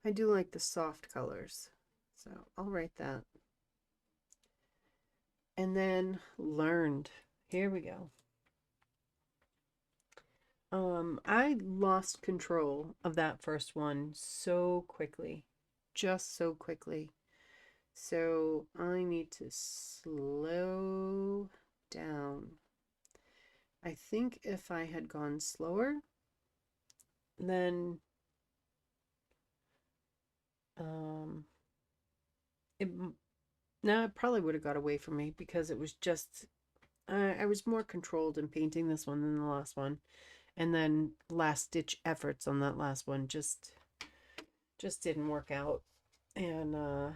I do like the soft colors. So I'll write that. And then learned. Here we go. I lost control of that first one so quickly. Just so quickly. So I need to slow down. I think if I had gone slower, then it no, it probably would have got away from me because it was just I was more controlled in painting this one than the last one, and then last ditch efforts on that last one just didn't work out, and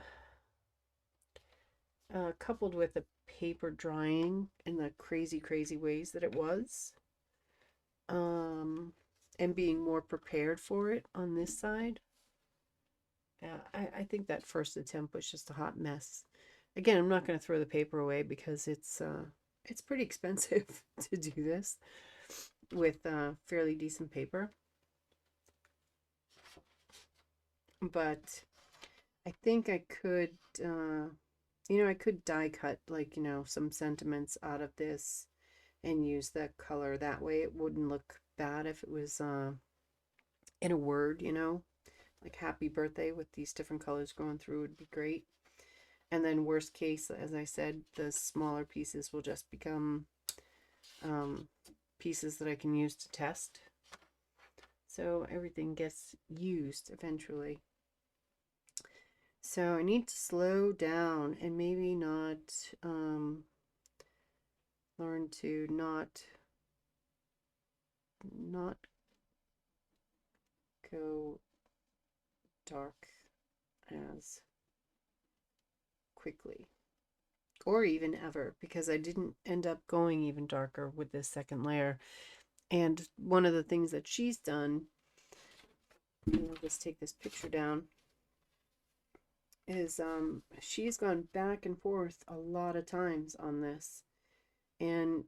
coupled with the paper drying in the crazy ways that it was, and being more prepared for it on this side. Yeah, I think that first attempt was just a hot mess. Again, I'm not going to throw the paper away because it's pretty expensive to do this with fairly decent paper. But I think I could, I could die cut like, some sentiments out of this and use the color that way. It wouldn't look bad if it was in a word, like happy birthday with these different colors going through would be great. And then worst case, as I said, the smaller pieces will just become pieces that I can use to test. So everything gets used eventually. So I need to slow down and maybe not learn to not go dark as quickly or even ever, because I didn't end up going even darker with this second layer. And one of the things that she's done, and I'll just take this picture down, is she's gone back and forth a lot of times on this, and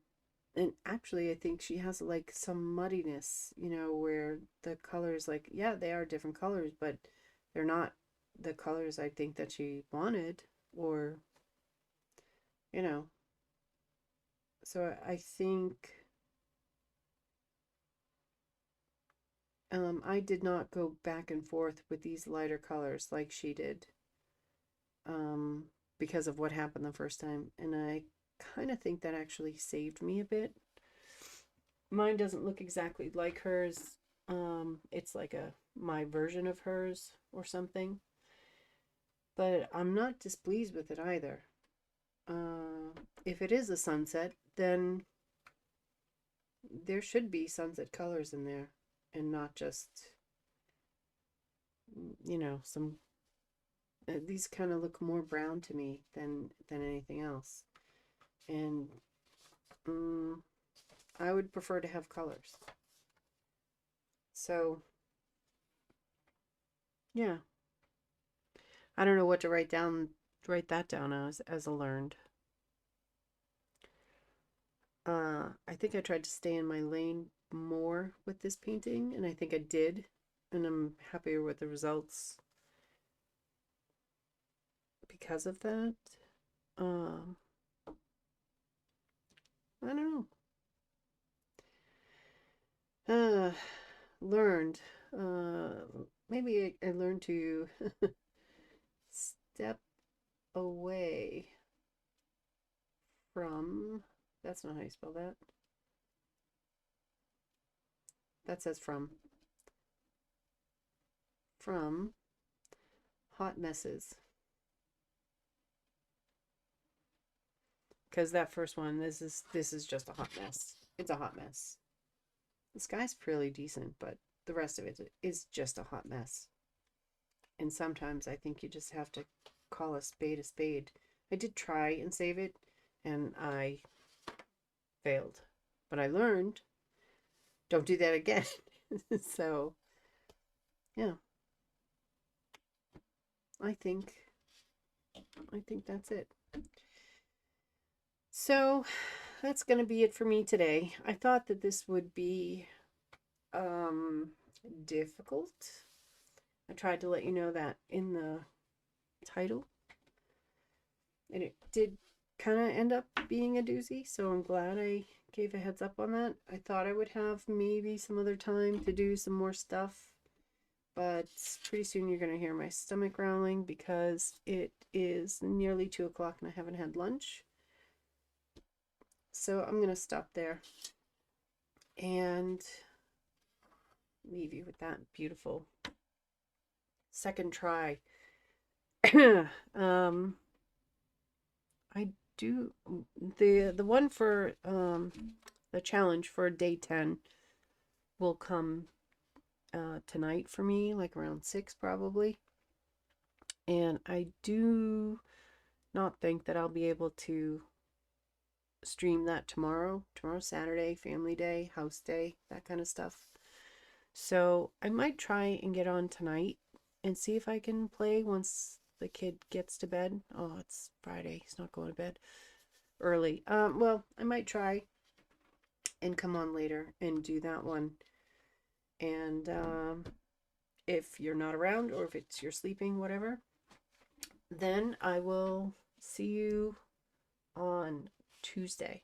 actually I think she has like some muddiness, where the colors, like, yeah, they are different colors, but they're not the colors I think that she wanted, or so I think I did not go back and forth with these lighter colors like she did, because of what happened the first time, and I kind of think that actually saved me a bit. Mine doesn't look exactly like hers. It's like my version of hers or something, but I'm not displeased with it either. If it is a sunset, then there should be sunset colors in there and not just, some these kind of look more brown to me than anything else, and I would prefer to have colors. So, yeah. I don't know what to write that down as a learned. I think I tried to stay in my lane more with this painting, and I think I did, and I'm happier with the results because of that. Um, I don't know. Learned. Maybe I learned to step away from. That's not how you spell that. That says from. From hot messes. Because that first one, this is just a hot mess. It's a hot mess. The sky's pretty decent, but the rest of it is just a hot mess. And sometimes I think you just have to call a spade a spade. I did try and save it, and I failed. But I learned, don't do that again. So, yeah. I think that's it. So, that's going to be it for me today. I thought that this would be difficult. I tried to let you know that in the title. And it did kind of end up being a doozy, so I'm glad I gave a heads up on that. I thought I would have maybe some other time to do some more stuff, but pretty soon you're going to hear my stomach growling because it is nearly 2 o'clock and I haven't had lunch. So I'm going to stop there and leave you with that beautiful second try. I do the one for the challenge for day 10 will come tonight for me, like around 6 probably. And I do not think that I'll be able to stream that tomorrow. Tomorrow's Saturday, family day, house day, that kind of stuff. So I might try and get on tonight and see if I can play once the kid gets to bed. Oh, it's Friday. He's not going to bed early. Well, I might try and come on later and do that one. And if you're not around or if it's you're sleeping, whatever, then I will see you on Tuesday.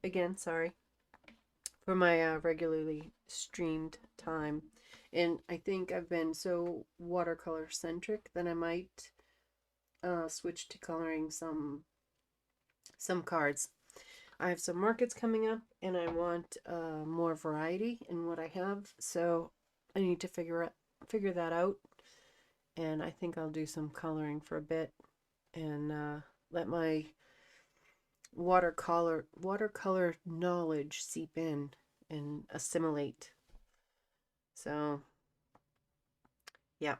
Again, sorry for my regularly streamed time. And I think I've been so watercolor centric that I might switch to coloring some cards. I have some markets coming up and I want more variety in what I have, so I need to figure that out. And I think I'll do some coloring for a bit and let my watercolor knowledge seep in and assimilate. So yeah,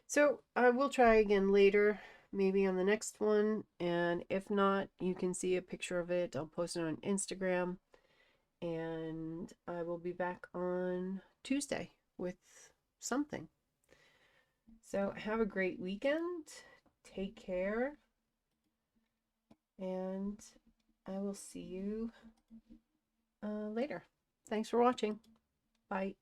so I will try again later, maybe on the next one, and if not, you can see a picture of it. I'll post it on Instagram, and I will be back on Tuesday with something. So have a great weekend, take care, and I will see you later. Thanks for watching. Bye.